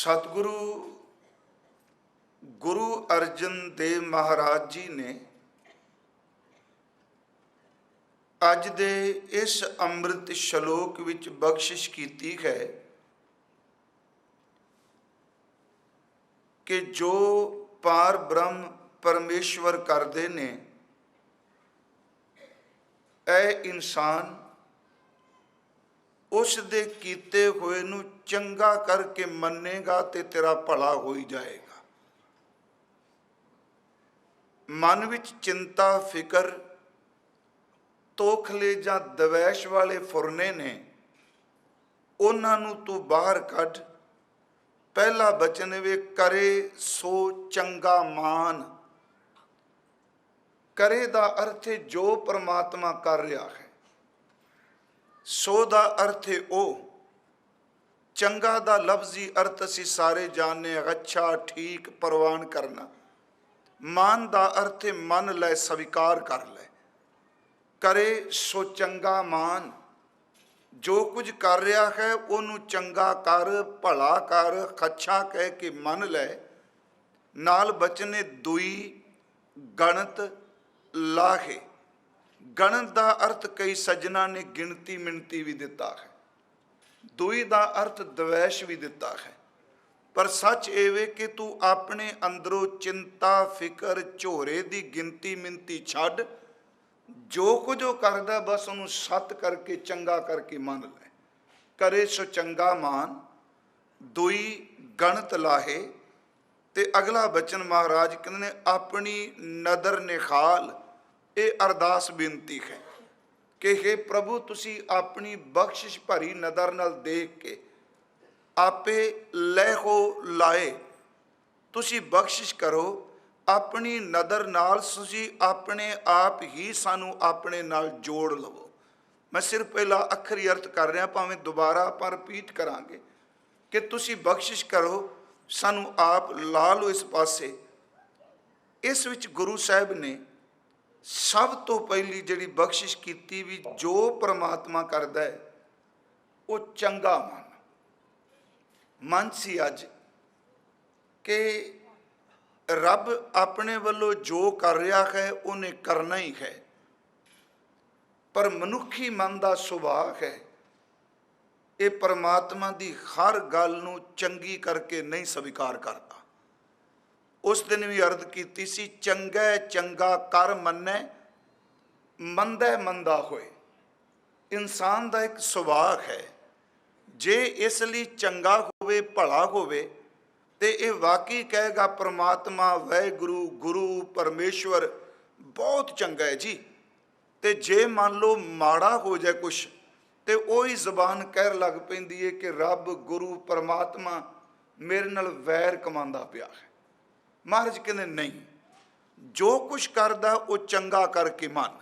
सतगुरु गुरु अर्जन देव महाराज जी ने अज दे इस अमृत श्लोक विच बख्शिश की है कि जो पार ब्रह्म परमेश्वर करते ने ऐ इंसान उस दे कीते हुए नू चंगा करके मनेगा ते तेरा भला हो ही जाएगा। मन विच चिंता फिकर तोखले जां दवैश वाले फुरने ने उन्हां नू तू बाहर कढ। पहला बचन वे करे सो चंगा मान। करे दा अर्थ है जो परमात्मा कर रहा है, सो दा अर्थ है ओ। चंगा दा लफ्जी अर्थ असी सारे जानने, अच्छा ठीक परवान करना। मान दा अर्थ है मन लै स्वीकार कर ले। करे सो चंगा मान, जो कुछ कर रहा है उन्हों चंगा कर, भला कर, अच्छा कह के मन ले। नाल बचने दुई गणत लाहे। गणत का अर्थ कई सज्जना ने गिनती मिनती भी दिता है, दुई का अर्थ द्वैश भी दिता है। पर सच एवे कि तू अपने अंदरों चिंता फिकर झोरे की गिनती मिनती छड्ड। जो कुछ वो करदा बस उन्होंने सत करके चंगा करके मन ले। करे सो चंगा मान, दुई गणत लाहे। ते अगला बचन महाराज कहते ने अपनी नदर निखाल। ये अरदास बेनती है कि हे प्रभु तुसी अपनी बख्शिश भरी नदर नाल देख के आपे लैहो लाए। तुसी बख्शिश करो अपनी नदर नाल, तुसी अपने आप ही सानू अपने नाल जोड़ लवो। मैं सिर्फ पहला अखर ही अर्थ कर रहा, भावें दोबारा आप रिपीट करांगे कि तुसी बख्शिश करो सानू आप ला लो इस पासे। इस विच गुरु साहब ने सब तो पहली जिहड़ी बख्शिश की भी जो परमात्मा करदा है वो चंगा मन सी अज कि रब अपने वालों जो कर रहा है उन्हें करना ही है। पर मनुखी मन का सुभाव है ये परमात्मा की हर गल नूं चंगी करके नहीं स्वीकार करता। उस दिन भी अर्ज की सी, चंगा चंगा कर मन्ने मंदा मंदा होए। इंसान का एक सुभाव है जे इसलिए चंगा होवे भला होवे ते ये वाकई कहेगा परमात्मा वाहिगुरु गुरु परमेश्वर बहुत चंगा है जी। ते जे मान लो माड़ा हो जाए कुछ तो वही जबान कह लग पैंदी है कि रब गुरु परमात्मा मेरे नाल वैर कमांदा पिया है। महाराज कहते नहीं, जो कुछ करदा वो चंगा करके मन।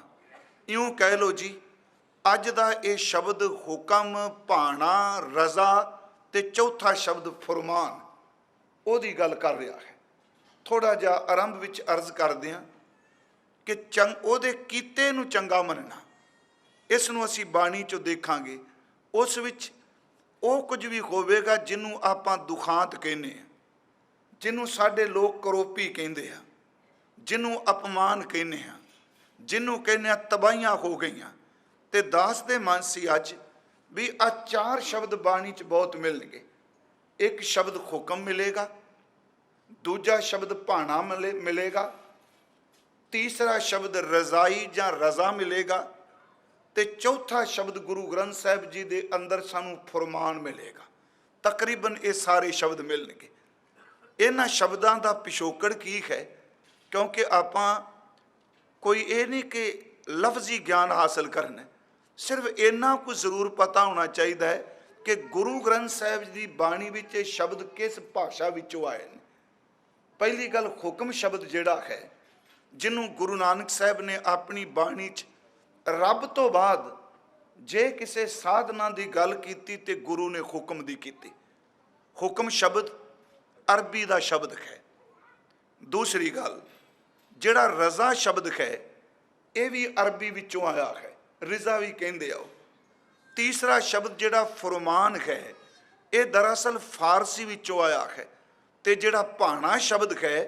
यूं कह लो जी अज दा ये शब्द हुक्म भाणा रजा ते चौथा शब्द फुरमान ओदी गल कर रहा है। थोड़ा जा आरंभ विच अर्ज करदे हां कि ओदे कीते नूं चंगा मनना। इस नूं असीं बाणी चों देखांगे। उस विच वो कुछ भी होवेगा जिन्हों आपां दुखांत कहने, जिन्हों साडे लोग करोपी कहते हैं, जिन्हों अपमान कहने हैं, जिन्हों कहने तबाहियां हो गई। तो दास दे मन सी अज भी आ चार शब्द बाणी च बहुत मिलणगे। एक शब्द हुक्म मिलेगा, दूजा शब्द भाणा मिलेगा, तीसरा शब्द रजाई जां रजा मिलेगा, तो चौथा शब्द गुरु ग्रंथ साहिब जी दे अंदर सानू फुरमान मिलेगा। तकरीबन ये सारे शब्द मिलणगे। इन्हां शब्दां दा पिछोकड़ की है, क्योंकि आपां कोई ये नहीं कि लफ्जी ज्ञान हासिल करना, सिर्फ इन्ना कुछ जरूर पता होना चाहिए है कि गुरु ग्रंथ साहिब जी बाणी विच शब्द किस भाषा विचों आए हैं। पहली गल हुक्म शब्द जिहड़ा है जिन्हों गुरु नानक साहब ने अपनी बाणी च रब तो बाद जे किसी साधना की गल की तो गुरु ने हुक्म दी की। हुक्म शब्द अरबी का शब्द है। दूसरी गल जिहड़ा रजा शब्द है ये भी अरबी विचों आया है, रिजा भी कहते आओ। तीसरा शब्द जिहड़ा फुरमान है ਇਹ ਦਰਅਸਲ ਫਾਰਸੀ ਵਿੱਚੋਂ ਆਇਆ ਹੈ ਤੇ ਜਿਹੜਾ ਭਾਣਾ ਸ਼ਬਦ ਹੈ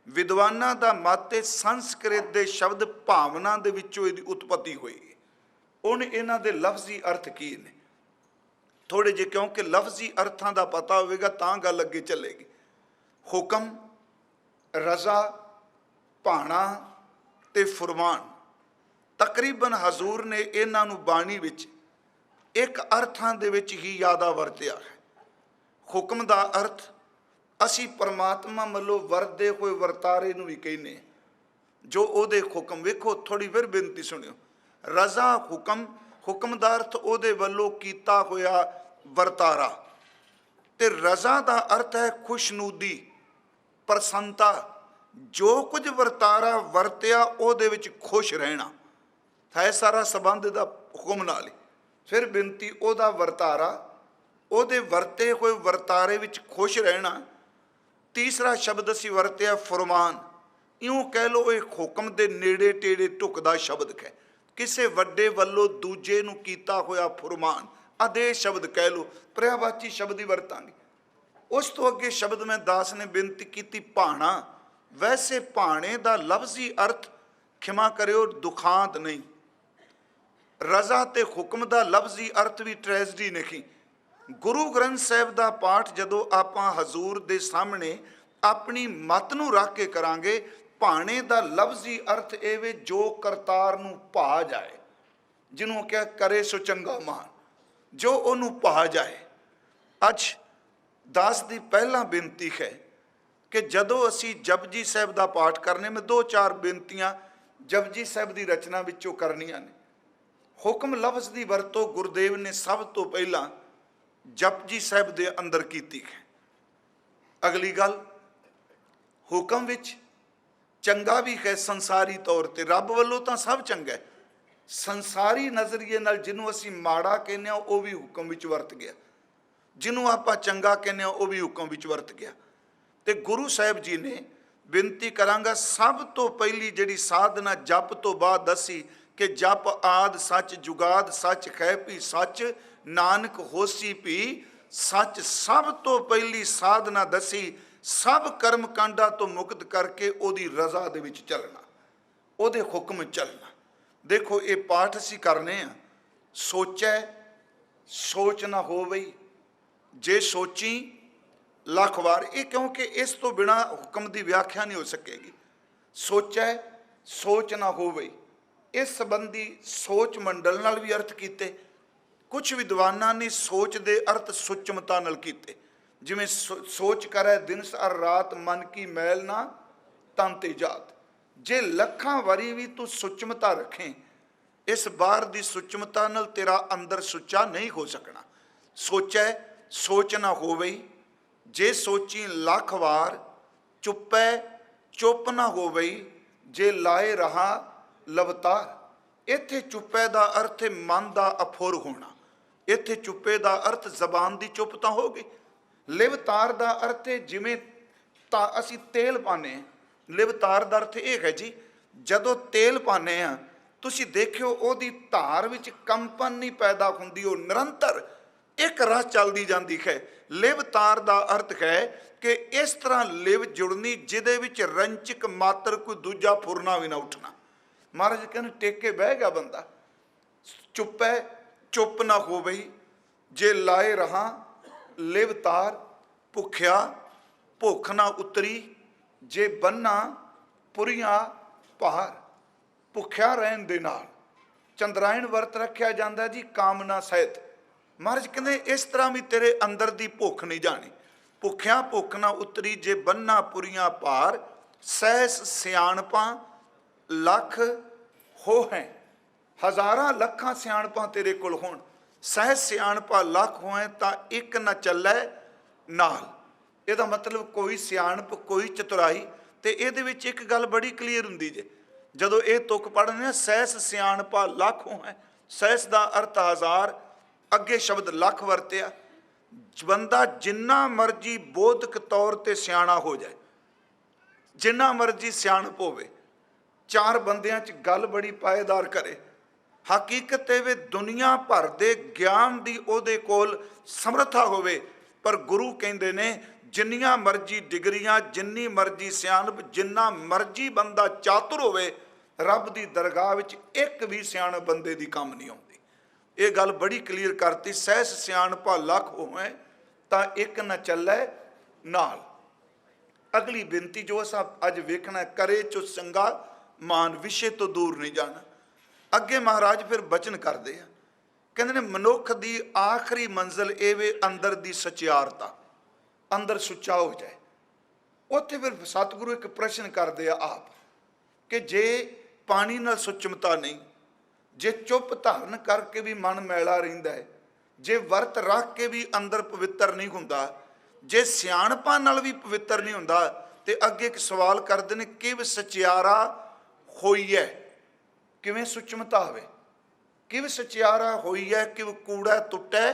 ਵਿਦਵਾਨਾਂ ਦਾ ਮਤ ਹੈ ਸੰਸਕ੍ਰਿਤ ਦੇ ਸ਼ਬਦ ਭਾਵਨਾ ਦੇ ਵਿੱਚੋਂ ਇਹਦੀ ਉਤਪਤੀ ਹੋਈ ਹੈ। ਹੁਣ ਇਹਨਾਂ ਦੇ ਲਫ਼ਜ਼ੀ ਅਰਥ ਕੀ ਨੇ ਥੋੜੇ ਜਿਹੇ, ਕਿਉਂਕਿ ਲਫ਼ਜ਼ੀ ਅਰਥਾਂ ਦਾ ਪਤਾ ਹੋਵੇਗਾ ਤਾਂ ਗੱਲ ਅੱਗੇ ਚੱਲੇਗੀ। ਹੁਕਮ, ਰਜ਼ਾ, ਭਾਣਾ ਤੇ ਫੁਰਮਾਨ, ਤਕਰੀਬਨ ਹਜ਼ੂਰ ਨੇ ਇਹਨਾਂ ਨੂੰ ਬਾਣੀ ਵਿੱਚ ਇੱਕ ਅਰਥਾਂ ਦੇ ਵਿੱਚ ਹੀ ਜ਼ਿਆਦਾ ਵਰਤਿਆ ਹੈ। ਹੁਕਮ ਦਾ ਅਰਥ ਅਸੀਂ ਪਰਮਾਤਮਾ ਵੱਲੋਂ ਵਰਤਦੇ ਹੋਏ ਵਰਤਾਰੇ ਨੂੰ ਵੀ ਕਹਿੰਦੇ ਜੋ ਉਹਦੇ ਹੁਕਮ। ਵੇਖੋ ਥੋੜੀ ਫਿਰ ਬੇਨਤੀ ਸੁਣਿਓ। ਰਜ਼ਾ ਹੁਕਮ, ਹੁਕਮ ਦਾ ਅਰਥ ਉਹਦੇ ਵੱਲੋਂ ਕੀਤਾ ਹੋਇਆ ਵਰਤਾਰਾ, ਤੇ ਰਜ਼ਾ ਦਾ ਅਰਥ ਹੈ ਖੁਸ਼ਨੂਦੀ, ਪ੍ਰਸੰਨਤਾ। ਜੋ ਕੁਝ ਵਰਤਾਰਾ ਵਰਤਿਆ ਉਹਦੇ ਵਿੱਚ ਖੁਸ਼ ਰਹਿਣਾ ਹੈ, ਸਾਰਾ ਸੰਬੰਧ ਦਾ ਹੁਕਮ ਨਾਲ ਹੀ। ਫਿਰ ਬੇਨਤੀ ਉਹਦਾ ਵਰਤਾਰਾ, ਉਹਦੇ ਵਰਤੇ ਹੋਏ ਵਰਤਾਰੇ ਵਿੱਚ ਖੁਸ਼ ਰਹਿਣਾ। ਤੀਸਰਾ ਸ਼ਬਦ ਅਸੀਂ ਵਰਤਿਆ ਫੁਰਮਾਨ। ਇਉਂ ਕਹਿ ਲਓ ਇਹ ਹੁਕਮ ਦੇ ਨੇੜੇ ਟੇੜੇ ਢੁਕਦਾ ਸ਼ਬਦ ਹੈ, ਕਿਸੇ ਵੱਡੇ ਵੱਲੋਂ ਦੂਜੇ ਨੂੰ ਕੀਤਾ ਹੋਇਆ ਫੁਰਮਾਨ, ਆਦੇਸ਼ ਸ਼ਬਦ ਕਹਿ ਲਓ, ਪਰਿਆਵਾਚੀ ਸ਼ਬਦ ਹੀ ਵਰਤਾਂਗੇ। ਉਸ ਤੋਂ ਅੱਗੇ ਸ਼ਬਦ ਮੈਂ ਦਾਸ ਨੇ ਬੇਨਤੀ ਕੀਤੀ ਭਾਣਾ। ਵੈਸੇ ਭਾਣੇ ਦਾ ਲਫ਼ਜ਼ੀ ਅਰਥ ਖਿਮਾ ਕਰਿਓ ਦੁਖਾਂਤ ਨਹੀਂ। ਰਜ਼ਾ ਤੇ ਹੁਕਮ ਦਾ ਲਫ਼ਜ਼ੀ ਅਰਥ ਵੀ ਟ੍ਰੈਜਡੀ ਨਹੀਂ। ਗੁਰੂ ਗ੍ਰੰਥ ਸਾਹਿਬ ਦਾ ਪਾਠ ਜਦੋਂ ਆਪਾਂ ਹਜ਼ੂਰ ਦੇ ਸਾਹਮਣੇ ਆਪਣੀ ਮਤ ਨੂੰ ਰੱਖ ਕੇ ਕਰਾਂਗੇ, ਭਾਣੇ ਦਾ ਲਫ਼ਜ਼ੀ ਅਰਥ ਇਹ ਵੇ ਜੋ ਕਰਤਾਰ ਨੂੰ ਭਾ ਜਾਏ, ਜਿਹਨੂੰ ਕਿਹਾ ਕਰੇ ਸੋ ਚੰਗਾ ਮਾਨ, ਜੋ ਉਹਨੂੰ ਭਾ ਜਾਏ। ਅੱਜ ਦਾਸ ਦੀ ਪਹਿਲਾਂ ਬੇਨਤੀ ਹੈ ਕਿ ਜਦੋਂ ਅਸੀਂ ਜਪਜੀ ਸਾਹਿਬ ਦਾ ਪਾਠ ਕਰਨੇ, ਮੈਂ 2-4 ਬੇਨਤੀਆਂ ਜਪਜੀ ਸਾਹਿਬ ਦੀ ਰਚਨਾ ਵਿੱਚੋਂ ਕਰਨੀਆਂ ਨੇ। ਹੁਕਮ ਲਫ਼ਜ਼ ਦੀ ਵਰਤੋਂ ਗੁਰਦੇਵ ਨੇ ਸਭ ਤੋਂ ਪਹਿਲਾਂ ਜਪਜੀ ਸਾਹਿਬ ਦੇ ਅੰਦਰ ਕੀਤੀ ਹੈ। ਅਗਲੀ ਗੱਲ, ਹੁਕਮ ਵਿੱਚ ਚੰਗਾ ਵੀ ਹੈ ਸੰਸਾਰੀ ਤੌਰ ਤੇ, ਰੱਬ ਵੱਲੋਂ ਤਾਂ ਸਭ ਚੰਗਾ ਹੈ। ਸੰਸਾਰੀ ਨਜ਼ਰੀਏ ਨਾਲ ਜਿਹਨੂੰ ਅਸੀਂ ਮਾੜਾ ਕਹਿੰਦੇ ਹਾਂ ਉਹ ਵੀ ਹੁਕਮ ਵਿੱਚ ਵਰਤ ਗਿਆ, ਜਿਹਨੂੰ ਆਪਾਂ ਚੰਗਾ ਕਹਿੰਦੇ ਹਾਂ ਉਹ ਵੀ ਹੁਕਮ ਵਿੱਚ ਵਰਤ ਗਿਆ। ਤੇ ਗੁਰੂ ਸਾਹਿਬ ਜੀ ਨੇ, ਬੇਨਤੀ ਕਰਾਂਗਾ, ਸਭ ਤੋਂ ਪਹਿਲੀ ਜਿਹੜੀ ਸਾਧਨਾ ਜਪ ਤੋਂ ਬਾਅਦ ਦੱਸੀ ਕਿ ਜਪ ਆਦ ਸੱਚ ਜੁਗਾਦ ਸੱਚ ਹੈ ਭੀ ਸੱਚ, ਨਾਨਕ ਹੋਸੀ ਭੀ ਸੱਚ। ਸਭ ਤੋਂ ਪਹਿਲੀ ਸਾਧਨਾ ਦੱਸੀ ਸਭ ਕਰਮ ਕਾਂਡਾਂ ਤੋਂ ਮੁਕਤ ਕਰਕੇ ਉਹਦੀ ਰਜ਼ਾ ਦੇ ਵਿੱਚ ਚੱਲਣਾ, ਉਹਦੇ ਹੁਕਮ ਚੱਲਣਾ। ਦੇਖੋ ਇਹ ਪਾਠ ਅਸੀਂ ਕਰਨੇ ਆ। ਸੋਚੈ ਸੋਚ ਨਾ ਹੋਵਈ, ਜੇ ਸੋਚੀ ਲੱਖ ਵਾਰ। ਇਹ ਕਿਉਂਕਿ ਇਸ ਤੋਂ ਬਿਨਾਂ ਹੁਕਮ ਦੀ ਵਿਆਖਿਆ ਨਹੀਂ ਹੋ ਸਕੇਗੀ। ਸੋਚੈ ਸੋਚ ਨਾ ਹੋਵਈ, ਇਸ ਸੰਬੰਧੀ ਸੋਚ ਮੰਡਲ ਨਾਲ ਵੀ ਅਰਥ ਕੀਤੇ। ਕੁਝ ਵਿਦਵਾਨਾਂ ਨੇ ਸੋਚ ਦੇ ਅਰਥ ਸੁਚਮਤਾ ਨਾਲ ਕੀਤੇ, ਜਿਵੇਂ ਸੋਚ ਕਰੈ ਦਿਨ ਸਾਰ ਰਾਤ, ਮਨ ਕੀ ਮੈਲ ਨਾ ਤਨ ਤੇ ਜਾਤ। ਜੇ ਲੱਖਾਂ ਵਾਰੀ ਵੀ ਤੂੰ ਸੁਚਮਤਾ ਰੱਖੇ, ਇਸ ਬਾਹਰ ਦੀ ਸੁਚਮਤਾ ਨਾਲ ਤੇਰਾ ਅੰਦਰ ਸੁੱਚਾ ਨਹੀਂ ਹੋ ਸਕਣਾ। ਸੋਚੈ ਸੋਚ ਨਾ ਹੋਵਈ, ਜੇ ਸੋਚੀ ਲੱਖ ਵਾਰ। ਚੁੱਪੈ ਚੁੱਪ ਨਾ ਹੋਵਈ, ਜੇ ਲਾਏ ਰਹਾ ਲਵਤਾਰ। ਇੱਥੇ ਚੁੱਪੈ ਦਾ ਅਰਥ ਹੈ ਮਨ ਦਾ ਅਫੁਰ ਹੋਣਾ। ਇੱਥੇ ਚੁੱਪੇ ਦਾ ਅਰਥ ਜ਼ਬਾਨ ਦੀ ਚੁੱਪ ਤਾਂ ਹੋ ਗਈ। ਲਿਵਤਾਰ ਦਾ ਅਰਥ ਹੈ ਜਿਵੇਂ ਤਾਂ ਅਸੀਂ ਤੇਲ ਪਾਉਂਦੇ ਹਾਂ, ਲਿਵਤਾਰ ਦਾ ਅਰਥ ਇਹ ਹੈ ਜੀ, ਜਦੋਂ ਤੇਲ ਪਾਉਂਦੇ ਹਾਂ ਤੁਸੀਂ ਦੇਖਿਓ ਉਹਦੀ ਧਾਰ ਵਿੱਚ ਕੰਪਨ ਨਹੀਂ ਪੈਦਾ ਹੁੰਦੀ, ਉਹ ਨਿਰੰਤਰ ਇੱਕ ਰਾਹ ਚੱਲਦੀ ਜਾਂਦੀ ਹੈ। ਲਿਵਤਾਰ ਦਾ ਅਰਥ ਹੈ ਕਿ ਇਸ ਤਰ੍ਹਾਂ ਲਿਵ ਜੁੜਨੀ ਜਿਹਦੇ ਵਿੱਚ ਰੰਚਕ ਮਾਤਰ ਕੋਈ ਦੂਜਾ ਫੁਰਨਾ ਵੀ ਨਾ ਉੱਠਣਾ। ਮਹਾਰਾਜ ਕਹਿੰਦੇ ਟੇਕ ਕੇ ਬਹਿ ਗਿਆ ਬੰਦਾ। ਚੁੱਪੈ ਚੁੱਪ ਨਾ ਹੋਵਈ, ਜੇ ਲਾਏ ਰਹਾ ਲਿਵਤਾਰ। ਭੁੱਖਿਆ ਭੁੱਖ ਨਾ ਉਤਰੀ, ਜੇ ਬੰਨਾ ਪੁਰੀਆਂ ਭਾਰ। ਭੁੱਖਿਆ ਰਹਿਣ ਦੇ ਨਾਲ ਚੰਦਰਾਇਣ ਵਰਤ ਰੱਖਿਆ ਜਾਂਦਾ ਜੀ ਕਾਮਨਾ ਸਹਿਤ। ਮਹਾਰਾਜ ਕਹਿੰਦੇ ਇਸ ਤਰ੍ਹਾਂ ਵੀ ਤੇਰੇ ਅੰਦਰ ਦੀ ਭੁੱਖ ਨਹੀਂ ਜਾਣੀ। ਭੁੱਖਿਆ ਭੁੱਖ ਨਾ ਉਤਰੀ, ਜੇ ਬੰਨਾ ਪੁਰੀਆਂ ਭਾਰ। ਸਹਿਸ ਸਿਆਣਪਾਂ ਲੱਖ ਹੋ ਹੈ, ਹਜ਼ਾਰਾਂ ਲੱਖਾਂ ਸਿਆਣਪਾਂ ਤੇਰੇ ਕੋਲ ਹੋਣ। ਸਹਿਜ ਸਿਆਣਪਾਂ ਲੱਖ ਹੋਏ ਤਾਂ ਇੱਕ ਨਾ ਚੱਲੇ ਨਾਲ। ਇਹਦਾ ਮਤਲਬ ਕੋਈ ਸਿਆਣਪ ਕੋਈ ਚਤੁਰਾਈ। ਤੇ ਇਹਦੇ ਵਿੱਚ ਇੱਕ ਗੱਲ ਬੜੀ ਕਲੀਅਰ ਹੁੰਦੀ ਜੇ, ਜਦੋਂ ਇਹ ਤੁਕ ਪੜ੍ਹਨੇ ਆ, ਸਹਿਸ ਸਿਆਣਪਾਂ ਲੱਖ ਹੋਏ। ਸਹਿਸ ਦਾ ਅਰਥ ਹਜ਼ਾਰ, ਅੱਗੇ ਸ਼ਬਦ ਲੱਖ ਵਰਤਿਆ। ਬੰਦਾ ਜਿੰਨਾ ਮਰਜੀ ਬੋਧਕ ਤੌਰ ਤੇ ਸਿਆਣਾ ਹੋ ਜਾਏ, ਜਿੰਨਾ ਮਰਜੀ ਸਿਆਣਪ ਹੋਵੇ, ਚਾਰ ਬੰਦਿਆਂ 'ਚ ਗੱਲ ਬੜੀ ਪਾਏਦਾਰ ਕਰੇ, ਹਕੀਕਤ ਇਹ ਵੇ ਦੁਨੀਆ ਭਰ ਦੇ ਗਿਆਨ ਦੀ ਉਹਦੇ ਕੋਲ ਸਮਰੱਥਾ ਹੋਵੇ, पर गुरु कहते ने जिन्नियां मर्जी डिग्रियां, जिन्नी मर्जी सियाणप, जिन्ना मर्जी बंदा चातुर होवे, रब की दरगाह विच एक भी सियाणप बंदे की काम नहीं आउंदी। ये गल बड़ी क्लीयर करती। सहस सियाणपा लख होवे तां एक न चलै नाल। अगली बेनती जो असां अज वेखना, करे चो चंगा मान, विषय तो दूर नहीं जाना। अगे महाराज फिर बचन करते हैं, कहते ने मनुख की आखिरी मंजिल ये वे अंदर की सचियारता, अंदर सुच्चा हो जाए। उत्थे फिर सतगुरु एक प्रश्न करते हैं आप कि जे पानी नाल सुचमता नहीं, जे चुप धारण करके भी मन मैला रहिंदा है, जे वर्त रख के भी अंदर पवित्र नहीं हुंदा, जे सियाणपा नाल भी पवित्र नहीं हुंदा, ते अगे एक सवाल करते हैं किव सचियारा होई है, किवें सुचमता होवे, किव सचियारा होई है, किव कूड़ा टुटै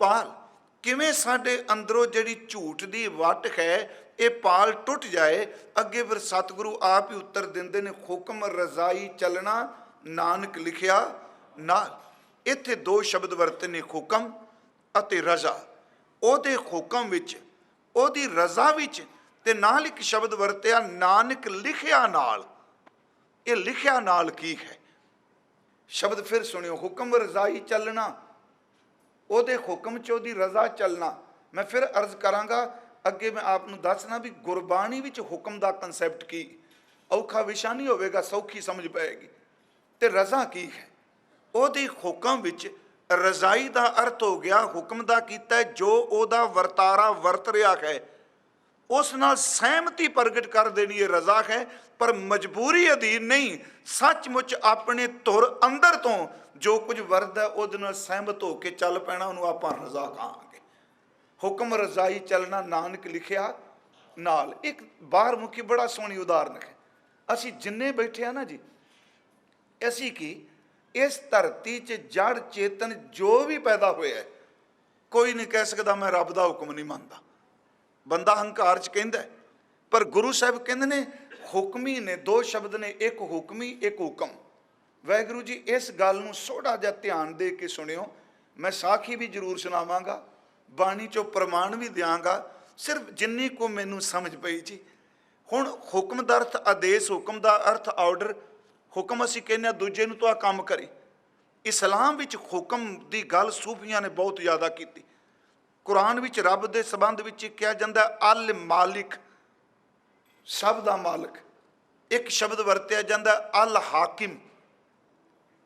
पाल, किवें साडे अंदरों जिहड़ी झूठ दी वट है ये पाल टुट जाए। अगे फिर सतगुरु आप ही उत्तर देंदे ने, हुक्म रजाई चलना नानक लिखिया नाल। इत्थे दो शब्द वरते ने, हुक्म अते रजा। ओदे हुक्म विच, ओदी रजा विच, ते नाल एक शब्द वरतिया नानक लिखिया नाल। ये लिखिया नाल की है? शब्द फिर सुनियो, हुक्म रजाई चलना, ओदे हुक्म च ओदी रजा चलना। मैं फिर अर्ज करांगा, अगे मैं आपनूं दसना भी गुरबाणी विच हुक्म दा कंसैप्ट की। औखा विशा नहीं होवेगा, सौखी समझ पाएगी। ते रजा की है? ओदे हुक्म विच रजाई दा अर्थ हो गया, हुक्म दा कीता जो ओदा वर्तारा वरत रहा है उस नाल सहमति प्रगट कर देनी, ये रजा है। पर मजबूरी अधीन नहीं, सचमुच अपने तुर अंदर तो जो कुछ वरद है उहदे नाल सहमत होकर चल पैना, उहनूं आपां रजा कहांगे। हुक्म रजाई चलना नानक लिखिया नाल। एक बाहर मुखी बड़ा सोहनी उदाहरण है। असी जिन्ने बैठे हैं ना जी, असी की इस धरती च जड़ चेतन जो भी पैदा होया है, कोई नहीं कह सकता मैं रब दा हुक्म नहीं मानता। बंदा हंकार च कहंदा है, पर गुरु साहब कहंदे ने हुक्मी ने, दो शब्द ने, एक हुक्मी एक हुक्म। वाहिगुरू जी इस गल नूं थोड़ा जिहा ध्यान दे के सुनियो। मैं साखी भी जरूर सुनावांगा, बाणी चो प्रमाण भी दियांगा, सिर्फ जिन्नी को मैनूं समझ पई जी। हुण हुक्म दा अर्थ आदेश, हुक्म दा अर्थ आर्डर। हुक्म असीं कहने दूजे नूं तो आ काम करी। इस्लाम विच हुक्म दी गल सूफियां ने बहुत ज़्यादा की। कुरान विच रब दे संबंध विच कहा जाता है अल मालिक, सब दा मालिक। एक शब्द वरत्या जाता है अल हाकिम।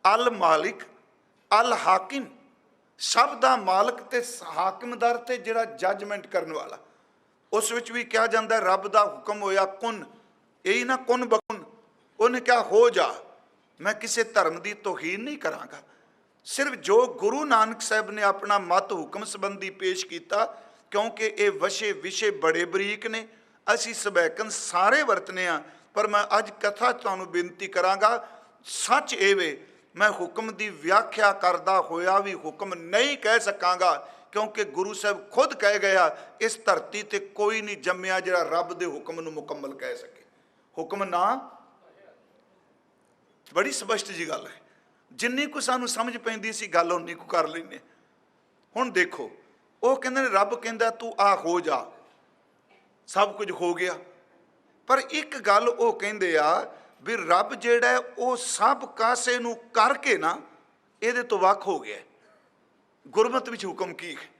अल मालिक, अल हाकिम, सब दा मालिक ते हाकिम दा अर्थ है जिहड़ा जजमेंट करने वाला। उस विच भी कहा जाता है रब दा हुक्म होया कुन, यही ना कुन बकुन। उन्हें क्या हो जा, मैं किसी धर्म की तौहीन नहीं करांगा। सिर्फ जो गुरु नानक साहब ने अपना मत हुक्म संबंधी पेश किया, क्योंकि ये वशे विषय बड़े बरीक ने, असी सबैकन सारे वरतने आ। पर मैं अज कथा तुहानूं बेनती करांगा, सच ये वे मैं हुक्म की व्याख्या करदा होया भी हुक्म नहीं कह सकांगा, क्योंकि गुरु साहब खुद कह गया इस धरती ते कोई नहीं जम्मिया जिहड़ा रब दे हुक्म नूं मुकम्मल कह सके। हुक्म ना, बड़ी स्पष्ट जी गल है। जिन्नी को सानू समझ पैंदी सी गल उन्नी को कर लैने। हुण देखो, वो कहंदे ने रब कहंदा तू आ हो जा, सब कुछ हो गया। पर एक गल वो कहंदे आ भी रब जिहड़ा है वो सब कासे नूं करके ना इहदे तो वख हो गया। गुरमत विच हुक्म की है?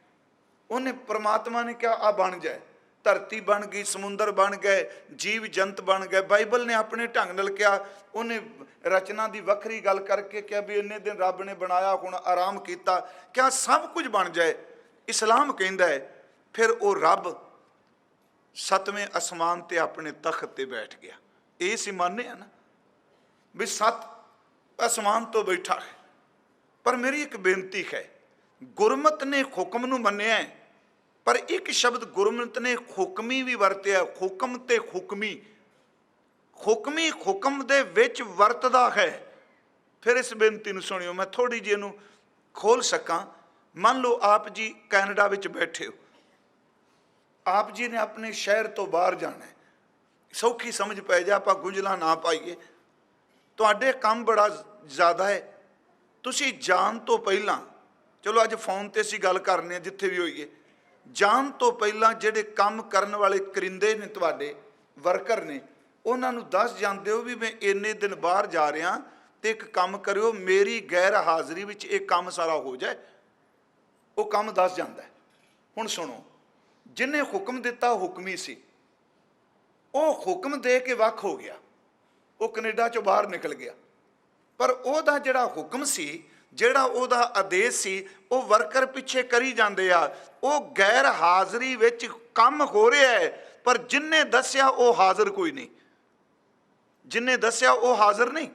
उन्हें परमात्मा ने कहा आ बन जाए, धरती बन गई, समुंदर बन गए, जीव जंत बन गए। बाइबल ने अपने ढंग नाल कहा, उन्हें रचना की वखरी गल करके क्या भी इन्ने दिन रब ने बनाया हुण आराम किया, क्या सब कुछ बन जाए। इस्लाम कहंदा है फिर वो रब सतवें आसमान ते अपने तख्त ते बैठ गया। ये सी माने है ना भी सत आसमान तो बैठा है। पर मेरी एक बेनती है, गुरमत ने हुक्म नूं मन्निया है, पर एक शब्द गुरमत ने हुक्मी भी वरत्या, हुक्म ते हुक्मी। हुक्मी हुक्म दे विच वरतदा है। फिर इस बेनती नूं सुनियो, मैं थोड़ी जी इहनूं खोल सकां। मान लो आप जी कैनेडा विच बैठे हो, आप जी ने अपने शहर तो बाहर जाना है, सौखी समझ पै जा, आपां गुंझला ना पाईए। तुहाडे काम बड़ा ज़्यादा है, तुसीं जाण तो पहलां, चलो अज फोन ते असीं गल करने जिथे भी होईए, ਜਾਣ ਤੋਂ ਪਹਿਲਾਂ ਜਿਹੜੇ ਕੰਮ ਕਰਨ ਵਾਲੇ ਕਰਿੰਦੇ ਨੇ, ਤੁਹਾਡੇ ਵਰਕਰ ਨੇ, ਉਹਨਾਂ ਨੂੰ ਦੱਸ ਜਾਂਦੇ ਹੋ ਵੀ ਮੈਂ ਇੰਨੇ ਦਿਨ ਬਾਹਰ ਜਾ ਰਿਹਾ ਤੇ ਇੱਕ ਕੰਮ ਕਰਿਓ, ਮੇਰੀ ਗੈਰ ਹਾਜ਼ਰੀ ਵਿੱਚ ਇਹ ਕੰਮ ਸਾਰਾ ਹੋ ਜਾਏ। ਉਹ ਕੰਮ ਦੱਸ ਜਾਂਦਾ ਹੈ। ਹੁਣ ਸੁਣੋ, ਜਿਹਨੇ ਹੁਕਮ ਦਿੱਤਾ ਹੁਕਮੀ ਸੀ, ਉਹ ਹੁਕਮ ਦੇ ਕੇ ਵੱਖ ਹੋ ਗਿਆ, ਉਹ ਕੈਨੇਡਾ ਚੋਂ ਬਾਹਰ ਨਿਕਲ ਗਿਆ। ਪਰ ਉਹਦਾ ਜਿਹੜਾ ਹੁਕਮ ਸੀ, ਜਿਹੜਾ ਉਹਦਾ ਆਦੇਸ਼ ਸੀ, ਉਹ ਵਰਕਰ ਪਿੱਛੇ ਕਰੀ ਜਾਂਦੇ ਆ। ਉਹ ਗੈਰ ਹਾਜ਼ਰੀ ਵਿੱਚ ਕੰਮ ਹੋ ਰਿਹਾ ਹੈ, ਪਰ ਜਿੰਨੇ ਦੱਸਿਆ ਉਹ ਹਾਜ਼ਰ ਕੋਈ ਨਹੀਂ। ਜਿੰਨੇ ਦੱਸਿਆ ਉਹ ਹਾਜ਼ਰ ਨਹੀਂ,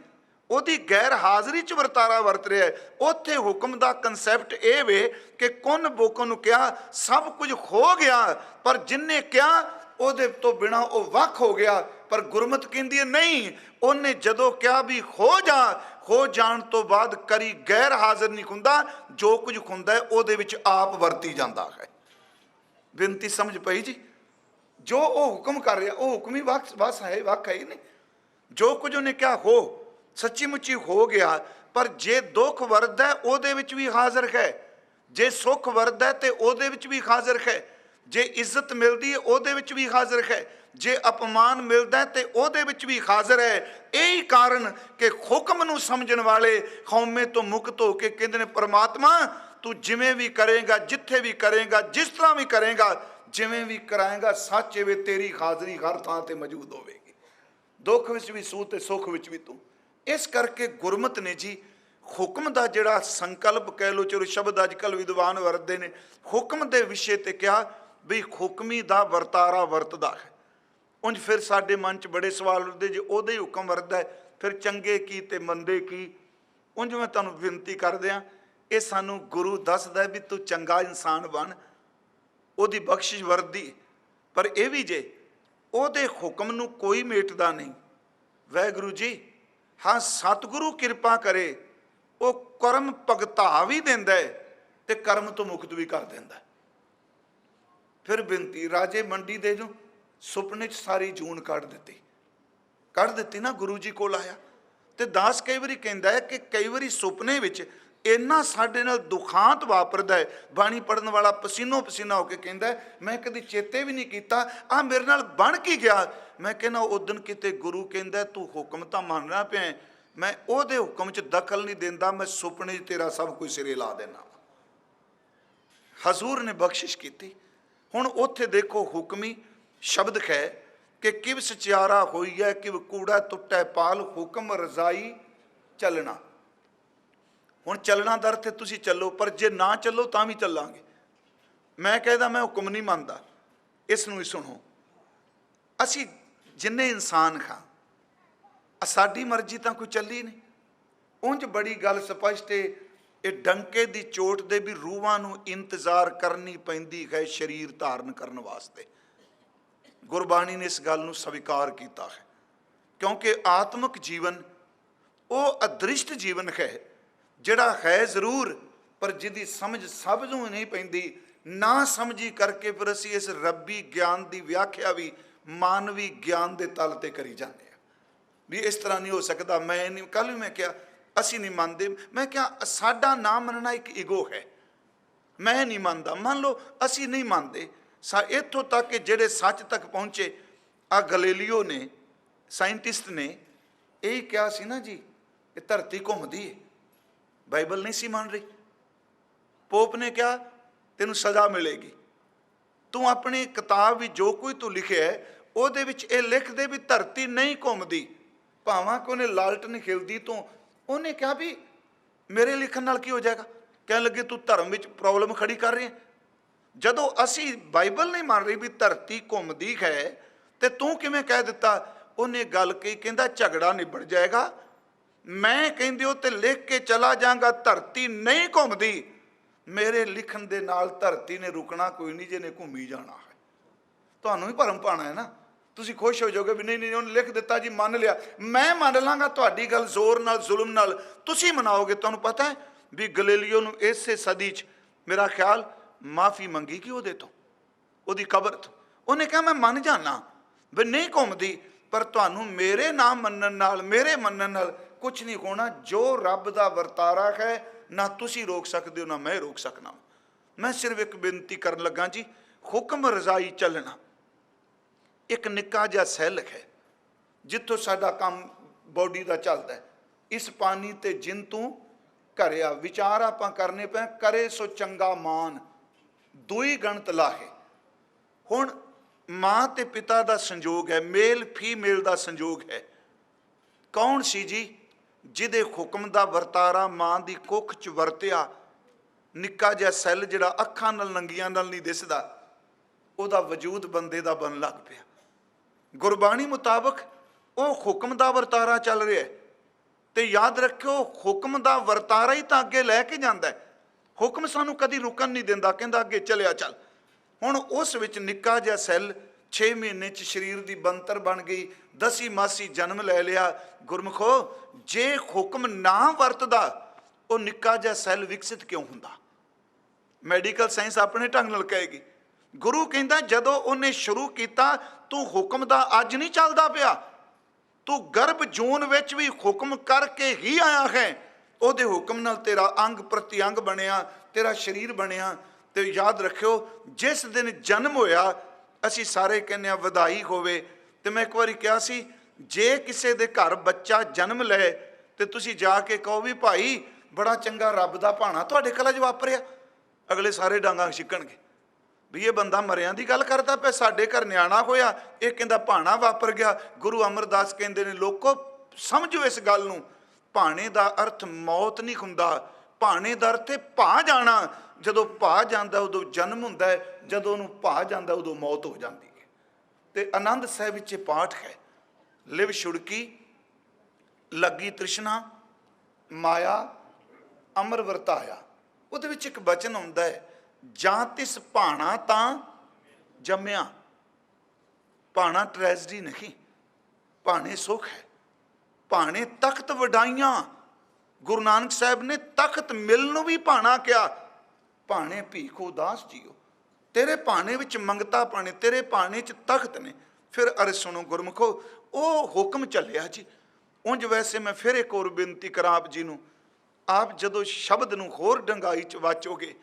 ਉਹਦੀ ਗੈਰ ਹਾਜ਼ਰੀ 'ਚ ਵਰਤਾਰਾ ਵਰਤ ਰਿਹਾ ਹੈ। ਉੱਥੇ ਹੁਕਮ ਦਾ ਕਨਸੈਪਟ ਇਹ ਵੇ ਕਿ ਕੁਨ ਬੋਕਨ ਨੂੰ ਕਿਹਾ ਸਭ ਕੁਝ ਹੋ ਗਿਆ, ਪਰ ਜਿੰਨੇ ਕਿਹਾ ਉਹਦੇ ਤੋਂ ਬਿਨਾ ਉਹ ਵੱਖ ਹੋ ਗਿਆ। ਪਰ ਗੁਰਮਤਿ ਕਹਿੰਦੀ ਹੈ ਨਹੀਂ, ਉਹਨੇ ਜਦੋਂ ਕਿਹਾ ਵੀ ਹੋ ਜਾਣ ਤੋਂ ਬਾਅਦ ਕਰੀ ਗੈਰ ਹਾਜ਼ਰ ਨਹੀਂ ਹੁੰਦਾ, ਜੋ ਕੁਝ ਹੁੰਦਾ ਹੈ ਉਹਦੇ ਵਿੱਚ ਆਪ ਵਰਤੀ ਜਾਂਦਾ ਹੈ। ਬੇਨਤੀ ਸਮਝ ਪਈ ਜੀ? ਜੋ ਉਹ ਹੁਕਮ ਕਰ ਰਿਹਾ ਉਹ ਹੁਕਮ ਹੀ ਬਸ ਹੈ, ਵੱਖ ਹੈ ਹੀ ਨਹੀਂ। ਜੋ ਕੁਝ ਉਹਨੇ ਕਿਹਾ ਹੋ ਸੱਚੀ ਮੁੱਚੀ ਹੋ ਗਿਆ। ਪਰ ਜੇ ਦੁੱਖ ਵਰਦਾ ਉਹਦੇ ਵਿੱਚ ਵੀ ਹਾਜ਼ਰ ਹੈ, ਜੇ ਸੁੱਖ ਵਰਦਾ ਤੇ ਉਹਦੇ ਵਿੱਚ ਵੀ ਹਾਜ਼ਰ ਹੈ, ਜੇ ਇੱਜ਼ਤ ਮਿਲਦੀ ਹੈ ਉਹਦੇ ਵਿੱਚ ਵੀ ਹਾਜ਼ਰ ਹੈ, ਜੇ ਅਪਮਾਨ ਮਿਲਦਾ ਤੇ ਉਹਦੇ ਵਿੱਚ ਵੀ ਹਾਜ਼ਰ ਹੈ। ਇਹੀ ਕਾਰਨ ਕਿ ਹੁਕਮ ਨੂੰ ਸਮਝਣ ਵਾਲੇ ਹਉਮੈ ਤੋਂ ਮੁਕਤ ਹੋ ਕੇ ਕਹਿੰਦੇ ਨੇ ਪਰਮਾਤਮਾ ਤੂੰ ਜਿਵੇਂ ਵੀ ਕਰੇਗਾ, ਜਿੱਥੇ ਵੀ ਕਰੇਗਾ, ਜਿਸ ਤਰ੍ਹਾਂ ਵੀ ਕਰੇਗਾ, ਜਿਵੇਂ ਵੀ ਕਰਾਏਗਾ, ਸੱਚ ਵੇ ਤੇਰੀ ਹਾਜ਼ਰੀ ਹਰ ਥਾਂ ਤੇ ਮੌਜੂਦ ਹੋਵੇਗੀ। ਦੁੱਖ ਵਿੱਚ ਵੀ ਤੂੰ ਤੇ ਸੁੱਖ ਵਿੱਚ ਵੀ ਤੂੰ। ਇਸ ਕਰਕੇ ਗੁਰਮਤਿ ਨੇ ਜੀ ਹੁਕਮ ਦਾ ਜਿਹੜਾ ਸੰਕਲਪ ਕਹਿ ਲਓ, ਚਲੋ ਸ਼ਬਦ ਅੱਜ ਕੱਲ੍ਹ ਵਿਦਵਾਨ ਵਰਤਦੇ ਨੇ, ਹੁਕਮ ਦੇ ਵਿਸ਼ੇ ਤੇ ਕਿਹਾ ਵੀ ਹੁਕਮੀ ਦਾ ਵਰਤਾਰਾ ਵਰਤਦਾ ਹੈ। ਉਂਝ ਫਿਰ ਸਾਡੇ ਮਨ 'ਚ ਬੜੇ ਸਵਾਲ ਉੱਠਦੇ, ਜੇ ਉਹਦਾ ਹੀ ਹੁਕਮ ਵਰਤਦਾ ਹੈ ਫਿਰ ਚੰਗੇ ਕੀ ਤੇ ਮੰਦੇ ਕੀ। ਉਂਝ ਮੈਂ ਤੁਹਾਨੂੰ ਬੇਨਤੀ ਕਰਦਿਆਂ, ਇਹ ਸਾਨੂੰ ਗੁਰੂ ਦੱਸਦਾ ਵੀ ਤੂੰ ਚੰਗਾ ਇਨਸਾਨ ਬਣ, ਉਹਦੀ ਬਖਸ਼ਿਸ਼ ਵਰਦੀ। ਪਰ ਇਹ ਵੀ ਜੇ ਉਹਦੇ ਹੁਕਮ ਨੂੰ ਕੋਈ ਮੇਟਦਾ ਨਹੀਂ, ਵਾਹਿਗੁਰੂ ਜੀ ਹਾਂ ਸਤਿਗੁਰੂ ਕਿਰਪਾ ਕਰੇ, ਉਹ ਕਰਮ ਭਗਤਾ ਵੀ ਦਿੰਦਾ ਹੈ ਤੇ ਕਰਮ ਤੋਂ ਮੁਕਤ ਵੀ ਕਰ ਦਿੰਦਾ। ਫਿਰ ਬੇਨਤੀ, ਰਾਜੇ ਮੰਡੀ ਦੇ ਜੋ ਸੁਪਨੇ 'ਚ ਸਾਰੀ ਜੂਨ ਕੱਢ ਦਿੱਤੀ ਨਾ, ਗੁਰੂ ਜੀ ਕੋਲ ਆਇਆ। ਤੇ ਦਾਸ ਕਈ ਵਾਰੀ ਕਹਿੰਦਾ ਹੈ ਕਿ ਕਈ ਵਾਰੀ ਸੁਪਨੇ ਵਿੱਚ ਇੰਨਾ ਸਾਡੇ ਨਾਲ ਦੁਖਾਂਤ ਵਾਪਰਦਾ ਹੈ, ਬਾਣੀ ਪੜ੍ਹਨ ਵਾਲਾ ਪਸੀਨੋ ਪਸੀਨਾ ਹੋ ਕੇ ਕਹਿੰਦਾ ਮੈਂ ਕਦੀ ਚੇਤੇ ਵੀ ਨਹੀਂ ਕੀਤਾ ਆ ਮੇਰੇ ਨਾਲ ਬਣ ਕੀ ਗਿਆ। ਮੈਂ ਕਹਿੰਦਾ ਉਦਣ ਕਿਤੇ ਗੁਰੂ ਕਹਿੰਦਾ ਤੂੰ ਹੁਕਮ ਤਾਂ ਮੰਨਣਾ ਪਿਆ, ਮੈਂ ਉਹਦੇ ਹੁਕਮ 'ਚ ਦਖਲ ਨਹੀਂ ਦਿੰਦਾ, ਮੈਂ ਸੁਪਨੇ 'ਚ ਤੇਰਾ ਸਭ ਕੁਝ ਸਿਰੇ ਲਾ ਦੇਣਾ। ਹਜ਼ੂਰ ਨੇ ਬਖਸ਼ਿਸ਼ ਕੀਤੀ। ਹੁਣ ਉੱਥੇ ਦੇਖੋ ਹੁਕਮੀ ਸ਼ਬਦ ਹੈ ਕਿ ਕਿਵ ਸਚਿਆਰਾ ਹੋਈ ਹੈ, ਕਿਵ ਕੂੜਾ ਟੁੱਟੈ ਪਾਲ, ਹੁਕਮ ਰਜ਼ਾਈ ਚੱਲਣਾ। ਹੁਣ ਚੱਲਣਾ ਦਾ ਅਰਥ ਤੁਸੀਂ ਚੱਲੋ, ਪਰ ਜੇ ਨਾ ਚੱਲੋ ਤਾਂ ਵੀ ਚੱਲਾਂਗੇ। ਮੈਂ ਕਹਿੰਦਾ ਮੈਂ ਹੁਕਮ ਨਹੀਂ ਮੰਨਦਾ। ਇਸ ਨੂੰ ਹੀ ਸੁਣੋ, ਅਸੀਂ ਜਿੰਨੇ ਇਨਸਾਨ ਹਾਂ, ਸਾਡੀ ਮਰਜ਼ੀ ਤਾਂ ਕੋਈ ਚੱਲੀ ਨਹੀਂ। ਉਂਝ ਬੜੀ ਗੱਲ ਸਪਸ਼ਟ ਹੈ, ਇਹ ਡੰਕੇ ਦੀ ਚੋਟ ਦੇ ਵੀ ਰੂਹਾਂ ਨੂੰ ਇੰਤਜ਼ਾਰ ਕਰਨੀ ਪੈਂਦੀ ਹੈ ਸਰੀਰ ਧਾਰਨ ਕਰਨ ਵਾਸਤੇ। ਗੁਰਬਾਣੀ ਨੇ ਇਸ ਗੱਲ ਨੂੰ ਸਵੀਕਾਰ ਕੀਤਾ ਹੈ, ਕਿਉਂਕਿ ਆਤਮਿਕ ਜੀਵਨ ਉਹ ਅਦ੍ਰਿਸ਼ਟ ਜੀਵਨ ਹੈ, ਜਿਹੜਾ ਹੈ ਜ਼ਰੂਰ ਪਰ ਜਿਹਦੀ ਸਮਝ ਸਭ ਨੂੰ ਨਹੀਂ ਪੈਂਦੀ। ਨਾ ਸਮਝੀ ਕਰਕੇ ਫਿਰ ਅਸੀਂ ਇਸ ਰੱਬੀ ਗਿਆਨ ਦੀ ਵਿਆਖਿਆ ਵੀ ਮਾਨਵੀ ਗਿਆਨ ਦੇ ਤਲ ਤੇ ਕਰੀ ਜਾਂਦੇ ਹਾਂ ਵੀ ਇਸ ਤਰ੍ਹਾਂ ਨਹੀਂ ਹੋ ਸਕਦਾ। ਮੈਂ ਨਹੀਂ, ਕੱਲ੍ਹ ਵੀ ਮੈਂ ਕਿਹਾ ਅਸੀਂ ਨਹੀਂ ਮੰਨਦੇ। ਮੈਂ ਕਿਹਾ ਸਾਡਾ ਨਾ ਮੰਨਣਾ ਇੱਕ ਈਗੋ ਹੈ, ਮੈਂ ਨਹੀਂ ਮੰਨਦਾ। ਮੰਨ ਲਓ ਅਸੀਂ ਨਹੀਂ ਮੰਨਦੇ। ਇੱਥੋਂ ਤੱਕ ਕਿ ਜਿਹੜੇ ਸੱਚ ਤੱਕ ਪਹੁੰਚੇ, ਆ ਗੈਲੀਲੀਓ ਨੇ, ਸਾਇੰਟਿਸਟ ਨੇ ਇਹ ਕਿਹਾ ਸੀ ਨਾ ਜੀ ਇਹ ਧਰਤੀ ਘੁੰਮਦੀ ਹੈ, ਬਾਈਬਲ ਨਹੀਂ ਸੀ ਮੰਨ ਰਹੀ। ਪੋਪ ਨੇ ਕਿਹਾ ਤੈਨੂੰ ਸਜ਼ਾ ਮਿਲੇਗੀ, ਤੂੰ ਆਪਣੀ ਕਿਤਾਬ ਵਿੱਚ ਜੋ ਕੋਈ ਤੂੰ ਲਿਖਿਆ ਉਹਦੇ ਵਿੱਚ ਇਹ ਲਿਖ ਦੇ ਵੀ ਧਰਤੀ ਨਹੀਂ ਘੁੰਮਦੀ, ਭਾਵਾਂ ਕਿ ਉਹਨੇ ਲਾਲਟਨ ਖਿਲਦੀ ਤੋਂ। ਉਹਨੇ ਕਿਹਾ ਵੀ ਮੇਰੇ ਲਿਖਣ ਨਾਲ ਕੀ ਹੋ ਜਾਏਗਾ। ਕਹਿਣ ਲੱਗੇ ਤੂੰ ਧਰਮ ਵਿੱਚ ਪ੍ਰੋਬਲਮ ਖੜੀ ਕਰ ਰਹੀ ਹੈ। ਜਦੋਂ ਅਸੀਂ ਬਾਈਬਲ ਨਹੀਂ ਮੰਨ ਰਹੀ ਵੀ ਧਰਤੀ ਘੁੰਮਦੀ ਹੈ ਤੇ ਤੂੰ ਕਿਵੇਂ ਕਹਿ ਦਿੱਤਾ। ਉਹਨੇ ਗੱਲ ਕਹੀ, ਕਹਿੰਦਾ ਝਗੜਾ ਨਿਬੜ ਜਾਏਗਾ, ਮੈਂ ਕਹਿੰਦੇ ਉਹ ਤੇ ਲਿਖ ਕੇ ਚਲਾ ਜਾਵਾਂਗਾ ਧਰਤੀ ਨਹੀਂ ਘੁੰਮਦੀ। ਮੇਰੇ ਲਿਖਣ ਦੇ ਨਾਲ ਧਰਤੀ ਨੇ ਰੁਕਣਾ ਕੋਈ ਨਹੀਂ, ਜਿਹਨੇ ਘੁੰਮੀ ਜਾਣਾ ਹੈ। ਤੁਹਾਨੂੰ ਵੀ ਭਰਮ ਪਾਉਣਾ ਹੈ ਨਾ, ਤੁਸੀਂ ਖੁਸ਼ ਹੋ ਜਾਓਗੇ ਵੀ ਨਹੀਂ ਉਹਨੇ ਲਿਖ ਦਿੱਤਾ ਜੀ, ਮੰਨ ਲਿਆ। ਮੈਂ ਮੰਨ ਲਾਂਗਾ ਤੁਹਾਡੀ ਗੱਲ ਜ਼ੋਰ ਨਾਲ, ਜ਼ੁਲਮ ਨਾਲ ਤੁਸੀਂ ਮਨਾਓਗੇ। ਤੁਹਾਨੂੰ ਪਤਾ ਹੈ ਵੀ ਗੈਲੀਲੀਓ ਨੂੰ ਇਸੇ ਸਦੀ 'ਚ ਮੇਰਾ ਖਿਆਲ ਮਾਫੀ ਮੰਗੀ ਕਿ ਉਹਦੇ ਤੋਂ, ਉਹਦੀ ਕਬਰ ਤੋਂ। ਉਹਨੇ ਕਿਹਾ ਮੈਂ ਮੰਨ ਜਾਣਾ ਵੀ ਨਹੀਂ ਘੁੰਮਦੀ, ਪਰ ਤੁਹਾਨੂੰ ਮੇਰੇ ਨਾ ਮੰਨਣ ਨਾਲ, ਮੇਰੇ ਮੰਨਣ ਨਾਲ ਕੁਛ ਨਹੀਂ ਹੋਣਾ। ਜੋ ਰੱਬ ਦਾ ਵਰਤਾਰਾ ਹੈ ਨਾ ਤੁਸੀਂ ਰੋਕ ਸਕਦੇ ਹੋ ਨਾ ਮੈਂ ਰੋਕ ਸਕਣਾ। ਮੈਂ ਸਿਰਫ ਇੱਕ ਬੇਨਤੀ ਕਰਨ ਲੱਗਾ ਜੀ, ਹੁਕਮ ਰਜ਼ਾਈ ਚੱਲਣਾ। ਇੱਕ ਨਿੱਕਾ ਜਿਹਾ ਸੈੱਲ ਹੈ ਜਿੱਥੋਂ ਸਾਡਾ ਕੰਮ ਬੋਡੀ ਦਾ ਚੱਲਦਾ ਹੈ। ਇਸ ਪਾਣੀ ਤੇ ਜਿਨ ਤੂੰ ਘਰਿਆ, ਵਿਚਾਰ ਆਪਾਂ ਕਰਨੇ ਪਏ, ਕਰੇ ਸੋ ਚੰਗਾ ਮਾਨ, ਦੁਈ ਗਣਤ ਲਾਹੇ। ਹੁਣ ਮਾਂ ਤੇ ਪਿਤਾ ਦਾ ਸੰਜੋਗ ਹੈ, ਮੇਲ ਫੀਮੇਲ ਦਾ ਸੰਜੋਗ ਹੈ। ਕੌਣ ਸੀ ਜੀ ਜਿਹਦੇ ਹੁਕਮ ਦਾ ਵਰਤਾਰਾ ਮਾਂ ਦੀ ਕੁੱਖ 'ਚ ਵਰਤਿਆ? ਨਿੱਕਾ ਜਿਹਾ ਸੈੱਲ ਜਿਹੜਾ ਅੱਖਾਂ ਨਾਲ ਨੰਗੀਆਂ ਨਾਲ ਨਹੀਂ ਦਿਸਦਾ, ਉਹਦਾ ਵਜੂਦ ਬੰਦੇ ਦਾ ਬਣਨ ਲੱਗ ਪਿਆ। ਗੁਰਬਾਣੀ ਮੁਤਾਬਕ ਉਹ ਹੁਕਮ ਦਾ ਵਰਤਾਰਾ ਚੱਲ ਰਿਹਾ। ਤੇ ਯਾਦ ਰੱਖਿਓ, ਹੁਕਮ ਦਾ ਵਰਤਾਰਾ ਹੀ ਤਾਂ ਅੱਗੇ ਲੈ ਕੇ ਜਾਂਦਾ ਹੈ। ਹੁਕਮ ਸਾਨੂੰ ਕਦੀ ਰੁਕਣ ਨਹੀਂ ਦਿੰਦਾ, ਕਹਿੰਦਾ ਅੱਗੇ ਚਲਿਆ ਚੱਲ। ਹੁਣ ਉਸ ਵਿੱਚ ਨਿੱਕਾ ਜਿਹਾ ਸੈੱਲ 6 ਮਹੀਨੇ 'ਚ ਸਰੀਰ ਦੀ ਬਣਤਰ ਬਣ ਗਈ, 10ਵੀਂ ਮਾਸੀ ਜਨਮ ਲੈ ਲਿਆ। ਗੁਰਮੁਖੋ, ਜੇ ਹੁਕਮ ਨਾ ਵਰਤਦਾ ਉਹ ਨਿੱਕਾ ਜਿਹਾ ਸੈੱਲ ਵਿਕਸਿਤ ਕਿਉਂ ਹੁੰਦਾ? ਮੈਡੀਕਲ ਸਾਇੰਸ ਆਪਣੇ ਢੰਗ ਨਾਲ ਕਹੇਗੀ। ਗੁਰੂ ਕਹਿੰਦਾ ਜਦੋਂ ਉਹਨੇ ਸ਼ੁਰੂ ਕੀਤਾ, ਤੂੰ ਹੁਕਮ ਦਾ ਅੱਜ ਨਹੀਂ ਚੱਲਦਾ ਪਿਆ, ਤੂੰ ਗਰਭ ਜੂਨ ਵਿੱਚ ਵੀ ਹੁਕਮ ਕਰਕੇ ਹੀ ਆਇਆ ਹੈ। ਉਹਦੇ ਹੁਕਮ ਨਾਲ ਤੇਰਾ ਅੰਗ ਪ੍ਰਤੀ ਅੰਗ ਬਣਿਆ, ਤੇਰਾ ਸਰੀਰ ਬਣਿਆ। ਤੇ ਯਾਦ ਰੱਖਿਓ, ਜਿਸ ਦਿਨ ਜਨਮ ਹੋਇਆ ਅਸੀਂ ਸਾਰੇ ਕਹਿੰਦੇ ਹਾਂ ਵਧਾਈ ਹੋਵੇ। ਤੇ ਮੈਂ ਇੱਕ ਵਾਰੀ ਕਿਹਾ ਸੀ, ਜੇ ਕਿਸੇ ਦੇ ਘਰ ਬੱਚਾ ਜਨਮ ਲੈ ਤੇ ਤੁਸੀਂ ਜਾ ਕੇ ਕਹੋ ਵੀ ਭਾਈ ਬੜਾ ਚੰਗਾ ਰੱਬ ਦਾ ਭਾਣਾ ਤੁਹਾਡੇ ਘਰ 'ਚ ਵਾਪਰਿਆ, ਅਗਲੇ ਸਾਰੇ ਡਾਂਗਾਂ ਛਿੱਕਣਗੇ ਵੀ ਇਹ ਬੰਦਾ ਮਰਿਆਂ ਦੀ ਗੱਲ ਕਰਦਾ ਪਿਆ, ਸਾਡੇ ਘਰ ਨਿਆਣਾ ਹੋਇਆ, ਇਹ ਕਹਿੰਦਾ ਭਾਣਾ ਵਾਪਰ ਗਿਆ। ਗੁਰੂ ਅਮਰਦਾਸ ਕਹਿੰਦੇ ਨੇ, ਲੋਕੋ ਸਮਝੋ ਇਸ ਗੱਲ ਨੂੰ, ਭਾਣੇ ਦਾ ਅਰਥ ਮੌਤ ਨਹੀਂ ਹੁੰਦਾ, ਭਾਣੇ ਦਾ ਅਰਥ ਹੈ ਭਾ ਜਾਣਾ। ਜਦੋਂ ਭਾ ਜਾਂਦਾ ਉਦੋਂ ਜਨਮ ਹੁੰਦਾ ਹੈ, ਜਦੋਂ ਉਹਨੂੰ ਭਾ ਜਾਂਦਾ ਉਦੋਂ ਮੌਤ ਹੋ ਜਾਂਦੀ ਹੈ। ਤੇ ਆਨੰਦ ਸਾਹਿਬ ਵਿੱਚ ਪਾਠ ਹੈ, ਲਿਵ ਛੁੜਕੀ ਲੱਗੀ ਤ੍ਰਿਸ਼ਨਾ ਮਾਇਆ ਅਮਰ ਵਰਤਾਇਆ। ਉਹਦੇ ਵਿੱਚ ਇੱਕ ਬਚਨ ਆਉਂਦਾ ਹੈ, ਜਾਂ ਤਿਸ ਭਾਣਾ ਤਾਂ ਜੰਮਿਆ। ਭਾਣਾ ਟ੍ਰੈਜਡੀ ਨਹੀਂ, ਭਾਣੇ ਸੁੱਖ ਹੈ। ਭਾਣੇ ਤਖਤ ਵਡਾਈਆਂ। ਗੁਰੂ ਨਾਨਕ ਸਾਹਿਬ ਨੇ ਤਖਤ ਮਿਲ ਨੂੰ ਵੀ ਭਾਣਾ ਕਿਹਾ। ਭਾਣੇ ਭੀਖ ਉਦਾਸ ਜੀਓ, ਤੇਰੇ ਭਾਣੇ ਵਿੱਚ ਮੰਗਤਾ ਭਾਣੇ, ਤੇਰੇ ਭਾਣੇ 'ਚ ਤਖਤ ਨੇ। ਫਿਰ ਅਰਜ਼ ਸੁਣੋ ਗੁਰਮੁਖੋ, ਉਹ ਹੁਕਮ ਚੱਲਿਆ ਜੀ। ਉਂਝ ਵੈਸੇ ਮੈਂ ਫਿਰ ਇੱਕ ਹੋਰ ਬੇਨਤੀ ਕਰਾਂ ਆਪ ਜੀ ਨੂੰ, ਆਪ ਜਦੋਂ ਸ਼ਬਦ ਨੂੰ ਹੋਰ ਡੰਗਾਈ 'ਚ ਵਾਚੋਗੇ,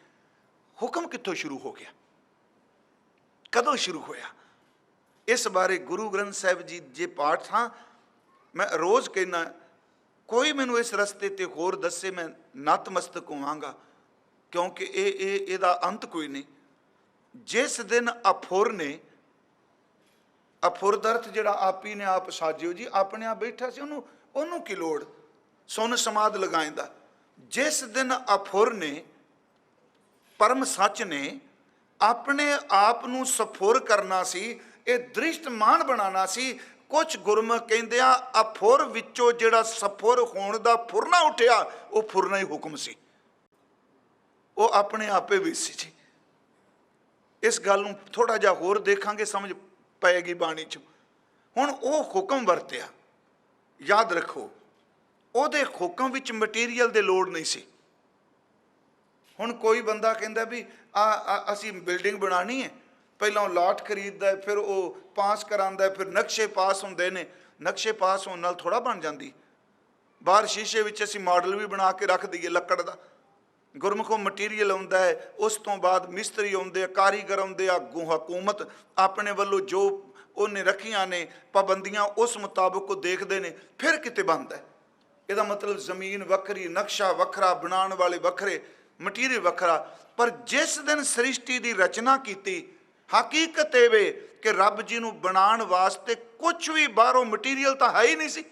ਹੁਕਮ ਕਿੱਥੋਂ ਸ਼ੁਰੂ ਹੋ ਗਿਆ, ਕਦੋਂ ਸ਼ੁਰੂ ਹੋਇਆ? ਇਸ ਬਾਰੇ ਗੁਰੂ ਗ੍ਰੰਥ ਸਾਹਿਬ ਜੀ ਜੇ ਪਾਠ ਹਾਂ, ਮੈਂ ਰੋਜ਼ ਕਹਿਣਾ, ਕੋਈ ਮੈਨੂੰ ਇਸ ਰਸਤੇ ਤੇ ਹੋਰ ਦੱਸੇ ਮੈਂ ਨਤਮਸਤਕ ਹੋਵਾਂਗਾ, ਕਿਉਂਕਿ ਇਹਦਾ ਅੰਤ ਕੋਈ ਨਹੀਂ। ਜਿਸ ਦਿਨ ਅਫੁਰ ਨੇ, ਅਫੁਰ ਦਾ ਅਰਥ ਜਿਹੜਾ ਆਪੀ ਨੇ ਆਪ ਸਾਜਿਓ ਜੀ, ਆਪਣੇ ਆਪ ਬੈਠਾ ਸੀ, ਉਹਨੂੰ ਕੀ ਲੋੜ ਸੁਨ ਸਮਾਧ ਲਗਾਏਂਦਾ। ਜਿਸ ਦਿਨ ਅਫੁਰ ਨੇ, ਪਰਮ ਸੱਚ ਨੇ ਆਪਣੇ ਆਪ ਨੂੰ ਸਫੁਰ ਕਰਨਾ ਸੀ, ਇਹ ਦ੍ਰਿਸ਼ਟਮਾਨ ਬਣਾਉਣਾ ਸੀ। ਕੁਛ ਗੁਰਮੁਖ ਕਹਿੰਦੇ ਆ, ਅਫੁਰ ਵਿੱਚੋਂ ਜਿਹੜਾ ਸਫੁਰ ਹੋਣ ਦਾ ਫੁਰਨਾ ਉੱਠਿਆ, ਉਹ ਫੁਰਨਾ ਹੀ ਹੁਕਮ ਸੀ, ਉਹ ਆਪਣੇ ਆਪੇ ਵੀ ਸੀ ਜੀ। ਇਸ ਗੱਲ ਨੂੰ ਥੋੜਾ ਜਿਹਾ ਹੋਰ ਦੇਖਾਂਗੇ, ਸਮਝ ਪਏਗੀ ਬਾਣੀ 'ਚ। ਹੁਣ ਉਹ ਹੁਕਮ ਵਰਤਿਆ, ਯਾਦ ਰੱਖੋ, ਉਹਦੇ ਹੁਕਮ ਵਿੱਚ ਮਟੀਰੀਅਲ ਦੀ ਲੋੜ ਨਹੀਂ ਸੀ। ਹੁਣ ਕੋਈ ਬੰਦਾ ਕਹਿੰਦਾ ਵੀ ਅਸੀਂ ਬਿਲਡਿੰਗ ਬਣਾਉਣੀ ਹੈ, ਪਹਿਲਾਂ ਉਹ ਲਾਟ ਖਰੀਦਦਾ, ਫਿਰ ਉਹ ਪਾਸ ਕਰਾਉਂਦਾ, ਫਿਰ ਨਕਸ਼ੇ ਪਾਸ ਹੁੰਦੇ ਨੇ। ਨਕਸ਼ੇ ਪਾਸ ਹੋਣ ਨਾਲ ਥੋੜ੍ਹਾ ਬਣ ਜਾਂਦੀ। ਬਾਹਰ ਸ਼ੀਸ਼ੇ ਵਿੱਚ ਅਸੀਂ ਮਾਡਲ ਵੀ ਬਣਾ ਕੇ ਰੱਖ ਦਈਏ ਲੱਕੜ ਦਾ। ਗੁਰਮੁਖੋਂ ਮਟੀਰੀਅਲ ਆਉਂਦਾ ਹੈ, ਉਸ ਤੋਂ ਬਾਅਦ ਮਿਸਤਰੀ ਆਉਂਦੇ ਆ, ਕਾਰੀਗਰ ਆਉਂਦੇ ਆ, ਹਕੂਮਤ ਆਪਣੇ ਵੱਲੋਂ ਜੋ ਉਹਨੇ ਰੱਖੀਆਂ ਨੇ ਪਾਬੰਦੀਆਂ, ਉਸ ਮੁਤਾਬਕ ਉਹ ਦੇਖਦੇ ਨੇ, ਫਿਰ ਕਿਤੇ ਬਣਦਾ। ਇਹਦਾ ਮਤਲਬ ਜ਼ਮੀਨ ਵੱਖਰੀ, ਨਕਸ਼ਾ ਵੱਖਰਾ, ਬਣਾਉਣ ਵਾਲੇ ਵੱਖਰੇ, ਮਟੀਰੀਅਲ ਵੱਖਰਾ। ਪਰ ਜਿਸ ਦਿਨ ਸ੍ਰਿਸ਼ਟੀ ਦੀ ਰਚਨਾ ਕੀਤੀ, ਹਕੀਕਤ ਇਹ ਵੇ ਕਿ ਰੱਬ ਜੀ ਨੂੰ ਬਣਾਉਣ ਵਾਸਤੇ ਕੁਛ ਵੀ ਬਾਹਰੋਂ ਮਟੀਰੀਅਲ ਤਾਂ ਹੈ ਹੀ ਨਹੀਂ ਸੀ,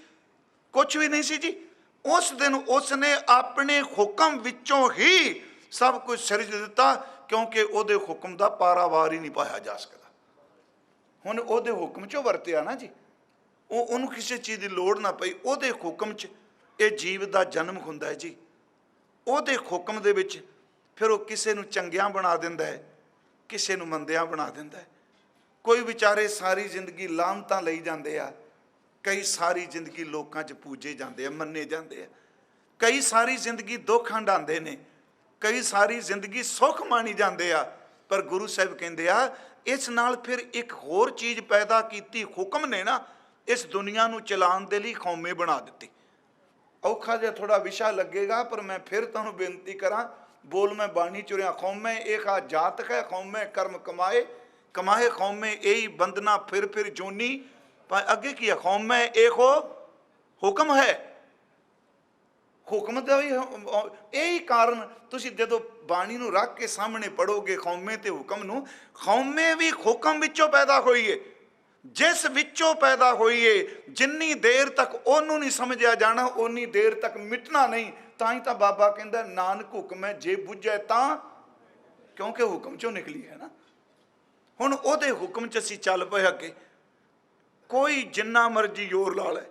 ਕੁਛ ਵੀ ਨਹੀਂ ਸੀ ਜੀ। ਉਸ ਦਿਨ ਉਸ ਨੇ ਆਪਣੇ ਹੁਕਮ ਵਿੱਚੋਂ ਹੀ ਸਭ ਕੁਝ ਸਿਰਜ ਦਿੱਤਾ, ਕਿਉਂਕਿ ਉਹਦੇ ਹੁਕਮ ਦਾ ਪਾਰਾਵਾਰ ਹੀ ਨਹੀਂ ਪਾਇਆ ਜਾ ਸਕਦਾ। ਹੁਣ ਉਹਦੇ ਹੁਕਮ 'ਚੋਂ ਵਰਤਿਆ ਨਾ ਜੀ, ਉਹਨੂੰ ਕਿਸੇ ਚੀਜ਼ ਦੀ ਲੋੜ ਨਾ ਪਈ। ਉਹਦੇ ਹੁਕਮ 'ਚ ਇਹ ਜੀਵ ਦਾ ਜਨਮ ਹੁੰਦਾ ਹੈ ਜੀ। ਉਹਦੇ ਹੁਕਮ ਦੇ ਵਿੱਚ ਫਿਰ ਉਹ ਕਿਸੇ ਨੂੰ ਚੰਗਿਆਂ ਬਣਾ ਦਿੰਦਾ ਹੈ, ਕਿਸੇ ਨੂੰ ਮੰਦਿਆਂ ਬਣਾ ਦਿੰਦਾ ਹੈ। ਕੋਈ ਵਿਚਾਰੇ ਸਾਰੀ ਜ਼ਿੰਦਗੀ ਲਾਹਨਤਾਂ ਲਈ ਜਾਂਦੇ ਆ, ਕਈ ਸਾਰੀ ਜ਼ਿੰਦਗੀ ਲੋਕਾਂ 'ਚ ਪੂਜੇ ਜਾਂਦੇ ਆ, ਮੰਨੇ ਜਾਂਦੇ ਆ। ਕਈ ਸਾਰੀ ਜ਼ਿੰਦਗੀ ਦੁੱਖ ਹੰਢਾਉਂਦੇ ਨੇ, ਕਈ ਸਾਰੀ ਜ਼ਿੰਦਗੀ ਸੁੱਖ ਮਾਣੀ ਜਾਂਦੇ ਆ। ਪਰ ਗੁਰੂ ਸਾਹਿਬ ਕਹਿੰਦੇ ਆ, ਇਸ ਨਾਲ ਫਿਰ ਇੱਕ ਹੋਰ ਚੀਜ਼ ਪੈਦਾ ਕੀਤੀ, ਹੁਕਮ ਨੇ ਨਾ, ਇਸ ਦੁਨੀਆ ਨੂੰ ਚਲਾਉਣ ਦੇ ਲਈ ਕੌਮੇ ਬਣਾ ਦਿੱਤੀ। ਔਖਾ ਜਿਹਾ ਥੋੜਾ ਵਿਸ਼ਾ ਲੱਗੇਗਾ, ਪਰ ਮੈਂ ਫਿਰ ਤੁਹਾਨੂੰ ਬੇਨਤੀ ਕਰਾਂ, ਬੋਲ ਮੈਂ ਬਾਣੀ ਚੁਰਿਆ। ਕੌਮੇ ਇੱਕ ਆ ਜਾਤ ਹੈ, ਕੌਮੇ ਕਰਮ ਕਮਾਏ, कमाए कौमे यही बंदना फिर जोनी। पर अगे की है, कौमे एक हो हुक्म है, हुक्म का भी यही कारण। तुसी जदों बाणी नूं रख के सामने पढ़ोगे कौमे ते हुक्म नूं, कौमे भी हुक्म विचों पैदा होई है। जिस विचों पैदा होई है, जिन्नी देर तक ओनू नहीं समझिया जाना उन्नी देर तक मिटना नहीं। तां ही तां बाबा कहंदा नानक हुक्म है जे बुझे तां, क्योंकि हुक्म चों निकली है ना। हुण ओहदे हुक्म च असीं चल पए अगे। कोई जिन्ना मर्जी जोर ला ले,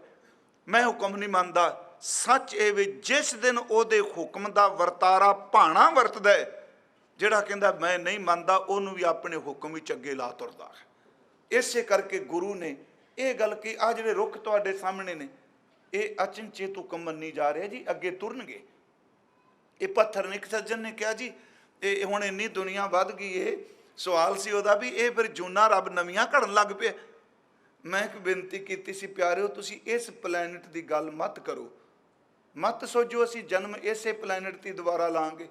मैं हुक्म नहीं मानदा। सच ये वे जिस दिन ओहदे हुक्म दा वरतारा भाणा वरतदा है, जिहड़ा कहंदा मैं नहीं मानदा ओहनूं भी अपने हुक्म विच अगे ला तुरदा है। इसे करके गुरु ने ये गल की, आ जिहड़े रुख तुहाडे सामने ने ये अचनचेत हुक्म मन्नी जा रहे जी, अगे तुरनगे। ये पत्थर ने, एक सज्जन ने कहा जी ये हुण इन्नी दुनिया वध गई है, सवाल सी उहदा भी ये फिर जूना रब नवीआं घड़न लग पिया। मैं एक बेनती की सी, प्यारिओ तुसीं इस प्लैनेट की गल मत करो, मत सोचो असीं जन्म इसे प्लैनेट की दोबारा लांगे।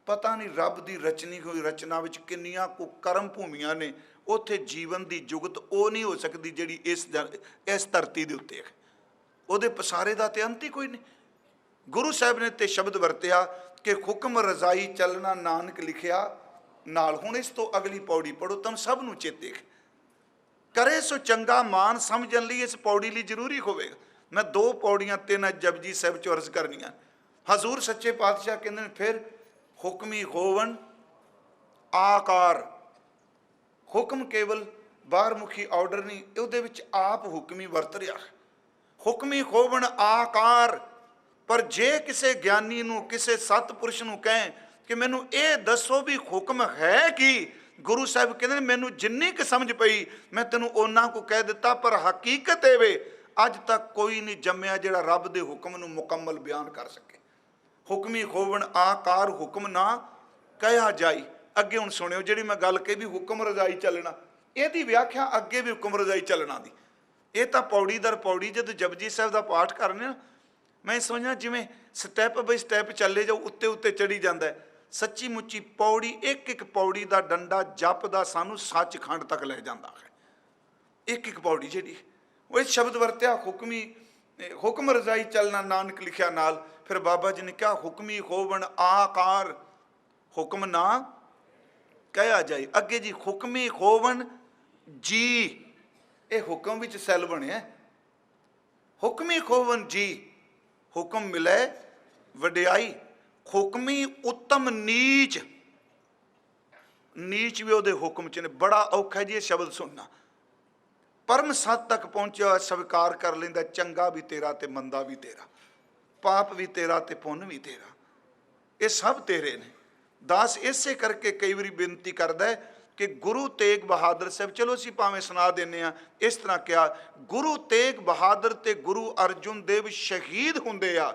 पता नहीं रब की रचनी हुई रचना विच किन्नियां कुकर्म भूमियां ने, उत्थे जीवन की जुगत वो नहीं हो सकती जिहड़ी इस धरती के उत्ते है। उहदे पसारे का तो अंत ही कोई नहीं। गुरु साहब ने तो शब्द वरतिया कि हुक्म रजाई चलना नानक लिखिया नाल। हुण इस तो अगली पौड़ी पढ़ो, तुम सब नूं चेते करे सो चंगा मान समझण लई इस पौड़ी लई जरूरी होवेगा। मैं दो पौड़ियां तीन जपजी साहब चो अर्ज करनियां। हजूर सच्चे पातशाह कहंदे ने फिर हुक्मी होवन आकार। हुक्म केवल बाहरमुखी ऑर्डर नहीं, उहदे विच आप हुक्मी वरत रहा। हुक्मी होवन आकार। पर जे किसी ज्ञानी नूं किसी सतपुरुष नूं कहें कि मैनू ये दसो भी हुक्म है कि, गुरु साहब कहते हैं मैनू जिन्नी क समझ पई मैं तेनों उन्ना को कह दिता, पर हकीकत एवे अज तक कोई नहीं जम्मिया जिहड़ा रब दे हुक्म नूं मुकम्मल बयान कर सके। हुक्मी होवन आकार हुक्म ना कहा जाई। अगे हुण सुनियो जिहड़ी मैं गल कही भी हुक्म रजाई चलना, इहदी व्याख्या अगे भी हुक्म रजाई चलना दी। ये तो पौड़ी दर पौड़ी जब जपजी साहब का पाठ करने ना, मैं समझना जिमें स्टैप बाई स्टैप चले जाओ, उत्ते उत्ते चढ़ी जाता है। सच्ची मुच्ची पौड़ी एक एक पौड़ी का डंडा जप का सानू सचखंड तक लै जाता है। एक एक पौड़ी जी वो शब्द वरत्या हुक्मी हुक्म रजाई चलना नानक लिखिया नाल। फिर बाबा जी ने कहा हुक्मी होवन आकार हुक्म ना कहा जाए। अगे जी हुक्मी होवन जी, ये हुक्म विच सैल बने। हुक्मी होवन जी हुक्म मिले वडियाई। हुक्मी उत्तम नीच, नीच भी उहदे हुक्म च ने। बड़ा औखा जी ये शब्द सुनना। परम सत तक पहुंचा स्वीकार कर लेंदा, चंगा भी तेरा ते मंदा भी तेरा, पाप भी तेरा ते पुण्य भी तेरा, ये सब तेरे ने। दास इसे करके कई बारी बेनती करता है कि गुरु तेग बहादुर साहब, चलो असीं भावें सुना देने आ, इस तरह क्या गुरु तेग बहादुर ते गुरु अर्जुन देव शहीद हुंदे आ,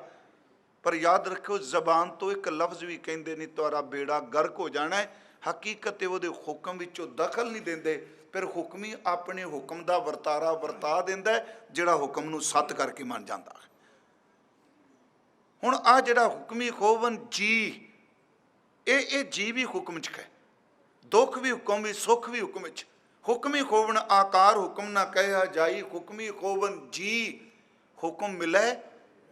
पर याद रखो जबान तो एक लफ्ज़ भी कहते नहीं तुहारा बेड़ा गर्क हो जाना है। हकीकत वो हुक्म विचों दखल नहीं देंदे, फिर हुक्मी अपने हुक्म का वरतारा वरता देंदा है, जिहड़ा हुक्म नूं सत करके मन जाता है। हुण आ जिहड़ा हुक्मी होवन जी, ये जी भी हुक्म च है, दुख भी हुक्म भी सुख भी हुक्म च। हुक्मी होवन आकार हुक्म ना कहा जाई। हुक्मी होवन जी हुक्म मिले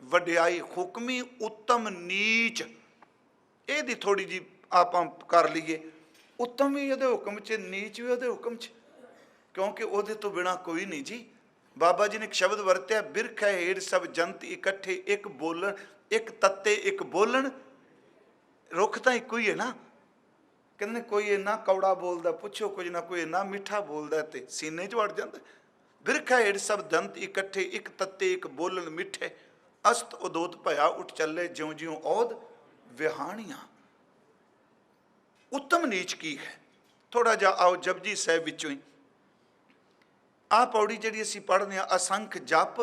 वडियाई। हुक्मी उत्तम नीच, ये थोड़ी जी आप कर लीए। उत्तम भी वो हुक्म च, नीच भी वो हुक्म च, क्योंकि वो तो बिना कोई नहीं जी। बाबा जी ने एक शब्द वरत्या बिरख है हेठ सब जंत इकट्ठे एक बोलन, एक तत्ते एक बोलन। रुख तो एक ही है ना। कहते कोई इन्ना कौड़ा बोलता पुछो कुछ ना, कोई इन्ना मिठा बोलता तो सीने च वड़ जाता। बिरखा हेठ सब दंत इकट्ठे एक तत्ते एक बोलन मिठे, अस्त उदोत भया उठ चले ज्यों ज्यों औद विहाणियां। उत्तम नीच की है। थोड़ा जा आओ जपजी साहब विचों ही आ पौड़ी जी असीं पढ़ने असंख जप,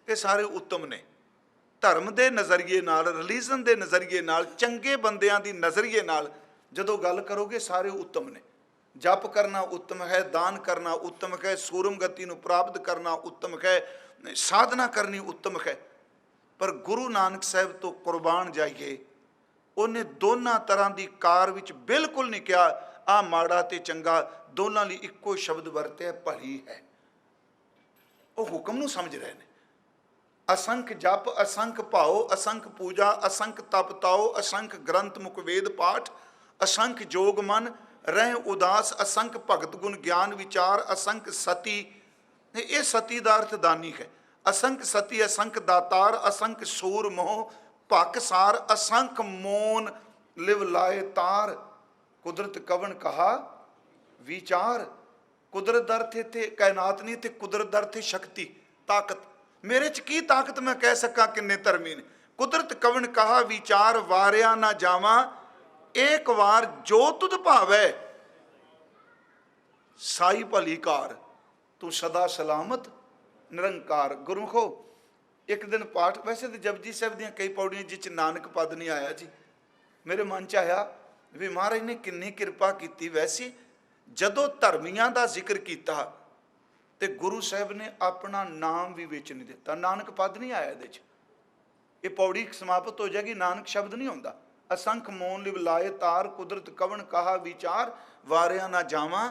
ये सारे उत्तम ने। धर्म के नज़रिए नाल, रिलीजन के नज़रिए नाल, चंगे बंदियां दी नज़रिए नाल जदों गल करोगे सारे उत्तम ने। जप करना उत्तम है, दान करना उत्तम है, सूरम गति नूं प्राप्त करना उत्तम है, साधना करनी उत्तम है। पर गुरु नानक साहब तो कुर्बान जाइए, उन्हें दोनों तरह की कार विच बिल्कुल नहीं कहा आ माड़ा ते चंगा दोनों ਲਈ ਇੱਕੋ शब्द ਵਰਤਿਆ ਭਲੀ है। ਉਹ ਹੁਕਮ ਨੂੰ ਸਮਝ ਰਹੇ ਨੇ। असंख जप असंख भाओ असंख पूजा असंख तप ताओ असंख ग्रंथ मुख वेद पाठ असंख जोग मन रह उदास असंख भगत गुण ज्ञान विचार असंख सती। ये सती का अर्थ दानी है। असंख सती असंख दातार असंख सूर मोह पाकसार असंख मोन लिव लाए तार। कुदरत कवन कहा विचार। कुदरत अर्थ इत्थे कायनात नहीं, इत्थे कुदरत अर्थ शक्ति ताकत। मेरे च की ताकत मैं कह सका किन्ने धर्मी ने। कुदरत कवन कहा विचार वारिया ना जावा एक बार जो तुद भावै साई भली कार तू सदा सलामत निरंकार। गुरमुखो एक दिन पाठ वैसे तो जपजी साहब दी कई पौड़ियां जिस नानक पद नहीं आया जी, मेरे मन च आया भी महाराज ने किन्नी किरपा की। वैसे जदों धर्मियां का जिक्र किया तो गुरु साहब ने अपना नाम भी विच नहीं दिता, नानक पद नहीं आया ये। ये पौड़ी समाप्त हो जाएगी, नानक शब्द नहीं आता। असंख मोन लिव लाए तार कुदरत कवन कहा विचार वारिया ना जावा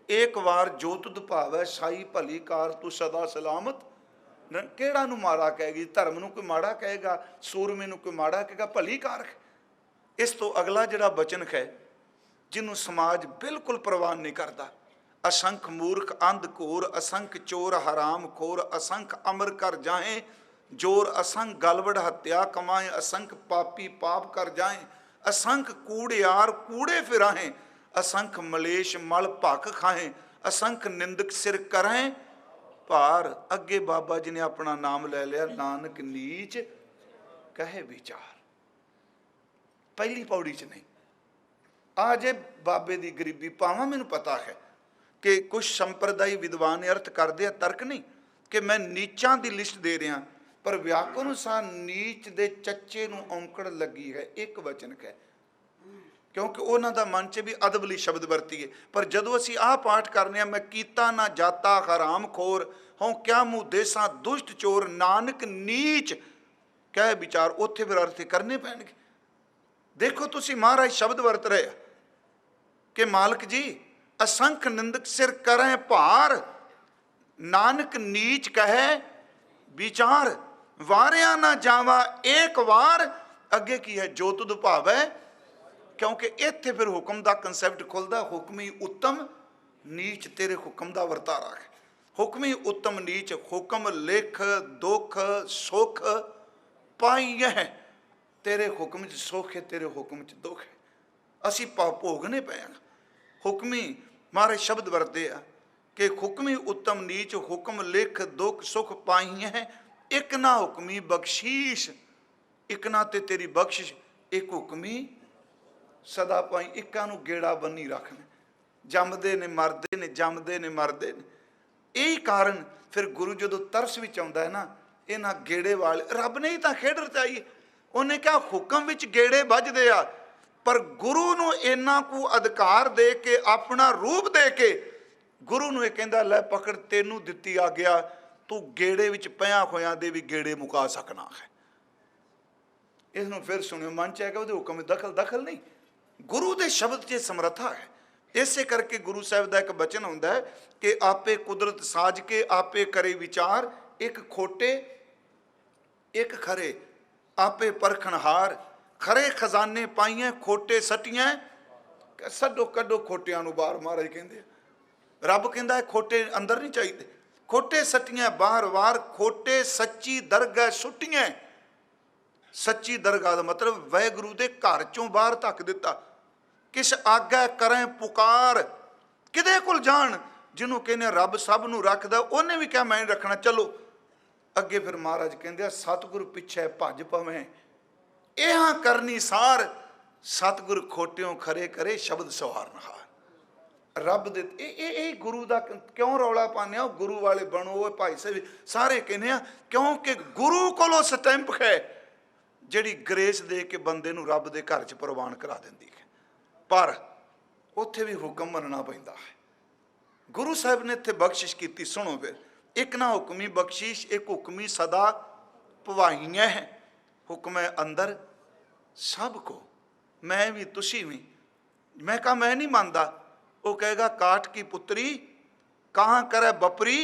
एक बार जो तुद भावै साई भली कार तू सदा सलामत। केड़ा नू माड़ा कहेगी, धर्म नू कोई माड़ा कहेगा, सूरमे नू कोई माड़ा कहेगा, भली कार है। इस तो अगला जिहड़ा बचन है जिन्हों समाज बिल्कुल प्रवान नहीं करता। असंख मूर्ख अंध घोर असंख चोर हराम खोर असंख अमर कर जाए जोर असंख गलवड़ हत्या कमाए असंख पापी पाप कर जाए असंख कूड़ियार कूड़े फिराहें असंख मलेश मल भख खाएं असंख निंदक सिर करें भार। अगे बाबा जी ने अपना नाम ले लिया नानक नीच कहे विचार। पहली पौड़ी च नहीं। आज बाबे की गरीबी पावा मैनू पता है कि कुछ संप्रदायी विद्वान अर्थ करते हैं तर्क नहीं कि मैं नीचां की लिस्ट दे रहा, पर व्याकरण अनुसार नीच दे चच्चे नूं औंकड़ लगी है एक वचन है, क्योंकि उन्हों का मन च भी अदबली शब्द वरती है। पर जदों असीं आह पाठ करने मैं कीता ना जाता हराम खोर हों क्या मुँह देसा दुष्ट चोर नानक नीच कह विचार, उत्थे फिर अर्थ करने पैणगे। देखो तुसीं महाराज शब्द वरत रहे कि मालक जी असंख निंदक सिर करें भार नानक नीच कहे विचार वारिया ना जावा एक बार। अगे की है जो तुद भावै, क्योंकि इत्थे फिर हुक्म का कंसैप्ट खुलता। हुक्मी उत्तम नीच तेरे हुक्म का वरतारा है। हुक्मी उत्तम नीच हुक्म लिख दुख सुख पाई है तेरे हुक्म च सुख है तेरे हुक्म च दुख है। असी भोगने पे हुक्मी महाराज शब्द वरते आ कि हुक्मी उत्तम नीच हुक्म लिख दुख सुख पाई है एक ना हुक्मी बख्शीश। एक ना ते तेरी बख्शिश एक हुक्मी सदा पाई। इक्का नू गेड़ा बनी रखना। जमदे ने मरदे ने जमदे ने मरदे ने। यही कारण फिर गुरु जो तरस भी आता है ना इन्हां गेड़े वाले रब ने ही तो खेड रचाई। उन्हें क्या हुक्म विच गेड़े बजदे आ, पर गुरु नूं इन्ना को अधिकार दे के अपना रूप दे के गुरु नूं कहंदा लै पकड़ तेनू दित्ती आ गया तू गेड़े विच पिया होयां दे भी गेड़े मुका सकना है। इसनूं फिर सुनियो मन च है कि उहदे हुक्म दखल दखल नहीं, गुरु दे शब्द च समर्था है। इसे करके गुरु साहब का एक बचन हुंदा है कि आपे कुदरत साज के आपे करे विचार एक खोटे एक खरे आपे परखनहार खरे खजाने पाइए खोटे सटियां सड्डो कड्डो खोटियां नूं बाहर। महाराज कहंदे रब कहंदा है खोटे अंदर नहीं चाहिए, खोटे सटियां बाहर वार खोटे सच्ची दरगाह सुटियां। सच्ची दरगाह का मतलब वाहिगुरू दे घर चों बाहर धक दिता। किस आग्या करें पुकार किदे कोल जान जिन्हों कहने रब सब नूं रखदा उन्हें भी क्या मैं रखना चलो। अगे फिर महाराज कहंदे सतगुर पिछे भज पवें इहां करनी सार सतगुर खोटियों खरे करे शब्द सवारनहार। रब दे ए गुरु का क्यों रौला पाने गुरु वाले बनो भाई साहब सारे कहने क्योंकि गुरु कोलों स्टैंप है जिहड़ी ग्रेस दे के बंदे नूं रब दे घर च प्रवान करा दिंदी है। पर उत्थे भी हुक्म मनना पैंदा है। गुरु साहब ने इत्थे बख्शिश की। सुनो फिर एक ना हुक्मी बख्शिश एक हुक्मी सदा भवाइयां है हुक्म अंदर सबको मैं भी तुसी भी मैं कहा मैं नहीं मानता। वो कहेगा काठ की पुत्री कहाँ करे बपरी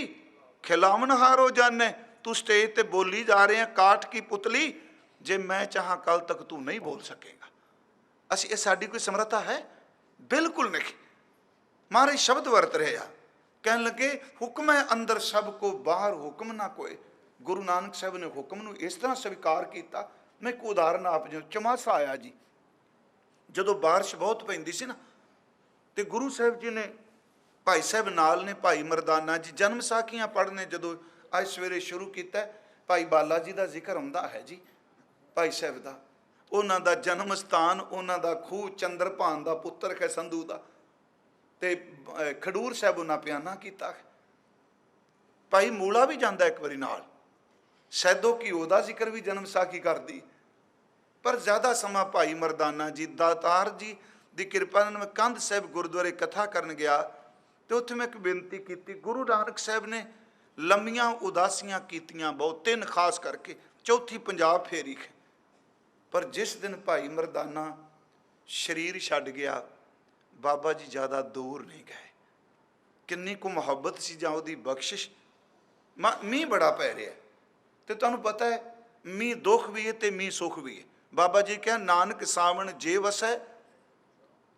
खिलावन हारो जाने। तू स्टेज ते बोली जा रहे हैं काठ की पुतली, जे मैं चाह कल तक तू नहीं बोल सकेगा। असी ये साड़ी कोई समर्था है? बिल्कुल नहीं। मारे शब्द वरत रहे आ, कहन लगे हुक्म है अंदर सब को बाहर हुक्म ना कोई। गुरु नानक साहब ने हुक्म नूं इस तरह स्वीकार किया। मैं एक उदाहरण आप जो चमासा आया जी, ਜਦੋਂ ਬਾਰਿਸ਼ ਬਹੁਤ ਪੈਂਦੀ ਸੀ ਨਾ, ਤੇ ਗੁਰੂ ਸਾਹਿਬ ਜੀ ਨੇ ਭਾਈ ਸਾਹਿਬ ਨਾਲ ਨੇ, ਭਾਈ ਮਰਦਾਨਾ ਜੀ ਜਨਮ ਸਾਖੀਆਂ ਪੜ੍ਹਨੇ ਜਦੋਂ ਅੱਜ ਸਵੇਰੇ ਸ਼ੁਰੂ ਕੀਤਾ। ਭਾਈ ਬਾਲਾ ਜੀ ਦਾ ਜ਼ਿਕਰ ਹੁੰਦਾ ਹੈ ਜੀ, ਭਾਈ ਸਾਹਿਬ ਦਾ, ਉਹਨਾਂ ਦਾ ਜਨਮ ਸਥਾਨ, ਉਹਨਾਂ ਦਾ ਖੂਹ ਚੰਦਰਭਾਨ ਦਾ ਪੁੱਤਰ ਹੈ ਸੰਧੂ ਦਾ, ਤੇ ਖਡੂਰ ਸਾਹਿਬ ਉਹਨਾਂ ਪਿਆਨਾ ਕੀਤਾ। ਭਾਈ ਮੂਲਾ ਵੀ ਜਾਂਦਾ ਇੱਕ ਵਾਰੀ ਨਾਲ, ਸੈਦੋ ਘਿਓ ਦਾ ਜ਼ਿਕਰ ਵੀ ਜਨਮ ਸਾਖੀ ਕਰਦੀ। पर ज़्यादा समा भाई मरदाना जी दातार जी की कृपा नाल मैं कंध साहिब गुरुद्वारे कथा करन गया, तो उत्थे मैं एक बेनती की। गुरु नानक साहब ने लंबियां उदासियां कीतियां बहुत, 3 खास करके, चौथी पंजाब फेरी है। पर जिस दिन भाई मरदाना शरीर छड्ड गया, बाबा जी ज़्यादा दूर नहीं गए। किन्नी को मुहब्बत सी जां उहदी बख्शिश। मीह बड़ा पै रहा है, तो तुहानूं पता है मीह दुख भी है तो मीह सुख भी है। बाबा जी कह नानक सावण जे वसै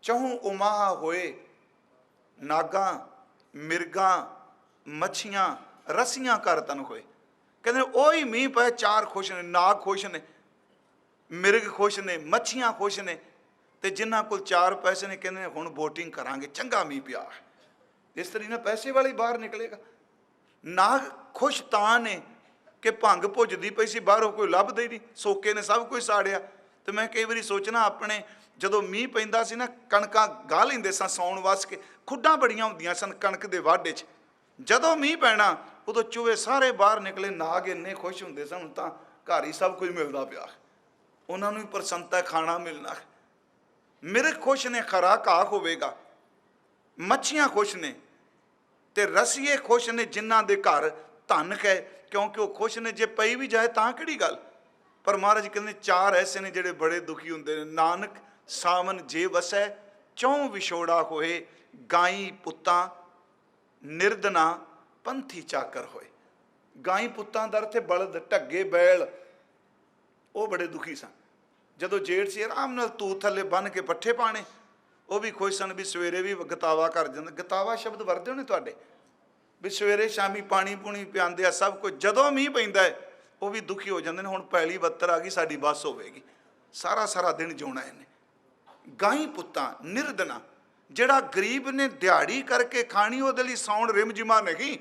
चहूँ उमाह होए, नागा मिर्गा मच्छियां रस्सियां कर तन होए। कहते ओही मीह पै, 4 खुश ने, नाग खुश ने, मिर्ग खुश ने, मच्छियां खुश ने, तो जिन्हां कोल 4 पैसे ने कहते हुण वोटिंग करांगे, चंगा मीह पिया है। इस तरीके ना पैसे वाले बाहर निकलेगा। नाग खुश तां ने कि भंग भुजदी पई सी, बाहरों कोई लभदा ही नहीं, सोके ने सब कुछ साड़िया। तो मैं कई बार सोचना अपने जदों मीह पैंदा सी ना, कणकां गाह लैंदे सन सौण वस के, खुड्डां बड़ियां हुंदियां सन कणक दे वाढे च। जदों मीह पैना उदों चूहे सारे बाहर निकले, नाग इन्ने खुश हुंदे सन, हुण तां घर ही सब कुछ मिलदा पिया, उन्हां नूं भी प्रसन्नता खाना मिलना। मिर्ग खुश ने, खरा घाह होवेगा, मच्छियां खुश ने, ते रसीए खुश ने जिन्हां दे घर धन है, क्योंकि वह खुश ने। जे पई भी जाए तां किहड़ी गल। पर महाराज कहते 4 ऐसे ने जिहड़े बड़े दुखी हुंदे ने। नानक सावन जे वसै चौं विछोड़ा होए, गाई पुत्तां निर्दना पंथी चाकर होए। गाई पुत्तां दा अर्थ है बलद, ढग्गे, बैल, वो बड़े दुखी सन। जदों जेठ से आराम नाल तूत थल्ले बन के पट्ठे पाने, वो भी खुश सन भी सवेरे भी गतावा कर जांदे। गतावा शब्द वरते होने तुहाडे भी सवेरे शामी पानी पूनी पिआंदे आ सब कुछ। जदों मीह पैंदा है वो भी दुखी हो जाते हैं, हुण पैली बत्तर आ गई, साडी बस होवेगी, सारा सारा दिन जिउणा इन्हें। गाई पुत्तां निर्दना, जिहड़ा गरीब ने दिहाड़ी करके खानी, उहदे लई सौण रिमझिमा नहीं।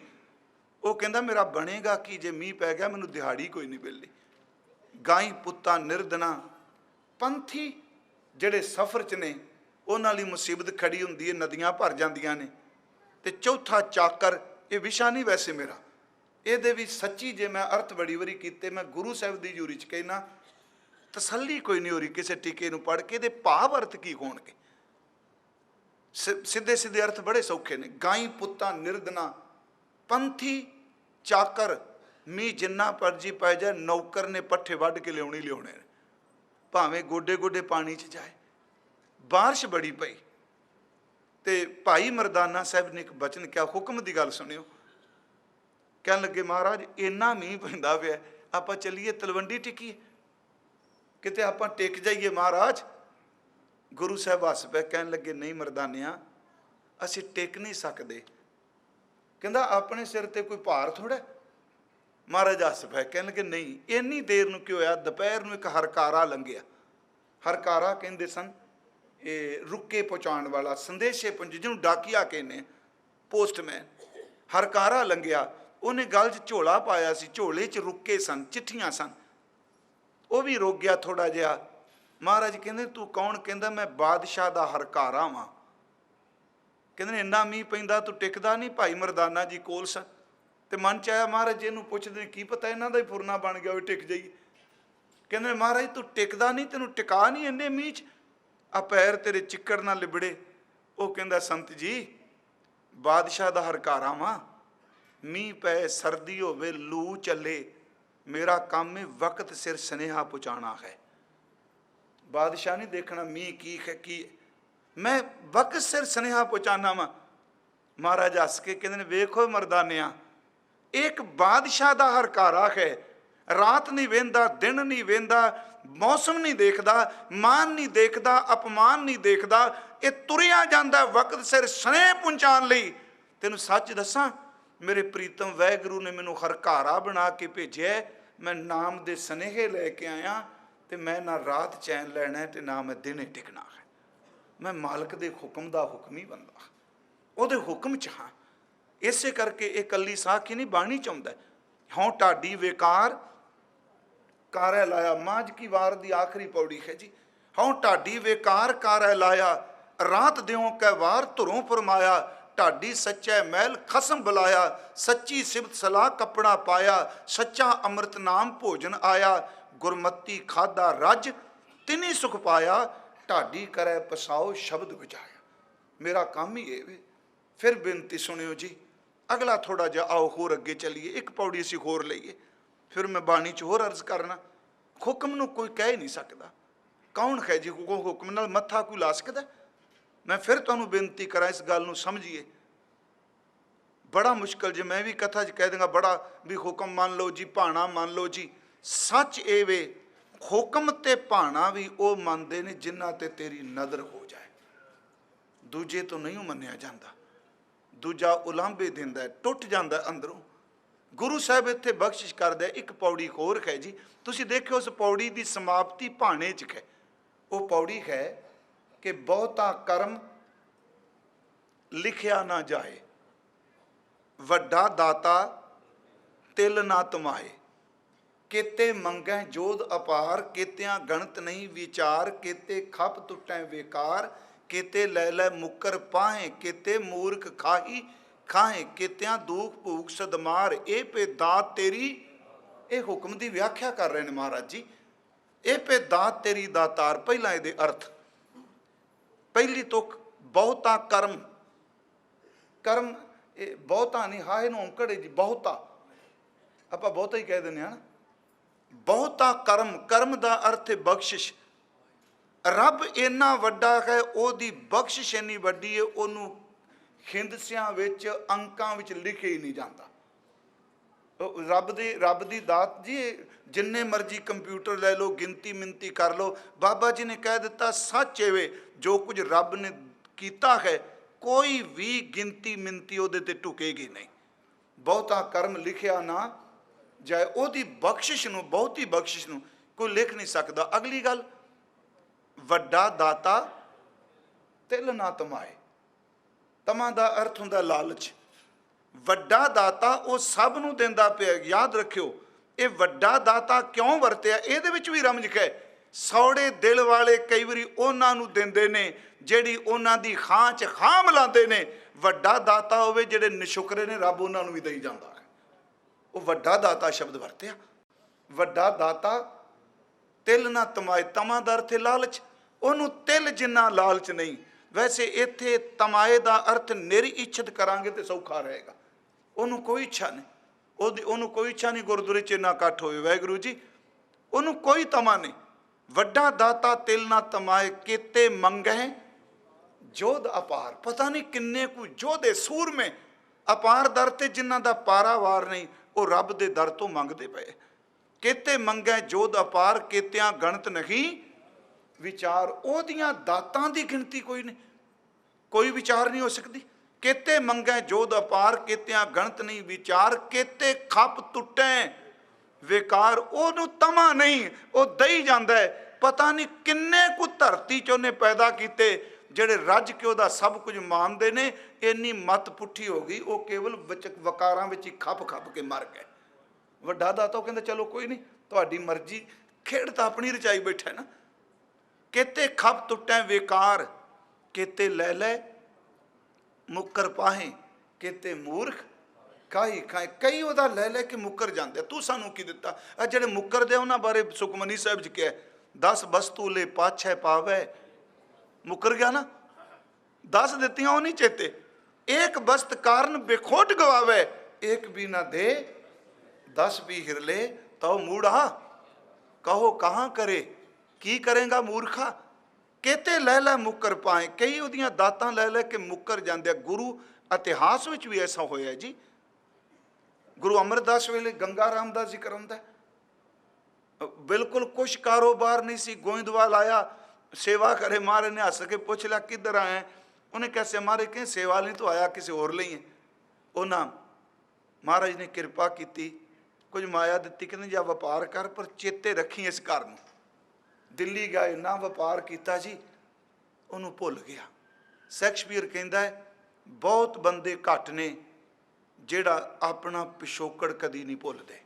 वो कहंदा मेरा बनेगा कि जे मीह पै गया, मैनूं दिहाड़ी कोई नहीं मिलनी। गाई पुत्तां निर्दना पंथी, जिहड़े सफर च ने उहनां लई मुसीबत खड़ी हुंदी है, नदियां भर जांदियां ने। ते चौथा चाकर, ये विशा नहीं वैसे मेरा, ये भी सच्ची जे मैं अर्थ बड़ी वारी कीते। मैं गुरु साहब की हजूरी च कहना तसल्ली कोई नहीं हो रही किसी टीके नूं पढ़ के, दे भाव अर्थ की होणगे। सीधे सीधे अर्थ बड़े सौखे ने। गाई पुत्तां निर्दना पंथी चाकर, मीह जिन्ना परजी पै जाए, नौकर ने पट्ठे वढ के लियाउणे लियाउणे, भावें गोडे गोडे पानी च जाए। बारिश बड़ी पई ते भाई मरदाना साहब ने एक बचन क्या, हुक्म की गल सुनियो। कहन लगे महाराज इन्ना मीह पैंदा पिया, आपां चलीए तलवंडी टिकीए, किते आपां टिक जाइए महाराज। गुरु साहब हस पे, कहन लगे नहीं मरदानिया, असीं टिक नहीं सकते। कहंदा अपने सिर ते कोई भार थोड़ा। महाराज हस पे, कहन लगे नहीं, इन्नी देर नूं की होया, दोपहर नूं एक हरकारा लंघिया। हरकारा कहंदे सन ये रुके पहुँचाने वाला, संदेशे पुंज, जिन्होंने डाकिया कहने, पोस्टमैन। हरकारा लंघिया, उन्हें गल च झोला पाया सी, झोले च रुके सन, चिट्ठियां सन। वो भी रुक गया थोड़ा जिहा। महाराज कहंदे तू कौन? कहंदा मैं बादशाह दा हरकारा वां। कहंदे इन्ना मीह पैंदा तू टिकदा नहीं? भाई मरदाना जी कोल सन ते मन च आया महाराज इहनूं पुछदे की पता इन्हां दा ही फुरना बन गया होवे, टिक जाइए। कहंदे महाराज तू टिकदा नहीं, तैनूं टिका नहीं इन्ने मीह च, आ पैर तेरे चिक्कड़ ना लिबड़े। वो कहंदा संत जी बादशाह दा हरकारा वां, मीह पै सर्दी होवे लू चले, मेरा काम है वक्त सिर स्नेहा पहुँचाना है। बादशाह नहीं देखना मीह की है की, मैं वक्त सिर सुनेहा पहुँचाना वा। महाराज हस के कहते हैं वेखो मरदानिया, एक बादशाह का हरकारा है, रात नहीं वेंदा, दिन नहीं वेंदा, मौसम नहीं देखता, मान नहीं देखता, अपमान नहीं देखता, ये तुरिया जाता वक्त सिर स्नेह पहुँचाने लई। तेनों सच दसा, मेरे प्रीतम वैगुरु ने मैनू हरकारा बना के भेजे, मैं नाम दे स्नेहे लैके आया, तो मैं ना रात चैन लैना है, तो ना मैं दिने टिकना है। मैं मालक दे हुक्म दा हुक्मी बंदा, ਉਹਦੇ हुक्म च हाँ। इसे करके एक कली साखी नहीं बाणी चाहता। हों ढाडी वेकार कारै लाया, मांझ की वार दी आखिरी पौड़ी है जी। हों ढाडी वेकार कारै लाया, रात द्यों कै वार धुरों फरमाया, ढाडी सच्चै महल खसम बुलाया, सच्ची सिबत सलाह कपड़ा पाया, सच्चा अमृत नाम भोजन आया, गुरमती खादा रज तिनी सुख पाया, ढाडी करै पसाओ शब्द बजाया। मेरा काम ही ये वे। फिर बेनती सुनियो जी, अगला थोड़ा जा आओ होर अगे चलीए, एक पौड़ी असी होर लईए, फिर मैं बाणी च होर अर्ज करना। हुक्म नूं कोई कह नहीं सकता, कौन है जी को हुक्म नाल मत्था कोई ला सकदा? मैं फिर तुहानूं बेनती करा, इस गल नूं समझिए। बड़ा मुश्किल जे मैं भी कथा च कह देंगा बड़ा भी हुक्म मान लो जी, भाणा मान लो जी। सच ए वे, हुक्म ते भाणा भी वो मनते ने जिन्हां ते तेरी नज़र हो जाए, दूजे तो नहीं मन्निया जाता। दूजा उलांभे दिंदा है, टुट जाता अंदरों। गुरु साहब इत्थे बख्शिश करदा है। एक पौड़ी होर है जी, तुसीं देखियो उस पौड़ी की समाप्ति भाणे च है। वो पौड़ी है कि बहुता कर्म लिखिया ना जाए, वड्डा दाता तिल ना तमाए, केते मंगै जोध अपार, केतियां गणत नहीं विचार, केते खप टुटै बेकार, केते लै लै मुकर पाहें, केते मूर्ख खाही खाहें, केतियां दुख भूख सदमार, ए पे दात तेरी। ये हुक्म की व्याख्या कर रहे हैं महाराज जी। ए पे दात तेरी दातार। पहला ये अर्थ, पहली तुक बहुता कर्म, कर्म बहुता नहीं, हाए नूं औंकड़ जी, बहुता आपां बहुता ही कह देने हैं ना। बहुता कर्म, कर्म का अर्थ है बख्शिश। रब इन्ना वड्डा है, ओदी बख्शिश इन्नी वड्डी है, ओनू हिंदसियां विच अंकां विच लिखे ही नहीं जाता। रब दी दात जी, जिन्ने मर्जी कंप्यूटर ले लो, गिनती मिनती कर लो, बाबा जी ने कह दिता सच है वे, जो कुछ रब ने कीता है कोई भी गिनती मिनती उहदे ते टुकेगी नहीं। बहुता कर्म लिखिया ना जाए, ओदी बख्शिश नूं, बहुती बख्शिश नूं कोई लिख नहीं सकता। अगली गल, वड्डा दाता तिल ना तमाए। तमा का अर्थ हुंदा लालच। वड्डा दाता वो सब नूं दिंदा पिया। याद रखियो, ये वड्डा दाता क्यों वरतिया, इहदे विच भी रमज है। सौड़े दिल वाले कई वारी उन्हां नूं दिंदे ने जिहड़ी उन्हां दी खां च खां मिलांदे ने। वड्डा दाता होवे जिहड़े निशुकरे ने, रब उन्हां नूं भी दई जांदा है। वो वड्डा दाता शब्द वरतिया। वड्डा दाता तिल ना तमाए। तमा दा अर्थ लालच, उन्होंने तिल जिन्ना लालच नहीं। वैसे इत्थे तमाए का अर्थ निरी इच्छत करांगे तो सौखा रहेगा। उन्होंने कोई इच्छा नहीं, उन्होंने कोई इच्छा नहीं गुरुद्वारे च इन्ना इकट्ठ होवे, वाहिगुरू जी उन्होंने कोई तमा नहीं। वड्डा दाता तिल ना तमाए, केते मंगै जोध अपार। पता नहीं किन्ने को जोधे सूर में अपार दर ते जिन्हां दा पारावार नहीं, वो रब दे दर तो मंगते पे। केते मंगै जोध अपार, केतियां गणत नहीं विचार। ओदियां दातां दी गिनती कोई नहीं, कोई विचार नहीं हो सकती। केते मंगै जोध अपार, केतियां गणत नहीं विचार, केते खप टुटै बेकार। ओनू तमा नहीं, वो दई जांदा है। पता नहीं किन्ने को धरती च उन्हें पैदा किते जेड़े रज के उहदा सब कुछ मानते ने। इन्नी मत पुठी हो गई, वो केवल वकारां विच ही खप खप के मर गए। वड्डा दाता कहंदा चलो कोई नहीं, तुहाडी मर्जी, खेड़ तां अपनी रचाई बैठा है ना। केते खप टुटै बेकार, केते लै लै मुकर पाहें, केते मूर्ख खाई खाए। कई उहदा लै लै के मुकर जाते। तू सानू की दिता? आ जिहड़े मुकर दे उन्हां बारे सुखमनी साहिब च क्या 10 वस्तु ले पाछे पावै। मुकर गया ना, 10 दित्तियां वो नहीं चेते। एक वस्त कारण बेखोट गवावे, एक भी ना दे 10 भी हिरले तो मूढ़ा। कहो कहाँ करे, की करेगा मूर्खा। केते लै लै मुकर पाए, कई उहदियां दातां लै लै के मुकर जांदे। गुरु इतिहास विच भी ऐसा होया जी। गुरु अमरदास वेले गंगा राम का जिक्र आउंदा, बिल्कुल कुछ कारोबार नहीं सी, गोइंदवाल आया सेवा करे, महाराज ने हस के पुछ लिया किधर आए, उन्हें कैसे महाराज कहें सेवा नहीं तो आया किसी होर लई है। उन्हें महाराज ने कृपा की, कुछ माया दी, कहते जा व्यापार कर पर चेते रखी इस घर में। दिल्ली गए ना व्यापार किया जी, उन्होंने भुल गया। शैक्सपीयर कहता है बहुत बंदे घट ने जिहड़ा अपना पिछोकड़ कदी नहीं भुलते।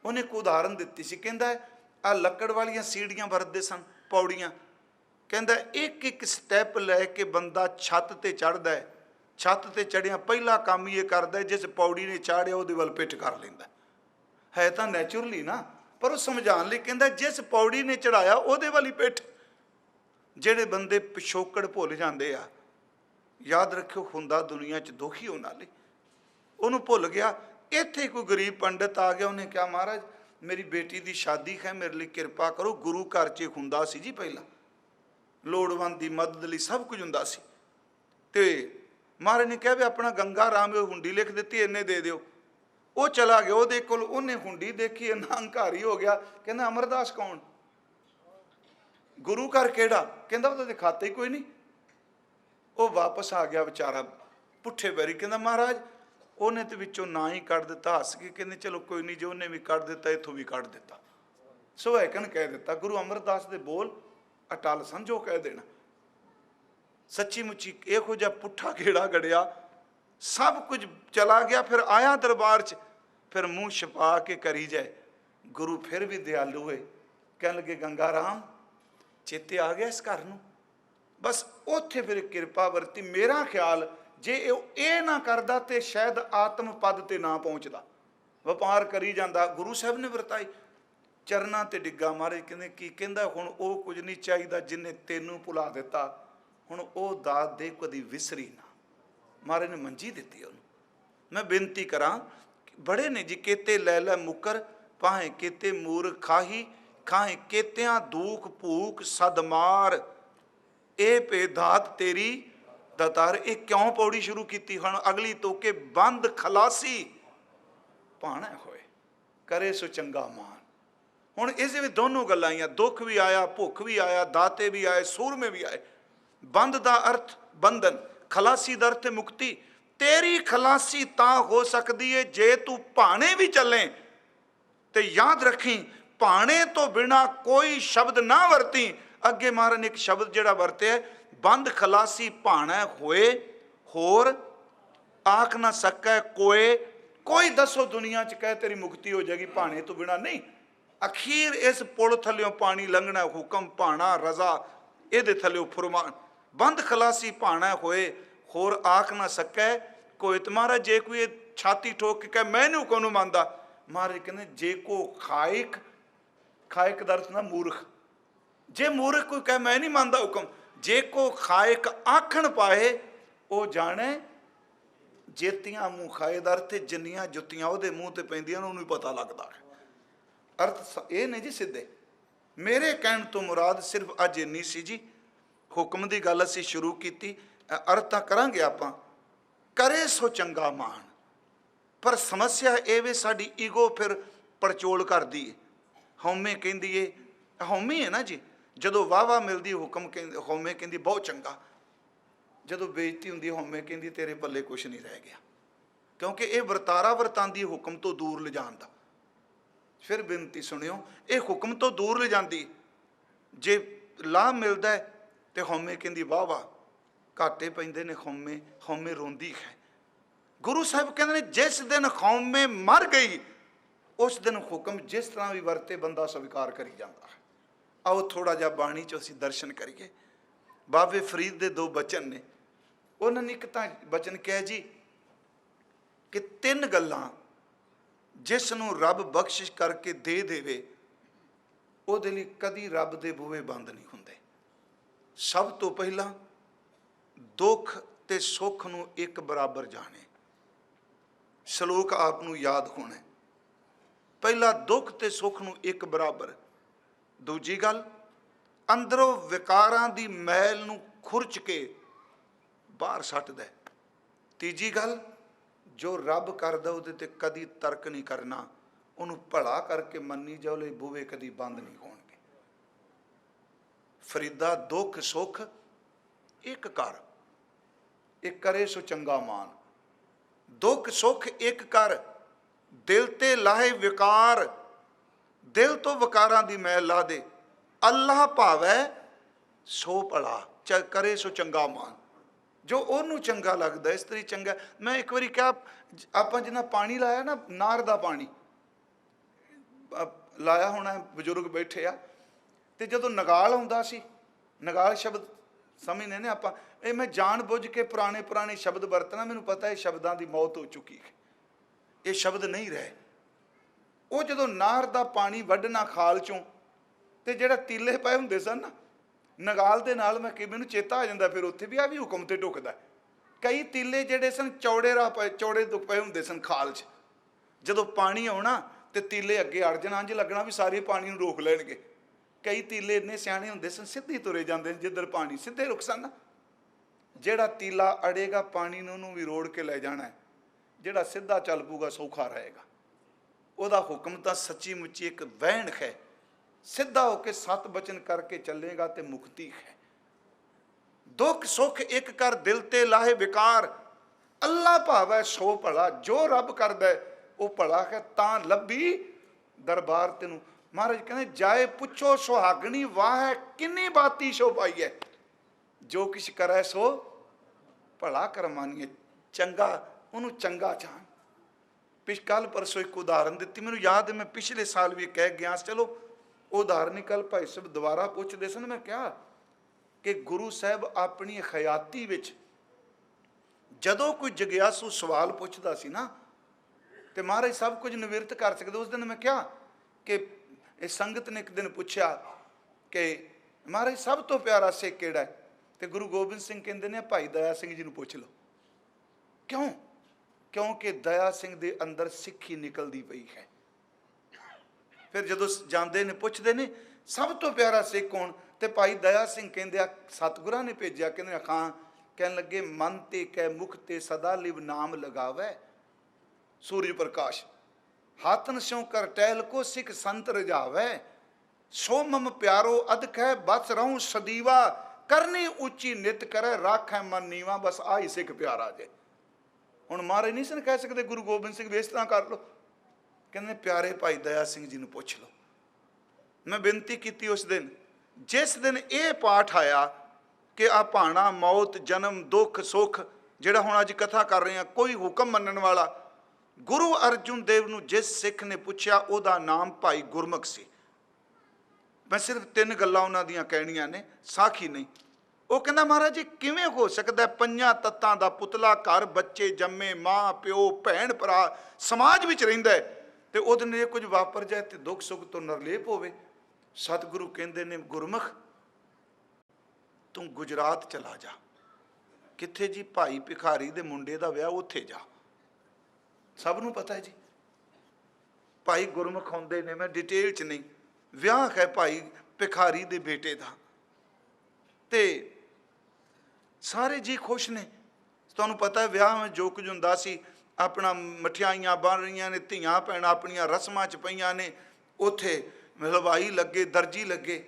उन्हें एक उदाहरण दी सी, कहता है आ लकड़ वाली सीढ़ियां वरतते सन, पौड़ियां, कहता एक एक स्टैप लैके बंदा छत ते चढ़ता है, छत ते चढ़िया पहला काम ये करता है जिस पौड़ी ने चाढ़िया वो वल पिट कर लेंदा है। तो नैचुरली ना, पर वो समझाने लिए कहता जिस पौड़ी ने चढ़ाया वो वाली पिठ। जेड़े बंदे पिछोकड़ भुल जाते आ, याद रखियो हुंदा दुनिया च दुखी होने वाले, उन्होंने भुल गया। इत्थे कोई गरीब पंडित आ गया, उन्हें कहा महाराज मेरी बेटी की शादी है, मेरे लिए कृपा करो। गुरु घर च हुंदा सी जी, पहला लोड़वंद की मदद लिए सब कुछ हुंदा सी। ते महाराज ने कहा भी अपना गंगा राम हुंडी लिख दी, इन्ने दे दिओ। वो चला गया, वो कोल उन्हें हुंडी देखी, इन्ना हंकारी हो गया, कहना अमरदास कौन, गुरु घर केड़ा, कहता वो खाते ही कोई नहीं। वो वापस आ गया बेचारा पुठे पैरी, कहता महाराज उन्हें तो विचों ना ही कढ़ दिता। हस के कहते चलो कोई नहीं, जो उन्हें भी कढ़ दिता इथों भी कढ़ दिता। सुहैकन कह दिता। गुरु अमरदास के बोल अटल सन, जो कह देना। सच्ची मुच्ची इहो जिहा पुठा गेड़ा गड़िया, सब कुछ चला गया। फिर आया दरबार च, फिर मूँह छपा के करी जाए। गुरु फिर भी दयालु हुए, कह लगे गंगा राम चेते आ गया इस घर नूं। बस उत्थे फिर कृपा वरती। मेरा ख्याल जे ये ना करदा तो शायद आत्म पद ते ना पहुँचता, व्यापार करी जाता। गुरु साहब ने वरताई, चरना ते डिग्गा। महाराज कहते की कहंदा हुण वो कुछ नहीं चाहिए जिन्हें तेनों भुला दिता, हुण वो दात दे कदी विसरी ना। महाराज ने मंजी दी उन्होंने। मैं बेनती करा, बड़े ने जी, केते लै लै मुकर पाए, केते मूर्ख खाही खाए, केत्या दूख भूख सदमार, ए पे दात तेरी दतार। ये क्यों पौड़ी शुरू की हूँ, अगली तो के बंद खलासी भाना होए करे सो चंगा मान। हुण इस दोनों गल्लां आईयां, दुख भी आया, भुख भी आया, दाते भी आए, सूरमे भी आए। बंद का अर्थ बंधन, खलासी का अर्थ मुक्ति। तेरी खलासी तां हो सकती है जे तू भाने भी चले। तो याद रखी भाने तो बिना कोई शब्द ना वरती। अगे महाराज ने एक शब्द जिहड़ा वरते है, बंद खलासी भाना होए होर आख ना सकै कोए। कोई दसो दुनिया च कहे तेरी मुक्ति हो जाएगी, भाने तो बिना नहीं। अखीर इस पुल थल्यों पानी लंघना, हुक्म भाना रजा, ये थल्यों फुरमान। बंद खलासी भाना होए होर आख ना सकै कोई। तो महाराज जे कोई छाती ठोक के कहे मैं नहीं हुक्म मानता, महाराज कहते जे को खाइक, खाइक का अर्थ ना मूर्ख, जे मूर्ख कोई कहे मैं नहीं मानता हुक्म, जे को खाइक आखण पाए वो जाने जेतियां मूँह खाए का अर्थ जिन्नियां जुत्तियां वो मूँह ते पैंदियां उन्होंने पता लगता है। अर्थ ये नहीं जी सीधे। मेरे कहण तो मुराद सिर्फ अज इन्नी सी जी। हुक्म की गल असीं शुरू की, अर्थ तां करांगे आपां, करे सो चंगा मान। पर समस्या ये वे साडी ईगो फिर पड़चोल करदी है। हौमे कहंदी है, हौमी है ना जी। जदों वाह वाह मिलती हुक्म कहंदी, हौमे कहंदी बहुत चंगा। जदों बेइज्जती हुंदी हौमे कहंदी तेरे पल्ले कुछ नहीं रह गया। क्योंकि ये वरतारा वरतांदी हुक्म तो दूर ले जाण दा। फिर बेनती सुनियो, ये हुक्म तो दूर ले जाती। जे लाभ मिलता है तो हौमे कहंदी वाह वाह, घाटे पैंदे ने हौमे, हौमे रोंदी है। गुरु साहब कहते हैं जिस दिन कौमे मर गई उस दिन हुक्म जिस तरह भी वरते बंदा स्वीकार करी जाता है। आओ थोड़ा जा बाणी चो असीं दर्शन करिए। बाबे फरीद के दो बचन ने, उन्होंने एक तो बचन कहा जी कि तीन गल्लां जिसनों रब बख्शिश करके दे देवे ਉਹਦੇ ਲਈ कदी रब के बूहे बंद नहीं होंदे। सब तो पहला दुख ते सुख नूं एक बराबर जाने। श्लोक आप नूं याद होना। पहला दुख ते सुख नूं एक बराबर। दूजी गल ਅੰਦਰੋਂ ਵਿਕਾਰਾਂ ਦੀ ਮੈਲ ਨੂੰ ਖੁਰਚ ਕੇ ਬਾਹਰ ਸੱਟਦਾ। ਤੀਜੀ ਗੱਲ, ਜੋ ਰੱਬ ਕਰਦਾ ਉਹਦੇ ਤੇ ਕਦੀ ਤਰਕ ਨਹੀਂ ਕਰਨਾ, ਉਹਨੂੰ ਭਲਾ ਕਰਕੇ ਮੰਨੀ ਜਾਓ, ਲਈ ਬੂਹੇ ਕਦੀ ਬੰਦ ਨਹੀਂ ਹੋਣਗੇ। ਫਰੀਦਾ ਦੁੱਖ ਸੁੱਖ ਇੱਕ ਕਰ, ਇੱਕ ਕਰੇ ਸੋ ਚੰਗਾ ਮਾਨ। ਦੁੱਖ ਸੁੱਖ ਇੱਕ ਕਰ, ਦਿਲ ਤੇ ਲਾਹੇ ਵਿਕਾਰ, ਦਿਲ ਤੋਂ ਵਿਕਾਰਾਂ ਦੀ ਮੈਲ ਲਾ ਦੇ। ਅੱਲਾਹ ਭਾਵੈ ਸੋ ਭਲਾ, ਕਰੇ ਸੋ ਚੰਗਾ ਮਾਨ। ਜੋ ਉਹਨੂੰ ਚੰਗਾ ਲੱਗਦਾ, ਇਸਤਰੀ ਚੰਗਾ। ਮੈਂ ਇੱਕ ਵਾਰੀ ਕਿਹਾ, ਆਪਾਂ ਜਿੰਨਾ ਪਾਣੀ ਲਾਇਆ ਨਾ, ਨਾਰ ਦਾ ਪਾਣੀ ਲਾਇਆ ਹੋਣਾ, ਬਜ਼ੁਰਗ ਬੈਠੇ ਆ, ਤੇ ਜਦੋਂ ਨਗਾਲ ਆਉਂਦਾ ਸੀ, ਨਗਾਲ ਸ਼ਬਦ ਸਮਝਦੇ ਨੇ ਆਪਾਂ, ਇਹ ਮੈਂ ਜਾਣ ਬੁੱਝ ਕੇ ਪੁਰਾਣੇ ਸ਼ਬਦ ਵਰਤਣਾ, ਮੈਨੂੰ ਪਤਾ ਇਹ ਸ਼ਬਦਾਂ ਦੀ ਮੌਤ ਹੋ ਚੁੱਕੀ ਹੈ, ਇਹ ਸ਼ਬਦ ਨਹੀਂ ਰਹੇ। ਉਹ ਜਦੋਂ ਨਾਰ ਦਾ ਪਾਣੀ ਵੱਢਣਾ ਖਾਲ ਚੋਂ, ਤੇ ਜਿਹੜਾ ਤੀਲੇ ਪਏ ਹੁੰਦੇ ਸਨ ਨਾ ਨਗਾਲ ਦੇ ਨਾਲ, ਮੈਂ ਕਿ ਮੈਨੂੰ ਚੇਤਾ ਆ ਜਾਂਦਾ ਫਿਰ ਉੱਥੇ ਵੀ, ਆ ਵੀ ਹੁਕਮ ਤੇ ਢੁਕਦਾ। ਕਈ ਤੀਲੇ ਜਿਹੜੇ ਸਨ ਚੌੜੇ ਰਾਹ ਪਏ, ਚੌੜੇ ਦੁੱਖ ਪਏ ਹੁੰਦੇ ਸਨ ਖਾਲ 'ਚ। ਜਦੋਂ ਪਾਣੀ ਆਉਣਾ ਤੇ ਤੀਲੇ ਅੱਗੇ ਅੜ ਜਾਣਾ, ਇੰਝ ਲੱਗਣਾ ਵੀ ਸਾਰੇ ਪਾਣੀ ਨੂੰ ਰੋਕ ਲੈਣਗੇ। ਕਈ ਤੀਲੇ ਇੰਨੇ ਸਿਆਣੇ ਹੁੰਦੇ ਸਨ, ਸਿੱਧੇ ਤੁਰੇ ਜਾਂਦੇ ਨੇ, ਜਿੱਧਰ ਪਾਣੀ ਸਿੱਧੇ ਰੁਕ ਸਨ। ਜਿਹੜਾ ਤੀਲਾ ਅੜੇਗਾ ਪਾਣੀ ਨੂੰ, ਉਹਨੂੰ ਵੀ ਰੋੜ ਕੇ ਲੈ ਜਾਣਾ। ਜਿਹੜਾ ਸਿੱਧਾ ਚੱਲ ਪੂਗਾ ਸੌਖਾ ਰਹੇਗਾ। ਉਹਦਾ ਹੁਕਮ ਤਾਂ ਸੱਚੀ ਮੁੱਚੀ ਇੱਕ ਵਹਿਣ ਹੈ। ਸਿੱਧਾ ਹੋ ਕੇ ਸਤ ਬਚਨ ਕਰਕੇ ਚੱਲੇਗਾ ਤੇ ਮੁਕਤੀ ਹੈ। ਦੁੱਖ ਸੁੱਖ ਇੱਕ ਕਰ, ਦਿਲ ਤੇ ਲਾਹੇ ਵਿਕਾਰ, ਅੱਲਾ ਭਾਵੈ ਸੋ ਭਲਾ। ਜੋ ਰੱਬ ਕਰਦਾ ਉਹ ਭਲਾ ਹੈ, ਤਾਂ ਲੱਭੀ ਦਰਬਾਰ ਤੈਨੂੰ। ਮਹਾਰਾਜ ਕਹਿੰਦੇ, ਜਾਏ ਪੁੱਛੋ ਸੁਹਾਗਣੀ ਵਾਹ, ਕਿੰਨੀ ਬਾਤੀ ਸ਼ੋ ਪਾਈ ਹੈ। ਜੋ ਕਿਛ ਕਰੈ ਸੋ ਭਲਾ ਕਰਮਾਨੀਏ। ਚੰਗਾ ਉਹਨੂੰ ਚੰਗਾ ਚਾਹਣ। ਕੱਲ ਪਰਸੋਂ ਇੱਕ ਉਦਾਹਰਨ ਦਿੱਤੀ, ਮੈਨੂੰ ਯਾਦ ਹੈ, ਮੈਂ ਪਿਛਲੇ ਸਾਲ ਵੀ ਕਹਿ ਗਿਆ। ਚਲੋ ਉਦਾਹਰਨ ਕੱਲ ਭਾਈ ਸਾਹਿਬ ਦੁਬਾਰਾ ਪੁੱਛਦੇ ਸਨ। ਮੈਂ ਕਿਹਾ ਕਿ ਗੁਰੂ ਸਾਹਿਬ ਆਪਣੀ ਖਿਆਤੀ ਵਿੱਚ ਜਦੋਂ ਕੋਈ ਜਗਿਆਸੂ ਸਵਾਲ ਪੁੱਛਦਾ ਸੀ ਨਾ, ਤੇ ਮਹਾਰਾਜ ਸਭ ਕੁਝ ਨਿਵਰਤ ਕਰ ਸਕਦੇ। ਉਸ ਦਿਨ ਮੈਂ ਕਿਹਾ ਕਿ ਇਹ ਸੰਗਤ ਨੇ ਇੱਕ ਦਿਨ ਪੁੱਛਿਆ ਕਿ ਮਹਾਰਾਜ ਸਭ ਤੋਂ ਪਿਆਰਾ ਸਿੱਖ ਕਿਹੜਾ ਹੈ? ਤੇ ਗੁਰੂ ਗੋਬਿੰਦ ਸਿੰਘ ਕਹਿੰਦੇ ਨੇ, ਭਾਈ ਦਇਆ ਸਿੰਘ ਜੀ ਨੂੰ ਪੁੱਛ ਲਓ। ਕਿਉਂ? ਕਿਉਂਕਿ ਦਇਆ ਸਿੰਘ ਦੇ ਅੰਦਰ ਸਿੱਖੀ ਨਿਕਲਦੀ ਪਈ ਹੈ। ਫਿਰ ਜਦੋਂ ਜਾਂਦੇ ਨੇ ਪੁੱਛਦੇ ਨੇ ਸਭ ਤੋਂ ਪਿਆਰਾ ਸਿੱਖ ਕੌਣ, ਤੇ ਭਾਈ ਦਇਆ ਸਿੰਘ ਕਹਿੰਦੇ ਆ ਸਤਿਗੁਰਾਂ ਨੇ ਭੇਜਿਆ। ਕਹਿੰਦੇ ਖਾਂ, ਕਹਿਣ ਲੱਗੇ, ਮਨ ਤੇ ਕਹਿ ਮੁਖ ਤੇ ਸਦਾ ਲਿਵ ਨਾਮ ਲਗਾਵੈ, ਸੂਰਜ ਪ੍ਰਕਾਸ਼ ਹਾਥਨ ਸਿਉ ਕਰ ਟਹਿਲ ਕੋ ਸਿੱਖ ਸੰਤ ਰਜਾਵੈ, ਸੋ ਮਮ ਪਿਆਰੋ ਅਦਕ ਹੈ ਬਸ ਰਹੂੰ ਸਦੀਵਾ, ਕਰਨੀ ਉੱਚੀ ਨਿਤ ਕਰੇ ਰਾਖੈ ਮਨ ਨੀਵਾ। ਬਸ ਆਹੀ ਸਿੱਖ ਪਿਆਰਾ ਜੇ। ਹੁਣ ਮਹਾਰਾਜ ਨਹੀਂ ਸਨ ਕਹਿ ਸਕਦੇ ਗੁਰੂ ਗੋਬਿੰਦ ਸਿੰਘ ਵੀ ਇਸ ਤਰ੍ਹਾਂ ਕਰ ਲਓ। ਕਹਿੰਦੇ ਪਿਆਰੇ ਭਾਈ ਦਇਆ ਸਿੰਘ ਜੀ ਨੂੰ ਪੁੱਛ ਲਓ। ਮੈਂ ਬੇਨਤੀ ਕੀਤੀ ਉਸ ਦਿਨ, ਜਿਸ ਦਿਨ ਇਹ ਪਾਠ ਆਇਆ ਕਿ ਆ ਭਾਣਾ ਮੌਤ ਜਨਮ ਦੁੱਖ ਸੁੱਖ, ਜਿਹੜਾ ਹੁਣ ਅੱਜ ਕਥਾ ਕਰ ਰਹੇ ਹਾਂ, ਕੋਈ ਹੁਕਮ ਮੰਨਣ ਵਾਲਾ ਗੁਰੂ ਅਰਜੁਨ ਦੇਵ ਨੂੰ ਜਿਸ ਸਿੱਖ ਨੇ ਪੁੱਛਿਆ, ਉਹਦਾ ਨਾਮ ਭਾਈ ਗੁਰਮੁਖ ਸੀ। ਮੈਂ ਸਿਰਫ 3 ਗੱਲਾਂ ਉਹਨਾਂ ਦੀਆਂ ਕਹਿਣੀਆਂ ਨੇ, ਸਾਖੀ ਨਹੀਂ। ਉਹ ਕਹਿੰਦਾ, ਮਹਾਰਾਜ ਜੀ ਕਿਵੇਂ ਹੋ ਸਕਦਾ 5 ਤੱਤਾਂ ਦਾ ਪੁਤਲਾ, ਘਰ ਬੱਚੇ ਜੰਮੇ, ਮਾਂ ਪਿਓ ਭੈਣ ਭਰਾ ਸਮਾਜ ਵਿੱਚ ਰਹਿੰਦਾ ਹੈ, ਤੇ ਉਹਦੇ ਨਾਲ ਇਹ ਕੁਝ ਵਾਪਰ ਜਾਏ ਤੇ ਦੁੱਖ ਸੁੱਖ ਤੋਂ ਨਿਰਲੇਪ ਹੋਵੇ। ਸਤਿਗੁਰੂ ਕਹਿੰਦੇ ਨੇ, ਗੁਰਮੁਖ ਤੂੰ ਗੁਜਰਾਤ ਚਲਾ ਜਾ। ਕਿੱਥੇ ਜੀ? ਭਾਈ ਭਿਖਾਰੀ ਦੇ ਮੁੰਡੇ ਦਾ ਵਿਆਹ, ਉੱਥੇ ਜਾ। ਸਭ ਨੂੰ ਪਤਾ ਹੈ ਜੀ, ਭਾਈ ਗੁਰਮੁਖ ਹੁੰਦੇ ਨੇ, ਮੈਂ ਡਿਟੇਲ 'ਚ ਨਹੀਂ। ਵਿਆਹ ਹੈ ਭਾਈ ਭਿਖਾਰੀ ਦੇ ਬੇਟੇ ਦਾ, ਤੇ ਸਾਰੇ ਜੀ ਖੁਸ਼ ਨੇ। ਤੁਹਾਨੂੰ ਪਤਾ ਹੈ ਵਿਆਹ ਵਿੱਚ ਜੋ ਕੁਝ ਹੁੰਦਾ ਸੀ, ਆਪਣਾ ਮਠਿਆਈਆਂ ਬਣ ਰਹੀਆਂ ਨੇ, ਧੀਆਂ ਭੈਣਾਂ ਆਪਣੀਆਂ ਰਸਮਾਂ 'ਚ ਪਈਆਂ ਨੇ, ਉੱਥੇ ਹਲਵਾਈ ਲੱਗੇ, ਦਰਜੀ ਲੱਗੇ,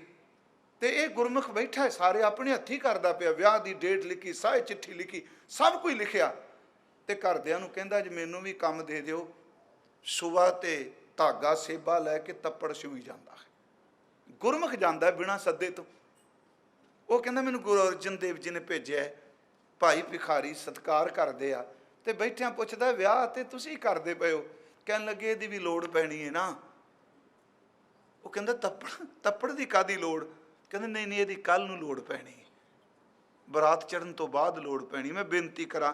ਤੇ ਇਹ ਗੁਰਮੁਖ ਬੈਠਾ ਹੈ, ਸਾਰੇ ਆਪਣੇ ਹੱਥੀਂ ਕਰਦਾ ਪਿਆ। ਵਿਆਹ ਦੀ ਡੇਟ ਲਿਖੀ, ਸਾਰੀ ਚਿੱਠੀ ਲਿਖੀ, ਸਭ ਕੁਝ ਲਿਖਿਆ, ਤੇ ਘਰਦਿਆਂ ਨੂੰ ਕਹਿੰਦਾ ਜੀ ਮੈਨੂੰ ਵੀ ਕੰਮ ਦੇ ਦਿਓ। ਸੁਬਹ ਤੇ ਧਾਗਾ ਸੇਬਾ ਲੈ ਕੇ ਤੱਪੜ ਛੂਈ ਜਾਂਦਾ ਹੈ। ਗੁਰਮੁਖ ਜਾਂਦਾ ਬਿਨਾਂ ਸੱਦੇ ਤੋਂ। ਉਹ ਕਹਿੰਦਾ ਮੈਨੂੰ ਗੁਰੂ ਅਰਜਨ ਦੇਵ ਜੀ ਨੇ ਭੇਜਿਆ, ਭਾਈ ਭਿਖਾਰੀ ਸਤਿਕਾਰ ਕਰਦੇ ਆ, ਤੇ ਬੈਠਿਆਂ ਪੁੱਛਦਾ ਵਿਆਹ ਤੇ ਤੁਸੀਂ ਕਰਦੇ ਪਏ ਹੋ? ਕਹਿਣ ਲੱਗੇ ਇਹਦੀ ਵੀ ਲੋੜ ਪੈਣੀ ਹੈ ਨਾ। ਉਹ ਕਹਿੰਦਾ ਤੱਪੜ ਦੀ ਕਾਹਦੀ ਲੋੜ? ਕਹਿੰਦੇ ਨਹੀਂ ਇਹਦੀ ਕੱਲ੍ਹ ਨੂੰ ਲੋੜ ਪੈਣੀ, ਬਰਾਤ ਚੜ੍ਹਨ ਤੋਂ ਬਾਅਦ ਲੋੜ ਪੈਣੀ। ਮੈਂ ਬੇਨਤੀ ਕਰਾਂ,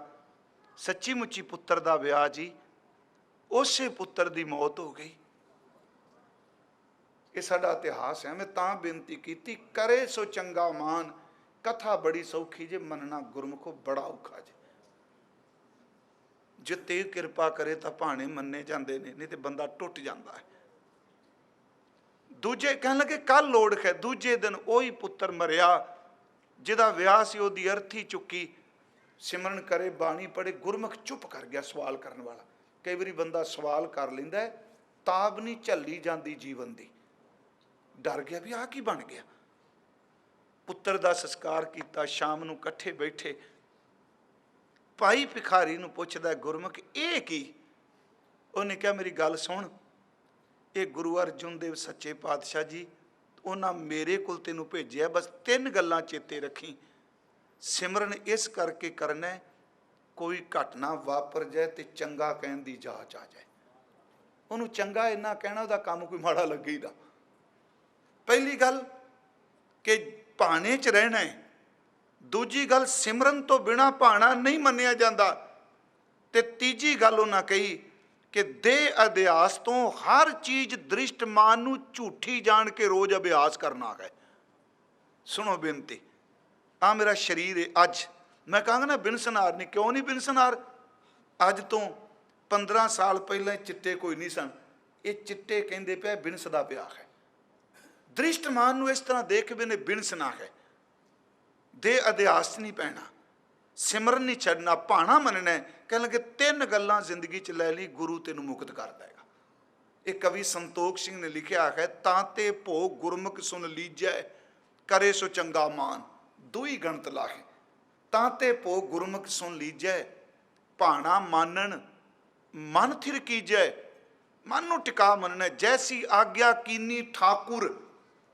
ਸੱਚੀ ਮੁੱਚੀ ਪੁੱਤਰ ਦਾ ਵਿਆਹ ਜੀ, ਉਸੇ ਪੁੱਤਰ ਦੀ ਮੌਤ ਹੋ ਗਈ। ਇਹ ਸਾਡਾ ਇਤਿਹਾਸ ਹੈ। ਮੈਂ ਤਾਂ ਬੇਨਤੀ ਕੀਤੀ, ਕਰੇ ਸੋ ਚੰਗਾ ਮਾਨ। ਕਥਾ ਬੜੀ ਸੌਖੀ ਜੇ, ਮੰਨਣਾ ਗੁਰਮੁਖੋ ਬੜਾ ਔਖਾ ਜੇ। ਜੇ ਤੇ ਕਿਰਪਾ ਕਰੇ ਤਾਂ ਭਾਣੇ ਮੰਨੇ ਜਾਂਦੇ ਨੇ, ਨਹੀਂ ਤੇ ਬੰਦਾ ਟੁੱਟ ਜਾਂਦਾ ਹੈ। ਦੂਜੇ ਕਹਿਣ ਲੱਗੇ ਕੱਲ ਲੋੜ ਹੈ। ਦੂਜੇ ਦਿਨ ਉਹੀ ਪੁੱਤਰ ਮਰਿਆ ਜਿਹਦਾ ਵਿਆਹ ਸੀ, ਉਹਦੀ ਅਰਥੀ ਚੁੱਕੀ। ਸਿਮਰਨ ਕਰੇ, ਬਾਣੀ ਪੜ੍ਹੇ, ਗੁਰਮੁਖ ਚੁੱਪ ਕਰ ਗਿਆ ਸਵਾਲ ਕਰਨ ਵਾਲਾ। ਕਈ ਵਾਰੀ ਬੰਦਾ ਸਵਾਲ ਕਰ ਲੈਂਦਾ, ਤਾਬ ਨਹੀਂ ਝੱਲੀ ਜਾਂਦੀ ਜੀਵਨ ਦੀ। ਡਰ ਗਿਆ ਵੀ ਆਹ ਕੀ ਬਣ ਗਿਆ। ਪੁੱਤਰ ਦਾ ਸੰਸਕਾਰ ਕੀਤਾ, ਸ਼ਾਮ ਨੂੰ ਇਕੱਠੇ ਬੈਠੇ। ਭਾਈ ਭਿਖਾਰੀ ਨੂੰ ਪੁੱਛਦਾ, ਗੁਰਮੁਖ ਇਹ ਕੀ? ਉਹਨੇ ਕਿਹਾ ਮੇਰੀ ਗੱਲ ਸੁਣ, ਇਹ ਗੁਰੂ ਅਰਜਨ ਦੇਵ ਸੱਚੇ ਪਾਤਸ਼ਾਹ ਜੀ ਉਹਨਾਂ ਮੇਰੇ ਕੋਲ ਤੈਨੂੰ ਭੇਜਿਆ। ਬਸ 3 ਗੱਲਾਂ ਚੇਤੇ ਰੱਖੀ। ਸਿਮਰਨ ਇਸ ਕਰਕੇ ਕਰਨਾ, ਕੋਈ ਘਟਨਾ ਵਾਪਰ ਜਾਏ ਤੇ ਚੰਗਾ ਕਹਿਣ ਦੀ ਜਾਚ ਆ ਜਾਏ। ਉਹਨੂੰ ਚੰਗਾ ਇੰਨਾ ਕਹਿਣਾ, ਉਹਦਾ ਕੰਮ ਕੋਈ ਮਾੜਾ ਲੱਗੇ ਨਾ। ਪਹਿਲੀ ਗੱਲ ਕਿ ਭਾਣੇ 'ਚ ਰਹਿਣਾ ਹੈ। ਦੂਜੀ ਗੱਲ, ਸਿਮਰਨ ਤੋਂ ਬਿਨਾਂ ਭਾਣਾ ਨਹੀਂ ਮੰਨਿਆ ਜਾਂਦਾ। ਤੇ ਤੀਜੀ ਗੱਲ ਉਹਨਾਂ ਕਹੀ ਕਿ ਦੇਹ ਅਭਿਆਸ ਤੋਂ ਹਰ ਚੀਜ਼ ਦ੍ਰਿਸ਼ਟਮਾਨ ਨੂੰ ਝੂਠੀ ਜਾਣ ਕੇ ਰੋਜ਼ ਅਭਿਆਸ ਕਰਨਾ ਹੈ। ਸੁਣੋ ਬੇਨਤੀ, ਆ ਮੇਰਾ ਸਰੀਰ ਹੈ। ਅੱਜ ਮੈਂ ਕਹਾਂਗਾ ਨਾ ਬਿਨਸਨਾਰ ਨਹੀਂ, ਕਿਉਂ ਨਹੀਂ ਬਿਨਸਨਾਰ? ਅੱਜ ਤੋਂ 15 ਸਾਲ ਪਹਿਲਾਂ ਚਿੱਟੇ ਕੋਈ ਨਹੀਂ ਸਨ। ਇਹ ਚਿੱਟੇ ਕਹਿੰਦੇ ਪਿਆ ਬਿਨਸਦਾ ਪਿਆ ਹੈ। ਦ੍ਰਿਸ਼ਟਮਾਨ ਨੂੰ ਇਸ ਤਰ੍ਹਾਂ ਦੇਖ ਕੇ ਵੀ ਨੇ ਬਿਨਸਨਾ ਹੈ। ਦੇਹ ਅਧਿਆਸ ਨਹੀਂ ਪੈਣਾ, ਸਿਮਰਨ ਨਹੀਂ ਛੱਡਣਾ, ਭਾਣਾ ਮੰਨਣਾ। ਕਹਿਣ ਲੱਗੇ 3 ਗੱਲਾਂ ਜ਼ਿੰਦਗੀ 'ਚ ਲੈ ਲਈ, ਗੁਰੂ ਤੈਨੂੰ ਮੁਕਤ ਕਰ ਦੇਗਾ। ਇਹ ਕਵੀ ਸੰਤੋਖ ਸਿੰਘ ਨੇ ਲਿਖਿਆ ਹੈ, ਤਾਂ ਤੇ ਭੋਗ ਗੁਰਮੁਖ ਸੁਨ ਲੀਜੈ, ਕਰੇ ਸੋ ਚੰਗਾ ਮਾਨ। 2 ਹੀ ਗਣਤ ਲਾਹੇ। ਤਾਂ ਤੇ ਭੋਗ ਗੁਰਮੁਖ ਸੁਨ ਲੀਜੈ, ਭਾਣਾ ਮਾਨਣ ਮਨ ਥਿਰ ਕੀਜੈ। ਮਨ ਨੂੰ ਟਿਕਾ ਮੰਨਣਾ। ਜੈਸੀ ਆਗਿਆ ਕੀਨੀ ਠਾਕੁਰ,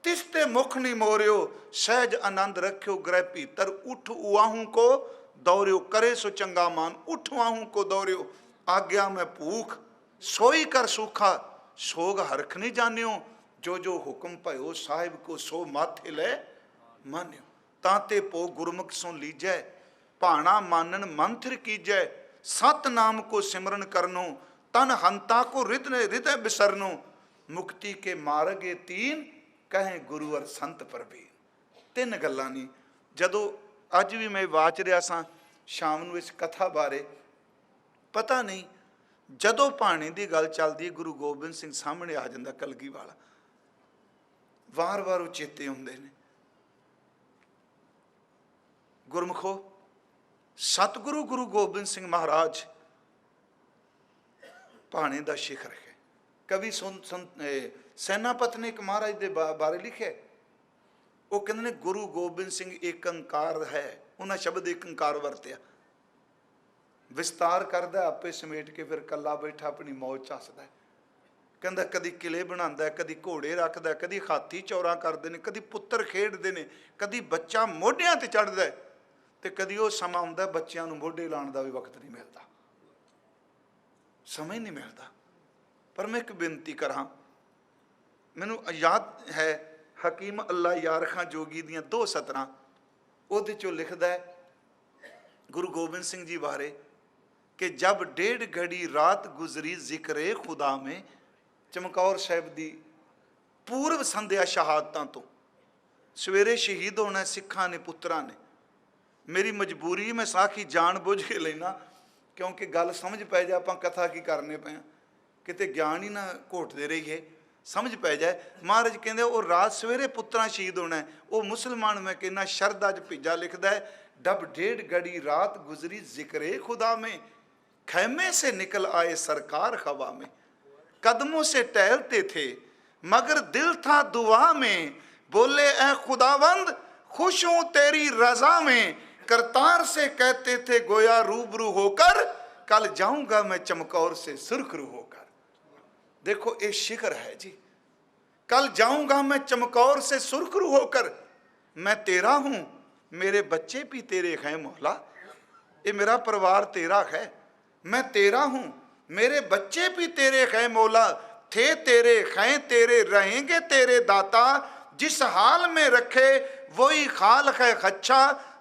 ਤਿਸ ਤੇ ਮੁਖ ਨਹੀਂ ਮੋਰਿਓ। ਸਹਿਜ ਆਨੰਦ ਰੱਖਿਓ ਗ੍ਰਹਿ ਭੀਤਰ, ਉਠ ਉਆਹੂ ਕੋ ਦੌਰਿਓ, ਕਰੇ ਸੋ ਚੰਗਾ ਮਾਨ। ਉਠ ਉਆਹੂ ਕੋ ਦੌਰਿਓ, ਆਗਿਆ ਮੈਂ ਭੂਖ ਸੋਈ ਕਰ ਸੁਖਾ। ਸੋਗ ਹਰਖ ਨਹੀਂ ਜਾਣਿਓ, ਜੋ ਜੋ ਹੁਕਮ ਭਇਓ ਸਾਹਿਬ ਕੋ ਸੋ ਮਾਥੇ ਲੈ ਮਾਨਿਓ। ਤਾਂ ਤੇ ਭੋ ਗੁਰਮੁਖ ਸੁਨ ਲੀਜੈ, ਭਾਣਾ ਮਾਨਨ ਮੰਥਰ ਕੀਜੈ। ਸਤ ਨਾਮ ਕੋ ਸਿਮਰਨ ਕਰਨੋ, ਤਨ ਹੰਤਾ ਕੋ ਹਿਰਦੈ ਬਿਸਰਨੋ। ਮੁਕਤੀ ਕੇ ਮਾਰਗੇ 3, ਕਹੇ ਗੁਰੂ ਅਰ ਸੰਤ ਪ੍ਰਭੀ। 3 ਗੱਲਾਂ ਨਹੀਂ। ਜਦੋਂ ਅੱਜ ਵੀ ਮੈਂ ਵਾਚ ਰਿਹਾ ਸਾਂ ਸ਼ਾਮ ਨੂੰ ਇਸ ਕਥਾ ਬਾਰੇ, ਪਤਾ ਨਹੀਂ ਜਦੋਂ ਭਾਣੇ ਦੀ ਗੱਲ ਚੱਲਦੀ ਹੈ, ਗੁਰੂ ਗੋਬਿੰਦ ਸਿੰਘ ਸਾਹਮਣੇ ਆ ਜਾਂਦਾ ਕਲਗੀ ਵਾਲਾ। ਵਾਰ-ਵਾਰ ਉਹ ਚੇਤੇ ਹੁੰਦੇ ਨੇ। ਗੁਰਮੁਖੋ, ਸਤਿਗੁਰੂ ਗੁਰੂ ਗੋਬਿੰਦ ਸਿੰਘ ਮਹਾਰਾਜ ਭਾਣੇ ਦਾ ਸ਼ਿਖਰ ਹੈ। ਕਵੀ ਸੈਨਾਪਤ ਨੇ ਇੱਕ ਮਹਾਰਾਜ ਦੇ ਬਾਰੇ ਲਿਖਿਆ। ਉਹ ਕਹਿੰਦੇ ਨੇ ਗੁਰੂ ਗੋਬਿੰਦ ਸਿੰਘ ਏਕ ਓਂਕਾਰ ਹੈ। ਉਹਨਾਂ ਸ਼ਬਦ ਏਕ ਓਂਕਾਰ ਵਰਤਿਆ। ਵਿਸਤਾਰ ਕਰਦਾ ਆਪੇ ਸਮੇਟ ਕੇ, ਫਿਰ ਕੱਲਾ ਬੈਠਾ ਆਪਣੀ ਮੌਜ ਚ ਹੱਸਦਾ। ਕਹਿੰਦਾ ਕਦੀ ਕਿਲੇ ਬਣਾਉਂਦਾ, ਕਦੀ ਘੋੜੇ ਰੱਖਦਾ, ਕਦੀ ਹਾਥੀ ਚੌਰਾ ਕਰਦੇ ਨੇ, ਕਦੀ ਪੁੱਤਰ ਖੇਡਦੇ ਨੇ, ਕਦੀ ਬੱਚਾ ਮੋਢਿਆਂ ਤੇ ਚੜ੍ਹਦਾ, ਤੇ ਕਦੀ ਉਹ ਸਮਾਂ ਹੁੰਦਾ ਬੱਚਿਆਂ ਨੂੰ ਮੋਢੇ ਲਾਉਣ ਦਾ ਵੀ ਵਕਤ ਨਹੀਂ ਮਿਲਦਾ, ਸਮਝ ਨਹੀਂ ਮਿਲਦਾ। ਪਰ ਮੈਂ ਇੱਕ ਬੇਨਤੀ ਕਰਾਂ, ਮੈਨੂੰ ਯਾਦ ਹੈ ਹਕੀਮ ਅੱਲਾ ਯਾਰ ਖਾਂ ਜੋਗੀ ਦੀਆਂ 2 ਸਤਰਾਂ, ਉਹਦੇ ਚੋਂ ਲਿਖਦਾ ਹੈ ਗੁਰੂ ਗੋਬਿੰਦ ਸਿੰਘ ਜੀ ਬਾਰੇ ਕਿ ਜਬ 1.5 ਘੜੀ ਰਾਤ ਗੁਜ਼ਰੀ ਜ਼ਿਕਰੇ ਖੁਦਾ ਮੇਂ। ਚਮਕੌਰ ਸਾਹਿਬ ਦੀ ਪੂਰਵ ਸੰਧਿਆ ਸ਼ਹਾਦਤਾਂ ਤੋਂ, ਸਵੇਰੇ ਸ਼ਹੀਦ ਹੋਣਾ ਸਿੱਖਾਂ ਨੇ, ਪੁੱਤਰਾਂ ਨੇ। ਮੇਰੀ ਮਜਬੂਰੀ, ਮੈਂ ਸਾਖੀ ਜਾਣ ਬੁੱਝ ਕੇ ਲੈਣਾ, ਕਿਉਂਕਿ ਗੱਲ ਸਮਝ ਪੈ ਜਾ ਆਪਾਂ ਕਥਾ ਕੀ ਕਰਨੇ ਪਏ ਹਾਂ, ਕਿਤੇ ਗਿਆਨ ਹੀ ਨਾ ਘੋਟਦੇ ਰਹੀਏ, ਸਮਝ ਪੈ ਜਾਏ। ਮਹਾਰਾਜ ਕਹਿੰਦੇ ਉਹ ਰਾਤ ਸਵੇਰੇ ਪੁੱਤਰਾਂ ਸ਼ਹੀਦ ਹੋਣਾ। ਉਹ ਮੁਸਲਮਾਨ ਮੈਂ ਕਹਿੰਦਾ ਸ਼ਰਧਾ 'ਚ ਭੇਜਾ ਲਿਖਦਾ ਹੈ, जब 1.5 घड़ी रात गुजरी जिक्रे खुदा में, खैमे से निकल आए सरकार हवा में। कदमों से टहलते थे मगर दिल था दुआ में, बोले ऐ खुदावंद खुश हूं तेरी रजा में। करतार से कहते थे गोया रूबरू होकर, कल जाऊंगा मैं चमकौर से सुर्खरू होकर। देखो ये शिखर है जी, कल जाऊंगा मैं चमकौर से सुर्खरू होकर। मैं तेरा हूं, मेरे बच्चे भी तेरे हैं मौला। ये मेरा परिवार तेरा है, मैं तेरा हूं, मेरे बच्चे भी तेरे हैं मौला। थे तेरे हैं तेरे, रहेंगे तेरे दाता। जिस हाल में रखे वही हाल है अच्छा।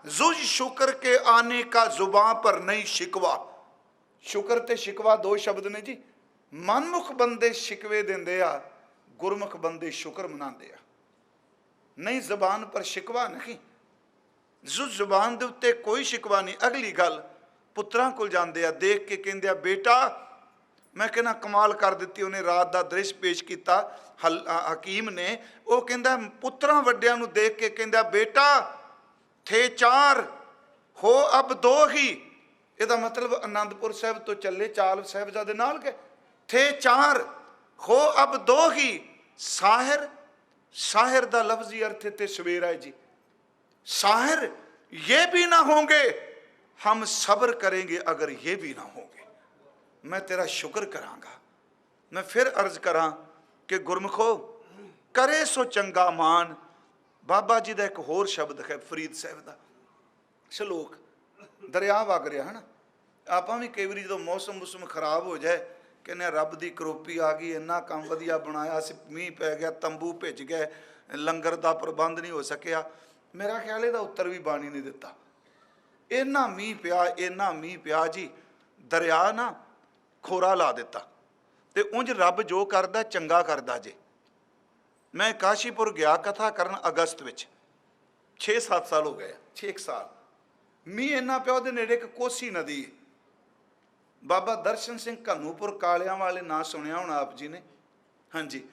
जुज शुक्र के आने का जुबां पर नहीं शिकवा। शुक्र ते शिकवा 2 शब्द ने जी। मनमुख बंदे शिकवे देंदे आ, गुरमुख बंदे शुक्र मनाते आ। नहीं जबान पर शिकवा नहीं, ਜ਼ੁਬਾਨ ਦੇ ਉੱਤੇ ਕੋਈ ਸ਼ਿਕਵਾ ਨਹੀਂ। ਅਗਲੀ ਗੱਲ, ਪੁੱਤਰਾਂ ਕੋਲ ਜਾਂਦੇ ਆ, ਦੇਖ ਕੇ ਕਹਿੰਦੇ ਆ ਬੇਟਾ मैं कहना कमाल कर दी उन्हें रात का दृश्य पेश किया हकीम ने। वो कहता पुत्रां वड्डियां नूं देख के कहता बेटा थे 4 हो अब 2 ही। ਇਹਦਾ मतलब आनंदपुर साहब तो चले चाल साहिबजादे नाल के थे 4 हो अब 2 ही। साहिर साहिर का लफ्जी अर्थ ते सवेरा है जी। साहिर ये भी ना होंगे हम सब्र करेंगे अगर ये भी ना होंगे मैं तेरा शुक्र करांगा। मैं फिर अर्ज करा कि गुरमुखो करे सो चंगा मान। बाबा जी का एक होर शब्द है फरीद साहब का शलोक दरिया वग रहा है ना। आप भी कई बार जो मौसम मूसम खराब हो जाए कहने रब की करोपी आ गई इन्ना काम वधिया बनाया मीह पै गया तंबू भिज गए लंगर का प्रबंध नहीं हो सकिया। मेरा ख्याल है उत्तर भी बाणी नहीं दिता। इन्ना मीह पिया जी दरिया ना खोरा ला दिता। तो उंज रब जो करदा चंगा करदा जे। मैं काशीपुर गया कथा करन अगस्त में 6-7 साल हो गए 6 साल मीह इन्ना पिया उहदे नेड़े एक कोसी नदी है। बाबा दर्शन सिंह घनूपुर कालियां वाले ना सुनिया होना आप जी ने। हाँ जी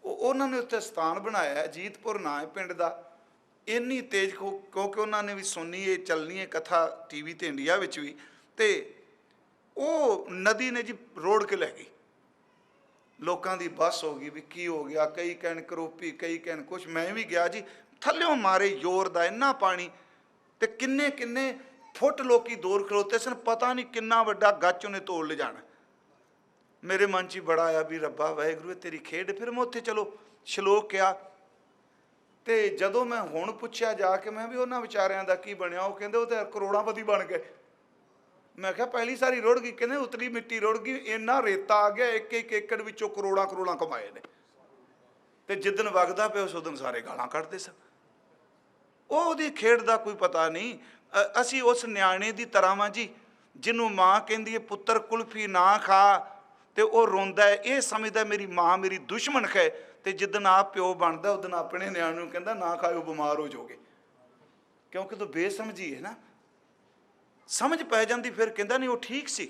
उन्होंने उत्थे स्थान बनाया अजीतपुर ना है पिंड का। इन्नी तेज क्योंकि उन्होंने भी सुनी है चलनी है कथा टीवी ते इंडिया विच भी। तो वो नदी ने जी रोड़ के लै गई। लोगों की बस हो गई भी की हो गया कई कहन करोपी कई कहन कुछ। मैं भी गया जी थल्यों मारे जोर का इन्ना पानी तो किन्ने किन्ने फुट लोग दूर खलोते सन। पता नहीं किन्ना वड्डा गच उन्हें तोड़ ले जाना। मेरे मन च बड़ा आया भी रब्बा वाहिगुरू तेरी खेड। फिर मैं उत्थे चलो शलोक किया तो जदों मैं हुण पुछया जाके मैं भी उन्होंने विचारियां दा की बनिया। वो कहंदे वो तो करोड़ापति बन गए। मैं क्या पहली सारी रुड़ गई कहने उतली मिट्टी रुड़ गई इन्ना रेता आ गया एक एक एकड़ विचों करोड़ां करोड़ां कमाए ने। तो जिदन वगदा पे उस दिन सारे गालां कढ़दे सन। ਉਹਦੀ खेड का कोई पता नहीं। असी उस न्याणे की तरह वां जी जिन्हों माँ कहती है पुत्र कुल्फी ना खा तो वह रोंदा है ये समझदा मेरी माँ मेरी दुश्मन है। तो जिदन आप प्यो बनता उस दिन अपने न्याणे नूं कहंदा ना खाओ बीमार हो जाओगे क्योंकि तो बेसमझी है ना। समझ पै जाती फिर कहंदा नहीं वो ठीक सी।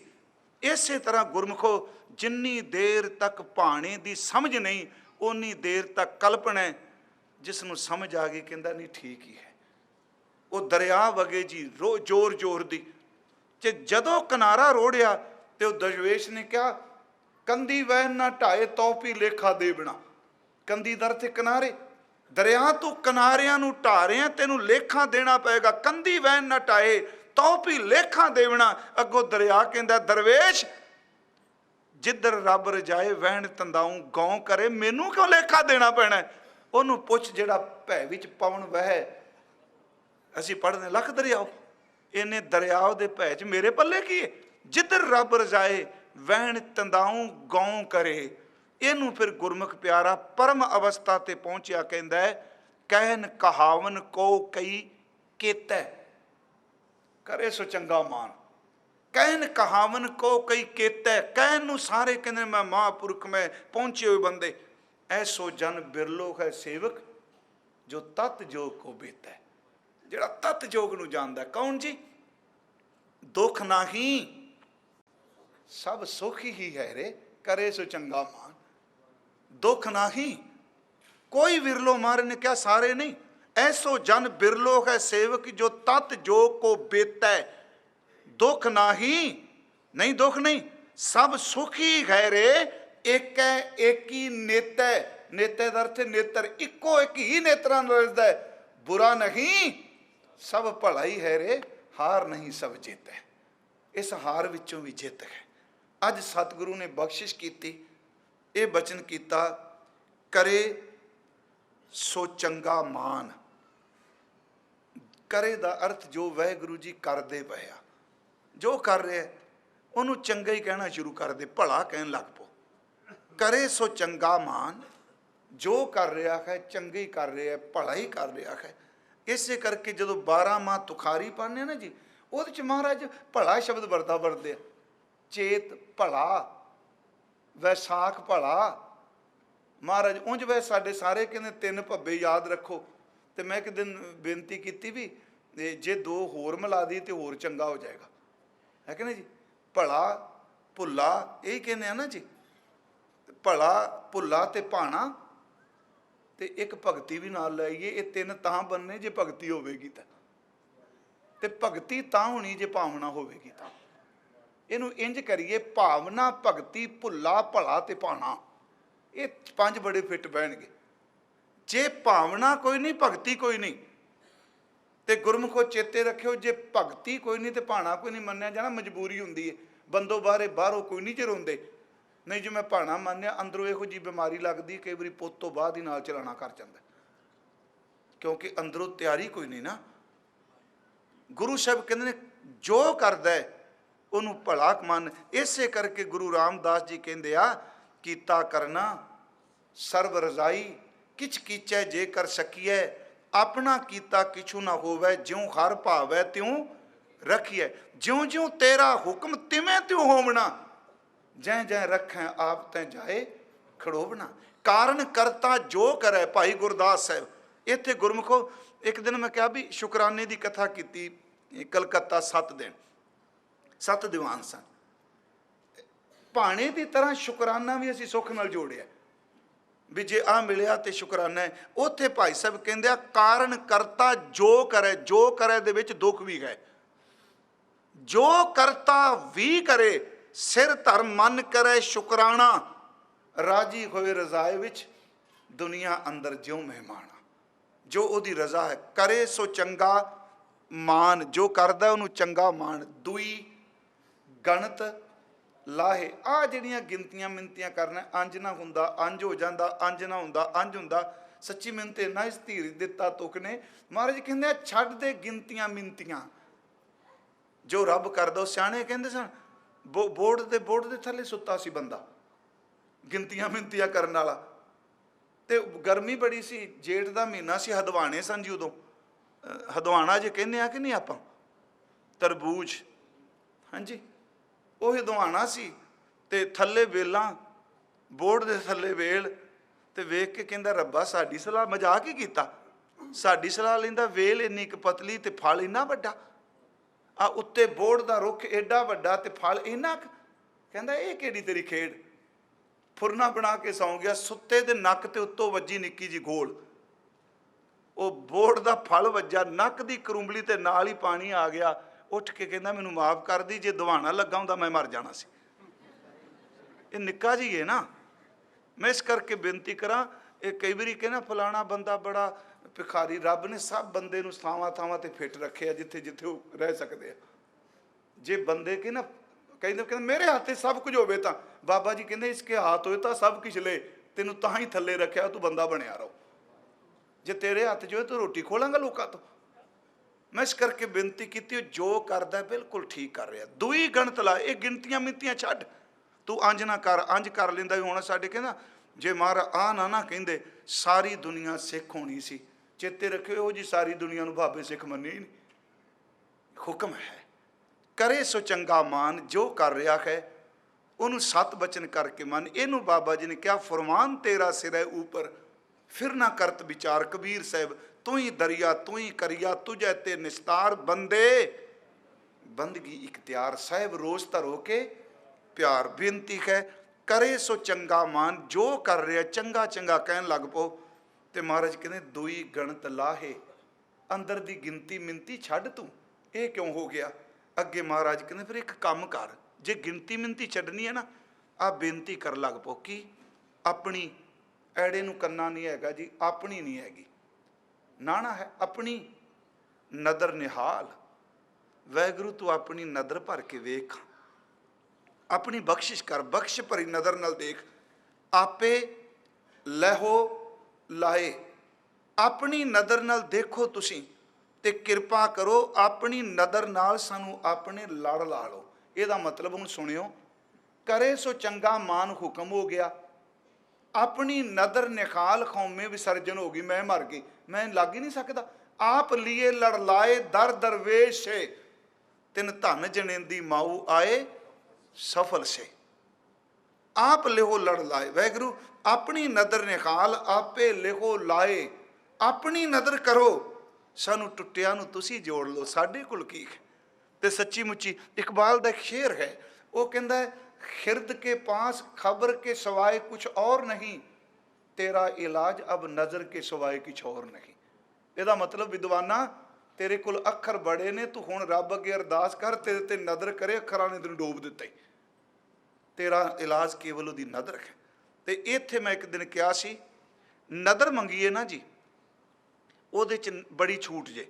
इस तरह गुरमुखो जिन्नी देर तक भाणे की समझ नहीं उन्नी देर तक कल्पना है। जिसनों समझ आ गई कहंदा नहीं ठीक ही है। वो दरिया वगे जी जोर जोर दी जे जदों किनारा रोड़िया तो दशवेश ने कहा कंधी वैन ना ढाए तौपी लेखा दे बिना। कंधी दर थे किनारे दरिया तू किनारियां नूं ढा रहा तेनू लेखा देना पेगा। कंधी वैन ना ढाए तौपी लेखा दे बिना। अगों दरिया कहंदा दरवेश जिधर रब रजाए वहन तंदाऊं गौं करे मैनू क्यों लेखा देना पैना। उन्होंने पुछ जिहड़ा भै विच पवन वह असी पढ़ने लख दरियाओ इन्हें दरियाओ के भै च मेरे पल्ले की है। जिधर रब रजाए वहन तंदाऊं गौं करे। इनू फिर गुरमुख प्यारा परम अवस्था ते पहुंचया कहंदा है कहन कहावन को कई केतै करे सो चंगा मान। कहन कहावन को कई केतै कहन नूं सारे कहंदे मैं महापुरख में पहुंचे हुए बंदे। ऐसो जन बिरलो है सेवक जो तत् जोग को बेता है। जिहड़ा तत् जोग नूं जानदा कौन जी। दुख नाही सब सुख ही है रे करे सो चंगा मान। दुख नाही कोई विरलो मारे ने क्या सारे नहीं। ऐसो जन बिरलो है सेवक जो तत् जोग को बेता है। दुख नाही नहीं दुख नहीं सब सुख ही है रे एक है एक ही नेता। नेता का अर्थ नेत्र इको एक ही नेत्रा रजदा है। बुरा नहीं सब भला ही है रे हार नहीं सब जित है। इस हार विचों भी जित है। अज सतगुरु ने बख्शिश की ये बचन किया करे सो चंगा मान। करे का अर्थ जो वाहिगुरू जी करते पे आ जो कर रहे उन्होंने चंगा ही कहना शुरू कर दे भला कहन लग पो। करे सो चंगा मान जो कर रहा है चंगा ही कर रहा है भला ही कर रहा है। इस करके जो 12 माह तुखारी पढ़ने ना जी वो महाराज भला शब्द वरतते चेत भला वैसाख भला। महाराज उंज वै साढ़े सारे कहते 3 भब्बे याद रखो। तो मैं एक दिन बेनती की भी जे 2 होर मिला दी तो होर चंगा हो जाएगा है कि नहीं जी। भला ਭੁੱਲਾ ਇਹ ਕਹਿੰਦੇ ਆ ਨਾ ਜੀ, ਭਲਾ ਭੁੱਲਾ ਤੇ ਭਾਣਾ ਤੇ ਇੱਕ ਭਗਤੀ ਵੀ ਨਾਲ ਲਾਈਏ। ਇਹ ਤਿੰਨ ਤਾਂ ਬੰਨੇ ਜੇ ਭਗਤੀ ਹੋਵੇਗੀ ਤਾਂ, ਤੇ ਭਗਤੀ ਤਾਂ ਹੋਣੀ ਜੇ ਭਾਵਨਾ ਹੋਵੇਗੀ ਤਾਂ। ਇਹਨੂੰ ਇੰਜ ਕਰੀਏ, ਭਾਵਨਾ, ਭਗਤੀ, ਭੁੱਲਾ, ਭਲਾ ਤੇ ਭਾਣਾ, ਇਹ ਪੰਜ ਬੜੇ ਫਿੱਟ ਬਹਿਣਗੇ। ਜੇ ਭਾਵਨਾ ਕੋਈ ਨਹੀਂ, ਭਗਤੀ ਕੋਈ ਨਹੀਂ, ਤੇ ਗੁਰਮੁਖੋ ਚੇਤੇ ਰੱਖਿਓ, ਜੇ ਭਗਤੀ ਕੋਈ ਨਹੀਂ ਤੇ ਭਾਣਾ ਕੋਈ ਨਹੀਂ ਮੰਨਿਆ ਜਾਣਾ, ਮਜਬੂਰੀ ਹੁੰਦੀ ਹੈ। ਬੰਦੋ ਬਾਹਰੋਂ ਕੋਈ ਨਹੀਂ ਜੇ ਰੋਂਦੇ, ਨਹੀਂ ਜੇ ਮੈਂ ਭਾਣਾ ਮੰਨਿਆ, ਅੰਦਰੋਂ ਇਹੋ ਜਿਹੀ ਬਿਮਾਰੀ ਲੱਗਦੀ ਕਈ ਵਾਰੀ ਪੁੱਤ ਤੋਂ ਬਾਅਦ ਹੀ ਨਾਲ ਚਲਾਣਾ ਕਰ ਜਾਂਦਾ, ਕਿਉਂਕਿ ਅੰਦਰੋਂ ਤਿਆਰੀ ਕੋਈ ਨਹੀਂ ਨਾ। ਗੁਰੂ ਸਾਹਿਬ ਕਹਿੰਦੇ ਨੇ ਜੋ ਕਰਦਾ ਉਹਨੂੰ ਭਲਾ ਮੰਨ। ਇਸੇ ਕਰਕੇ ਗੁਰੂ ਰਾਮਦਾਸ ਜੀ ਕਹਿੰਦੇ ਆ, ਕੀਤਾ ਕਰਨਾ ਸਰਬ ਰਜ਼ਾਈ, ਕਿਛ ਕੀਚੈ ਜੇ ਕਰ ਸਕੀਐ, ਆਪਣਾ ਕੀਤਾ ਕਿਛੂ ਨਾ ਹੋਵੇ, ਜਿਉਂ ਹਰ ਭਾਵੈ ਤਿਉਂ ਰਖੀਐ। ਜਿਉਂ ਜਿਉਂ ਤੇਰਾ ਹੁਕਮ ਤਿਵੇਂ ਤਿਉਂ ਹੋਵਣਾ, ਜੈ ਜੈ ਰੱਖੈ ਆਪ ਤੈ ਜਾਏ ਖੜੋਵਣਾ। ਕਾਰਨ ਕਰਤਾ ਜੋ ਕਰੈ। ਭਾਈ ਗੁਰਦਾਸ ਸਾਹਿਬ ਇੱਥੇ ਗੁਰਮੁਖੋ, ਇੱਕ ਦਿਨ ਮੈਂ ਕਿਹਾ ਵੀ ਸ਼ੁਕਰਾਨੇ ਦੀ ਕਥਾ ਕੀਤੀ ਕਲਕੱਤਾ, 7 ਦਿਨ 7 ਦੀਵਾਨ ਸਨ। ਭਾਣੇ ਦੀ ਤਰ੍ਹਾਂ ਸ਼ੁਕਰਾਨਾ ਵੀ ਅਸੀਂ ਸੁੱਖ ਨਾਲ ਜੋੜਿਆ ਵੀ ਜੇ ਆ ਮਿਲਿਆ ਤੇ ਸ਼ੁਕਰਾਨਾ ਹੈ। ਉੱਥੇ ਭਾਈ ਸਾਹਿਬ ਕਹਿੰਦੇ ਆ, ਕਾਰਨ ਕਰਤਾ ਜੋ ਕਰੇ। ਜੋ ਕਰੇ ਦੇ ਵਿੱਚ ਦੁੱਖ ਵੀ ਹੈ। ਜੋ ਕਰਤਾ ਵੀ ਕਰੇ, ਸਿਰ ਧਰ ਮਨ ਕਰੇ ਸ਼ੁਕਰਾਨਾ, ਰਾਜੀ ਹੋਏ ਰਜ਼ਾਏ ਵਿੱਚ, ਦੁਨੀਆ ਅੰਦਰ ਜਿਉ ਮਹਿਮਾਨਾ। ਜੋ ਉਹਦੀ ਰਜ਼ਾ ਹੈ, ਕਰੇ ਸੋ ਚੰਗਾ ਮਾਨ, ਜੋ ਕਰਦਾ ਉਹਨੂੰ ਚੰਗਾ ਮਾਨ। ਦੂਈ ਗਣਤ ਲਾਹੇ, ਆ ਜਿਹੜੀਆਂ ਗਿਣਤੀਆਂ ਮਿੰਤੀਆਂ ਕਰਨਾ, ਅੰਜ ਨਾ ਹੁੰਦਾ ਅੰਜ ਹੋ ਜਾਂਦਾ, ਅੰਜ ਨਾ ਹੁੰਦਾ ਅੰਜ ਹੁੰਦਾ। ਸੱਚੀ ਮੈਨੂੰ ਤੇ ਇੰਨਾ ਇਸ ਧੀਰ ਦਿੱਤਾ ਤੁਕ ਨੇ। ਮਹਾਰਾਜ ਕਹਿੰਦੇ ਆ, ਛੱਡ ਦੇ ਗਿਣਤੀਆਂ ਮਿੰਤੀਆਂ, ਜੋ ਰੱਬ ਕਰਦਾ। ਉਹ ਸਿਆਣੇ ਕਹਿੰਦੇ ਸਨ, ਬੋਰਡ ਦੇ ਥੱਲੇ ਸੁੱਤਾ ਸੀ ਬੰਦਾ, ਗਿਣਤੀਆਂ ਮਿੰਤੀਆਂ ਕਰਨ ਵਾਲਾ। ਤੇ ਗਰਮੀ ਬੜੀ ਸੀ, ਜੇਠ ਦਾ ਮਹੀਨਾ ਸੀ, ਹਦਵਾਣੇ ਸਨ ਜੀ ਉਦੋਂ। ਹਦਵਾਣਾ ਜੇ ਕਹਿੰਦੇ ਆ ਕਿ ਨਹੀਂ ਆਪਾਂ, ਤਰਬੂਜ, ਹਾਂਜੀ ਉਹ ਹਦਵਾਣਾ ਸੀ। ਤੇ ਥੱਲੇ ਵੇਲਾਂ, ਬੋਰਡ ਦੇ ਥੱਲੇ ਵੇਲ। ਤੇ ਵੇਖ ਕੇ ਕਹਿੰਦਾ, ਰੱਬਾ ਸਾਡੀ ਸਲਾਹ, ਮਜ਼ਾਕ ਹੀ ਕੀਤਾ, ਸਾਡੀ ਸਲਾਹ ਲੈਂਦਾ, ਵੇਲ ਇੰਨੀ ਕੁ ਪਤਲੀ ਤੇ ਫਲ ਇੰਨਾ ਵੱਡਾ, ਆ ਉੱਤੇ ਬੋਰਡ ਦਾ ਰੁੱਖ ਏਡਾ ਵੱਡਾ ਤੇ ਫਲ ਇੰਨਾ। ਕਹਿੰਦਾ ਇਹ ਕਿਹੜੀ ਤੇਰੀ ਖੇਡ। ਫੁਰਨਾ ਬਣਾ ਕੇ ਸੌਂ ਗਿਆ। ਸੁੱਤੇ ਦੇ ਨੱਕ ਤੇ ਉੱਤੋਂ ਵੱਜੀ ਨਿੱਕੀ ਜੀ ਗੋਲ, ਉਹ ਬੋਰਡ ਦਾ ਫਲ ਵੱਜਾ ਨੱਕ ਦੀ ਕਰੂੰਬਲੀ ਤੇ ਨਾਲ ਹੀ ਪਾਣੀ ਆ ਗਿਆ। ਉੱਠ ਕੇ ਕਹਿੰਦਾ, ਮੈਨੂੰ ਮਾਫ ਕਰ ਦੀ, ਜੇ ਦਵਾਣਾ ਲੱਗਾ ਹੁੰਦਾ ਮੈਂ ਮਰ ਜਾਣਾ ਸੀ। ਇਹ ਨਿੱਕਾ ਜੀ ਹੈ ਨਾ। ਮੈਂ ਇਸ ਕਰਕੇ ਬੇਨਤੀ ਕਰਾਂ, ਇਹ ਕਈ ਵਾਰੀ ਕਹਿੰਦਾ ਫਲਾਣਾ ਬੰਦਾ ਬੜਾ ਭਿਖਾਰੀ। ਰੱਬ ਨੇ ਸਭ ਬੰਦੇ ਨੂੰ ਥਾਵਾਂ ਤੇ ਫਿੱਟ ਰੱਖਿਆ, ਜਿੱਥੇ ਜਿੱਥੇ ਉਹ ਰਹਿ ਸਕਦੇ ਆ। ਜੇ ਬੰਦੇ ਕੇ ਨਾ ਕਹਿੰਦੇ ਮੇਰੇ ਹੱਥੇ ਸਭ ਕੁਝ ਹੋਵੇ ਤਾਂ, ਬਾਬਾ ਜੀ ਕਹਿੰਦੇ ਇਸਕੇ ਹੱਥ ਹੋਏ ਤਾਂ ਸਭ ਕੁਝ ਲੈ, ਤੈਨੂੰ ਤਾਂ ਹੀ ਥੱਲੇ ਰੱਖਿਆ, ਤੂੰ ਬੰਦਾ ਬਣਿਆ ਰਹੋ। ਜੇ ਤੇਰੇ ਹੱਥ 'ਚ ਹੋਏ ਤੂੰ ਰੋਟੀ ਖੋਲਾਂਗਾ ਲੋਕਾਂ ਤੋਂ। ਮੈਂ ਇਸ ਕਰਕੇ ਬੇਨਤੀ ਕੀਤੀ, ਜੋ ਕਰਦਾ ਬਿਲਕੁਲ ਠੀਕ ਕਰ ਰਿਹਾ। ਦੂਈ ਗਣਤ ਲਾ, ਇਹ ਗਿਣਤੀਆਂ ਮਿੰਤੀਆਂ ਛੱਡ। ਤੂੰ ਅੰਜ ਨਾ ਕਰ, ਅੰਜ ਕਰ ਲੈਂਦਾ ਵੀ ਹੁਣ ਸਾਡੇ ਕਹਿੰਦਾ, ਜੇ ਮਹਾਰਾਜ ਆ ਨਾ ਕਹਿੰਦੇ, ਸਾਰੀ ਦੁਨੀਆ ਸਿੱਖ ਹੋਣੀ ਸੀ। ਚੇਤੇ ਰੱਖਿਓ, ਇਹੋ ਜੀ ਸਾਰੀ ਦੁਨੀਆ ਨੂੰ ਬਾਬੇ ਸਿੱਖ ਮੰਨੇ ਹੀ ਨਹੀਂ। ਹੁਕਮ ਹੈ, ਕਰੇ ਸੋ ਚੰਗਾ ਮਾਨ, ਜੋ ਕਰ ਰਿਹਾ ਹੈ ਉਹਨੂੰ 7 ਬਚਨ ਕਰਕੇ ਮੰਨ। ਇਹਨੂੰ ਬਾਬਾ ਜੀ ਨੇ ਕਿਹਾ, ਫਰਮਾਨ ਤੇਰਾ ਸਿਰੇ ਉੱਪਰ, ਫਿਰ ਨਾ ਕਰਤ ਵਿਚਾਰ। ਕਬੀਰ ਸਾਹਿਬ, ਤੂੰ ਹੀ ਦਰਿਆ ਤੂੰ ਹੀ ਕਰਿਆ, ਤੁਝੇ ਤੇ ਨਿਸਤਾਰ, ਬੰਦੇ ਬੰਦਗੀ ਇਖਤਿਆਰ। ਸਾਹਿਬ ਰੋਜ਼ ਧਰੋ ਕੇ ਪਿਆਰ। ਬੇਨਤੀ ਹੈ, ਕਰੇ ਸੋ ਚੰਗਾ ਮਾਨ, ਜੋ ਕਰ ਰਿਹਾ ਚੰਗਾ ਚੰਗਾ ਕਹਿਣ ਲੱਗ ਪਓ। ਤੇ ਮਹਾਰਾਜ ਕਹਿੰਦੇ, ਦੂਈ ਗਣਤ ਲਾਹੇ, ਅੰਦਰ ਦੀ ਗਿਣਤੀ ਮਿੰਤੀ ਛੱਡ ਤੂੰ। ਇਹ ਕਿਉਂ ਹੋ ਗਿਆ? ਅੱਗੇ ਮਹਾਰਾਜ ਕਹਿੰਦੇ, ਫਿਰ ਇੱਕ ਕੰਮ ਕਰ, ਜੇ ਗਿਣਤੀ ਮਿੰਤੀ ਛੱਡਣੀ ਹੈ ਨਾ, ਆ ਬੇਨਤੀ ਕਰ ਲੱਗ ਪਓ। ਕੀ? ਆਪਣੀ ਐੜੇ ਨੂੰ ਕੰਨਾ ਨਹੀਂ ਹੈਗਾ ਜੀ, ਆਪਣੀ ਨਹੀਂ ਹੈਗੀ, ਨਾਣਾ ਹੈ ਆਪਣੀ ਨਦਰ ਨਿਹਾਲ। ਵਾਹਿਗੁਰੂ ਤੂੰ ਆਪਣੀ ਨਦਰ ਭਰ ਕੇ ਵੇਖ, ਆਪਣੀ ਬਖਸ਼ਿਸ਼ ਕਰ, ਬਖਸ਼ ਭਰੀ ਨਦਰ ਨਾਲ ਦੇਖ। ਆਪੇ ਲਹੋ ਲਾਏ, ਆਪਣੀ ਨਦਰ ਨਾਲ ਦੇਖੋ ਤੁਸੀਂ, ਤੇ ਕਿਰਪਾ ਕਰੋ ਆਪਣੀ ਨਦਰ ਨਾਲ ਸਾਨੂੰ ਆਪਣੇ ਲੜ ਲਾ ਲਓ। ਇਹਦਾ ਮਤਲਬ ਹੁਣ ਸੁਣਿਓ, ਕਰੇ ਸੋ ਚੰਗਾ ਮਾਨ ਹੁਕਮ ਹੋ ਗਿਆ। ਆਪਣੀ ਨਦਰ ਨਿਖਾਲ ਖੌਮੇ ਵਿਸਰਜਨ ਹੋ ਗਈ, ਮੈਂ ਮਰ ਗਈ, ਮੈਂ ਲੱਗ ਹੀ ਨਹੀਂ ਸਕਦਾ। ਆਪ ਲੀਏ ਲੜ ਲਾਏ ਦਰ ਦਰਵੇਸ਼, ਤਿਨ ਧਨ ਜਣੇਂਦੀ ਮਾਊ ਆਏ ਸਫਲ ਸੇ। ਆਪ ਲਿਹੋ ਲੜ ਲਾਏ। ਵਾਹਿਗੁਰੂ ਆਪਣੀ ਨਦਰ ਨਿਖਾਲ, ਆਪੇ ਲਿਹੋ ਲਾਏ, ਆਪਣੀ ਨਦਰ ਕਰੋ, ਸਾਨੂੰ ਟੁੱਟਿਆਂ ਨੂੰ ਤੁਸੀਂ ਜੋੜ ਲਓ, ਸਾਡੇ ਕੋਲ ਕੀ ਹੈ। ਤੇ ਸੱਚੀ ਮੁੱਚੀ ਇਕਬਾਲ ਦਾ ਇੱਕ ਸ਼ੇਰ ਹੈ, ਉਹ ਕਹਿੰਦਾ खिरद के पास खबर के सवाए कुछ और नहीं, तेरा इलाज अब नज़र के सवाए कुछ और नहीं। ਇਹਦਾ मतलब विद्वाना तेरे कोल अखर बड़े ने, तू हुण रब अगे अरदास कर, तेरे ते नज़र करे, अखरां ने तैनूं डोब दित्ता, तेरा इलाज केवल उहदी नज़र है। ते इत्थे मैं एक दिन कहा सी, नज़र मंगीए ना जी, ਉਹਦੇ 'ਚ बड़ी छूट जे,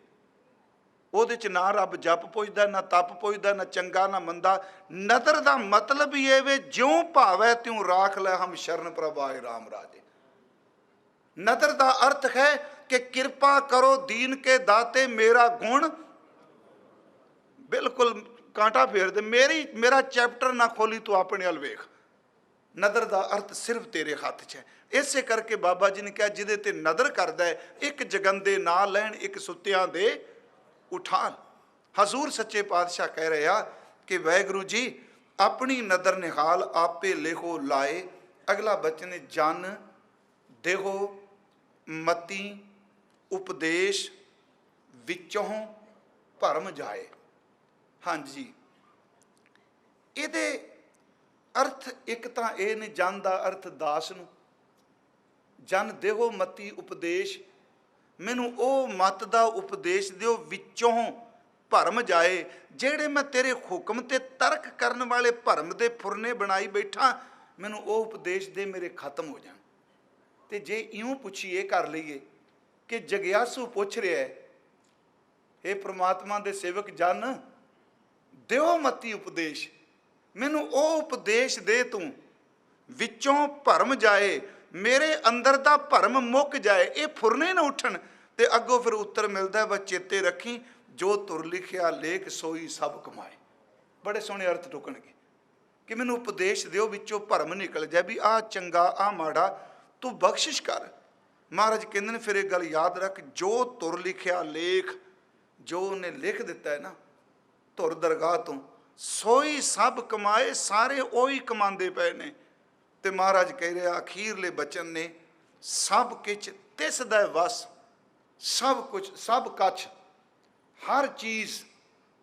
ਉਹਦੇ 'ਚ ना रब जप पुछदा, ना तप पुछदा, ना चंगा ना मंदा। नज़र दा मतलब ही वे ज्यों भावै त्यों राख लै हम शरण प्रभ आए राम राजे। नज़र दा अर्थ है कि कृपा करो दीन के दाते, मेरा गुण बिल्कुल कांटा फेर दे, मेरा चैप्टर ना खोली तू अपने अल वेख। नज़र का अर्थ सिर्फ तेरे हाथ च है। इसे करके बाबा जी ने कहा जिदे ते नज़र करदा है, एक जगंदे ना लैन, एक सुत्तियां दे उठान। हजूर सच्चे पातशाह कह रहे हैं कि वाहगुरु जी अपनी नज़र निहाल आपे लेहो लाए। अगला बचन जन देहो मती उपदेश विचों भरम जाए। हाँ जी, ये अर्थ एक तो यह ने जन का अर्थ दास नूं, जन देहो मती उपदेश, मैनू ओ मत का उपदेश दिओ विचों भरम जाए। जेड़े मैं तेरे हुक्म ते तर्क करन वाले भरम दे फुरने बनाई बैठा, मैनू ओ उपदेश दे, मेरे खत्म हो जान। ते जे इउं पुछीए कर लईए कि जग्यासू पुछ रहा है, हे परमात्मा दे सेवक जन दिओ मती उपदेश, मैनू ओ उपदेश दे तू विचों भरम जाए, मेरे अंदर दा भरम मुक जाए, ये फुरने ना उठन। ते अगों फिर उत्तर मिलता है, वह चेते रखी जो तुर लिखिया लेख सोई सब कमाए। बड़े सोहने अर्थ टुकणगे कि मैनू उपदेश दिओ विचों भरम निकल जाए, भी आ चंगा आ माड़ा तू बख्शिश कर। महाराज कहते हैं फिर एक गल याद रख, जो तुर लिखिया लेख, जो उन्हें लिख दिता है ना तुर दरगाह तो, सोई सब कमाए, सारे ओही कमांदे पे ने। ते महाराज कह रहे अखीरले बचन ने, सब किच तिस दा वस, सब कुछ सब कछ हर चीज़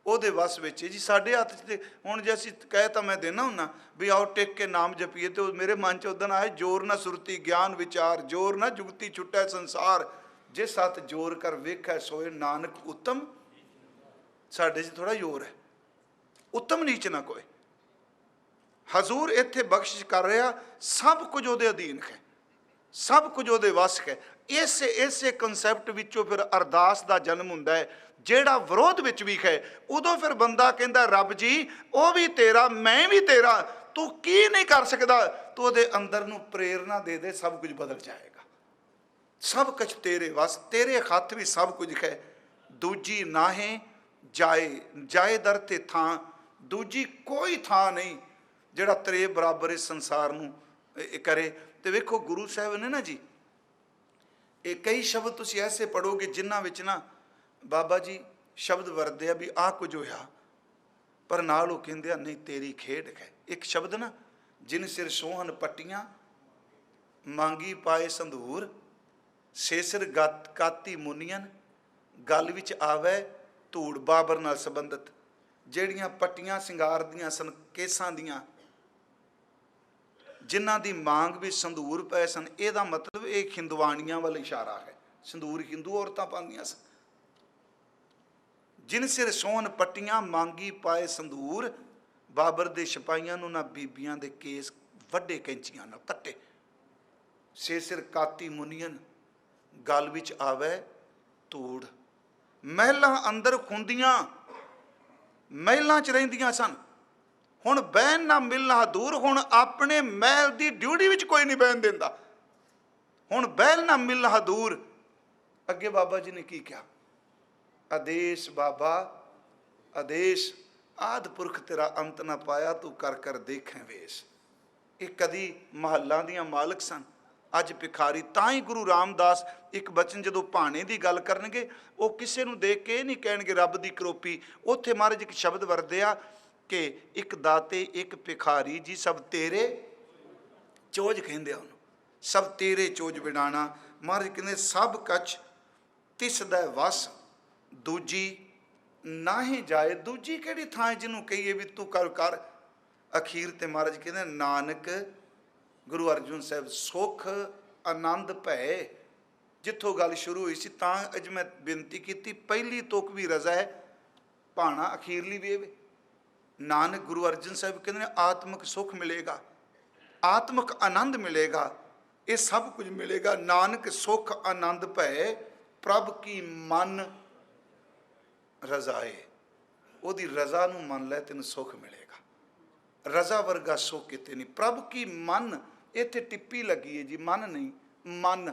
ਉਹਦੇ ਵਸ ਵਿੱਚ जी। साढ़े हथ च हुण जे असीं कह तां मैं देना हुन्ना भी आओ टिक के नाम जपीए, तो मेरे मन च उदन आए जोर ना सुरती ज्ञान विचार, जोर ना जुगती छुटै संसार, जिस हथ जोर कर वेखै सोए नानक उत्तम। साढ़े च थोड़ा जोर है, उत्तम नीच ना कोई। हजूर इत्थे बख्शिश कर रहा, सब कुछ उहदे अधीन है, सब कुछ उहदे वस है। इसे कंसैप्ट विचों फिर अरदास का जन्म हुंदा है, जेड़ा विरोध विच भी है। उदों फिर बंदा कहता रब जी वो भी तेरा मैं भी तेरा, तू की नहीं कर सकता, तू उहदे अंदर नूं प्रेरणा दे दे, सब कुछ बदल जाएगा। सब कुछ तेरे वस, तेरे हाथ भी सब कुछ है। दूजी नाहे जाए, जाए दर ते थां, दूजी कोई थां नहीं जेड़ा तेरे बराबर इस संसार नूं करे। तो वेखो गुरु साहब ने ना जी, ये कई शब्द तुसी ऐसे पढ़ोगे जिन्हां विच ना बाबा जी शब्द वरदे आ भी आ कुछ होया, पर नाल वो कहंदे आ नहीं तेरी खेड है। एक शब्द ना, जिन सिर सोहन पट्टियां मांगी पाए संधूर, से सिर काती मुनियन, गल विच आवे धूड़। बाबर नाल संबंधित ਜਿਹੜੀਆਂ पट्टियां सिंगार दियां सन, केसां दियां, जिन्हां दी मांग भी संधूर पए सन। ਇਹਦਾ मतलब ਇਹ हिंदुआणियां वाल इशारा है, संधूर हिंदू औरतां पाਉਂਦੀਆਂ सन। जिन सिर सोहन पट्टियां मांगी पाए संधूर, बाबर दे सिपाहियां नूं ना बीबियां दे केस वड्डे कैंचियां नाल कट्टे। से सिर काती मुनियन, गल विच आवे धूड़। महलां अंदर खुंदियां, महलां च रहिंदियां सन, हुण बहन ना मिलना दूर। हुण अपने महल की ड्यूटी विच कोई नहीं बहन देंदा, हुण बहल ना मिलना दूर। अगे बाबा जी ने की कहा, आदेश बाबा आदेश, आद पुरख तेरा अंत ना पाया, तू कर कर देखें वेश। ये कदी महलों दियां मालक सन, अज भिखारी। तां ही गुरु रामदास एक बचन जो भाने की गल करनगे, वो किसी नूं देख के नहीं कहणगे रब दी करोपी। उत्थे महाराज एक शब्द वरदे आ कि एक दाते एक भिखारी जी, सब तेरे चोज कहंदे उन्होंने, सब तेरे चोज बिड़ाना। महाराज कहते सब कछ तिस दा वस, दूजी ना ही जाए। दूजी किहड़ी थां जिन्हों कहिए भी तू कर कर, ਅਖੀਰ ਤੇ ਮਹਾਰਾਜ ਕਹਿੰਦੇ ਨਾਨਕ ਗੁਰੂ ਅਰਜਨ ਸਾਹਿਬ ਸੁਖ ਆਨੰਦ ਭੈ। ਜਿੱਥੋਂ ਗੱਲ ਸ਼ੁਰੂ ਹੋਈ ਸੀ ਤਾਂ ਅੱਜ ਮੈਂ ਬੇਨਤੀ ਕੀਤੀ, ਪਹਿਲੀ ਤੁਕ ਵੀ ਰਜ਼ਾ ਹੈ, ਭਾਣਾ ਅਖੀਰਲੀ ਵੀ ਇਹ। ਨਾਨਕ ਗੁਰੂ ਅਰਜਨ ਸਾਹਿਬ ਕਹਿੰਦੇ ਨੇ ਆਤਮਿਕ ਸੁਖ ਮਿਲੇਗਾ, ਆਤਮਿਕ ਆਨੰਦ ਮਿਲੇਗਾ, ਇਹ ਸਭ ਕੁਝ ਮਿਲੇਗਾ। ਨਾਨਕ ਸੁਖ ਆਨੰਦ ਭੈ ਪ੍ਰਭ ਕੀ ਮਨ ਰਜ਼ਾਏ। ਉਹਦੀ ਰਜ਼ਾ ਨੂੰ ਮੰਨ ਲੈ, ਤੈਨੂੰ ਸੁਖ ਮਿਲੇਗਾ। ਰਜ਼ਾ ਵਰਗਾ ਸੁਖ ਕਿਤੇ ਨਹੀਂ। ਪ੍ਰਭ ਕੀ ਮਨ, ਇੱਥੇ ਟਿੱਪੀ ਲੱਗੀ ਹੈ ਜੀ, ਮਨ ਨਹੀਂ, ਮਨ।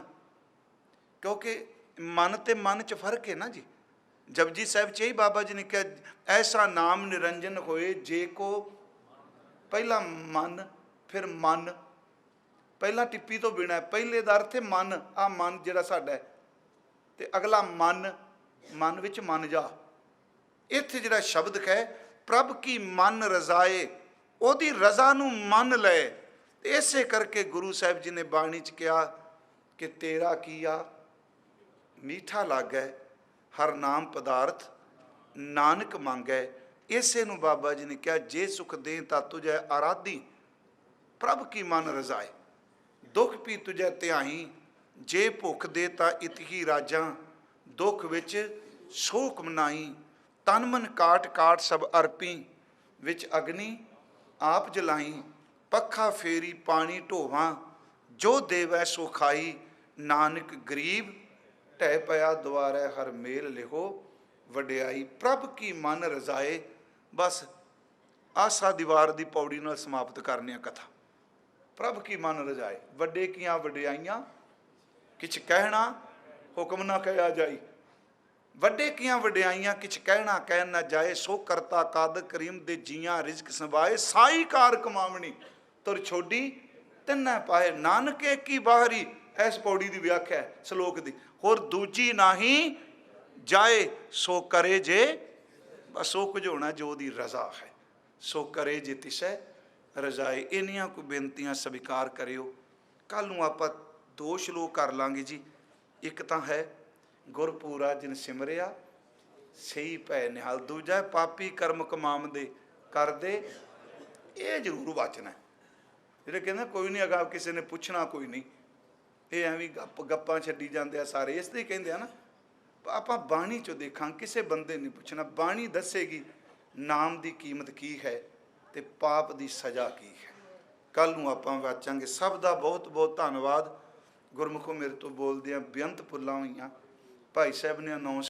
ਕਿਉਂਕਿ ਮਨ ਤੇ ਮਨ 'ਚ ਫਰਕ ਹੈ ਨਾ ਜੀ। ਜਪਜੀ ਸਾਹਿਬ 'ਚ ਹੀ ਬਾਬਾ ਜੀ ਨੇ ਕਿਹਾ ਐਸਾ ਨਾਮ ਨਿਰੰਜਨ ਹੋਏ ਜੇ ਕੋ, ਪਹਿਲਾ ਮਨ ਫਿਰ ਮਨ, ਪਹਿਲਾਂ ਟਿੱਪੀ ਤੋਂ ਬਿਨਾਂ, ਪਹਿਲੇ ਦਾ ਅਰਥ ਹੈ ਮਨ, ਆ ਮਨ ਜਿਹੜਾ ਸਾਡਾ ਹੈ, ਤੇ ਅਗਲਾ ਮਨ, ਮਨ ਵਿੱਚ ਮਨ ਜਾ। ਇੱਥੇ ਜਿਹੜਾ ਸ਼ਬਦ ਹੈ ਪ੍ਰਭ ਕੀ ਮਨ ਰਜ਼ਾਏ, ਉਹਦੀ ਰਜ਼ਾ ਨੂੰ ਮੰਨ ਲੈ। ਇਸੇ ਕਰਕੇ ਗੁਰੂ ਸਾਹਿਬ ਜੀ ਨੇ ਬਾਣੀ 'ਚ ਕਿਹਾ ਕਿ ਤੇਰਾ ਕੀਆ ਮੀਠਾ ਲੱਗੈ ਹਰ ਨਾਮ ਪਦਾਰਥ ਨਾਨਕ ਮੰਗੈ। ਇਸੇ ਨੂੰ ਬਾਬਾ ਜੀ ਨੇ ਕਿਹਾ ਜੇ ਸੁਖ ਦੇ ਤਾਂ ਤੁਝੈ ਆਰਾਧੀ ਪ੍ਰਭ ਕੀ ਮਨ ਰਜ਼ਾਏ, ਦੁੱਖ ਵੀ ਤੁਝੈ ਧਿਆਈ ਜੇ ਭੁੱਖ ਦੇ ਤਾਂ ਇਤਹੀ ਰਾਜਾਂ, ਦੁੱਖ ਵਿੱਚ ਸ਼ੋਕ ਮਨਾਈ ਤਨ ਮਨ ਕਾਟ ਕਾਟ ਸਭ ਅਰਪੀ, ਵਿੱਚ ਅਗਨੀ ਆਪ ਜਲਾਈ ਪੱਖਾ ਫੇਰੀ ਪਾਣੀ ਢੋਵਾਂ, ਜੋ ਦੇਵੈ ਸੋ ਖਾਈ ਨਾਨਕ ਗਰੀਬ ਢਹਿ ਪਿਆ ਦੁਆਰੇ ਹਰ ਮੇਲ ਲਿਖੋ ਵਡਿਆਈ। ਪ੍ਰਭ ਕੀ ਮਨ ਰਜ਼ਾਏ। ਬਸ ਆਸਾ ਦੀਵਾਰ ਦੀ ਪੌੜੀ ਨਾਲ ਸਮਾਪਤ ਕਰਨੀ ਆ ਕਥਾ। ਪ੍ਰਭ ਕੀ ਮਨ ਰਜ਼ਾਏ, ਵੱਡੇ ਕੀਆਂ ਵਡਿਆਈਆਂ ਕਿਛ ਕਹਿਣਾ ਹੁਕਮ ਨਾ ਕਹਿਆ ਜਾਈ। ਵੱਡੇ ਕੀਆਂ ਵਡਿਆਈਆਂ ਕਿਛ ਕਹਿਣਾ ਕਹਿਣ ਨਾ ਜਾਏ, ਸੋ ਕਰਤਾ ਕਾਦਰ ਕਰੀਮ ਦੇ ਜੀਆਂ ਰਿਜ਼ਕ ਸੰਭਾਏ, ਸਾਈ ਕਾਰ ਕਮਾਵਣੀ ਤੁਰ ਛੋਡੀ ਤਿੰਨੇ ਪਾਏ। ਨਾਨਕ ਏਕੀ ਬਾਹਰੀ, ਇਸ ਪੌੜੀ ਦੀ ਵਿਆਖਿਆ ਹੈ ਸ਼ਲੋਕ ਦੀ, ਹੋਰ ਦੂਜੀ ਨਾਹੀ ਜਾਏ, ਸੋ ਕਰੇ ਜੇ, ਬਸ ਸੋ ਕੁਝ ਹੋਣਾ ਜੋ ਦੀ ਰਜ਼ਾ ਹੈ, ਸੋ ਕਰੇ ਜੇ ਤਿਸੈ ਰਜ਼ਾਏ। ਇੰਨੀਆਂ ਕੋਈ ਬੇਨਤੀਆਂ ਸਵੀਕਾਰ ਕਰਿਓ। ਕੱਲ ਨੂੰ ਆਪਾਂ 2 ਸ਼ਲੋਕ ਕਰ ਲਾਂਗੇ ਜੀ। ਇੱਕ ਤਾਂ ਹੈ ਗੁਰਪੂਰਾ ਜਿਨ ਸਿਮਰਿਆ ਸਹੀ ਭੈ ਨਿਹਾਲ, ਦੂਜਾ ਪਾਪੀ ਕਰਮ ਕਮਾਉਂਦੇ ਕਰਦੇ, ਇਹ ਜ਼ਰੂਰ ਵਾਚਣਾ। ਜਿਹੜੇ ਕਹਿੰਦੇ ਕੋਈ ਨਹੀਂ ਅਗਾ ਕਿਸੇ ਨੇ ਪੁੱਛਣਾ ਕੋਈ ਨਹੀਂ, ਇਹ ਐਵੇਂ ਗੱਪਾਂ ਛੱਡੀ ਜਾਂਦੇ ਆ ਸਾਰੇ, ਇਸ ਲਈ ਕਹਿੰਦੇ ਆ ਨਾ ਆਪਾਂ ਬਾਣੀ 'ਚੋਂ ਦੇਖਾਂ, ਕਿਸੇ ਬੰਦੇ ਨਹੀਂ ਪੁੱਛਣਾ। ਬਾਣੀ ਦੱਸੇਗੀ ਨਾਮ ਦੀ ਕੀਮਤ ਕੀ ਹੈ ਤੇ ਪਾਪ ਦੀ ਸਜ਼ਾ ਕੀ ਹੈ। ਕੱਲ ਨੂੰ ਆਪਾਂ ਵਾਚਾਂਗੇ। ਸਭ ਦਾ ਬਹੁਤ ਬਹੁਤ ਧੰਨਵਾਦ। ਗੁਰਮੁਖੋਂ ਮੇਰੇ ਤੋਂ ਬੋਲਦਿਆਂ ਬੇਅੰਤ ਭੁੱਲਾਂ ਹੋਈਆਂ। ਭਾਈ ਸਾਹਿਬ ਨੇ ਅਨਾਉਂਸ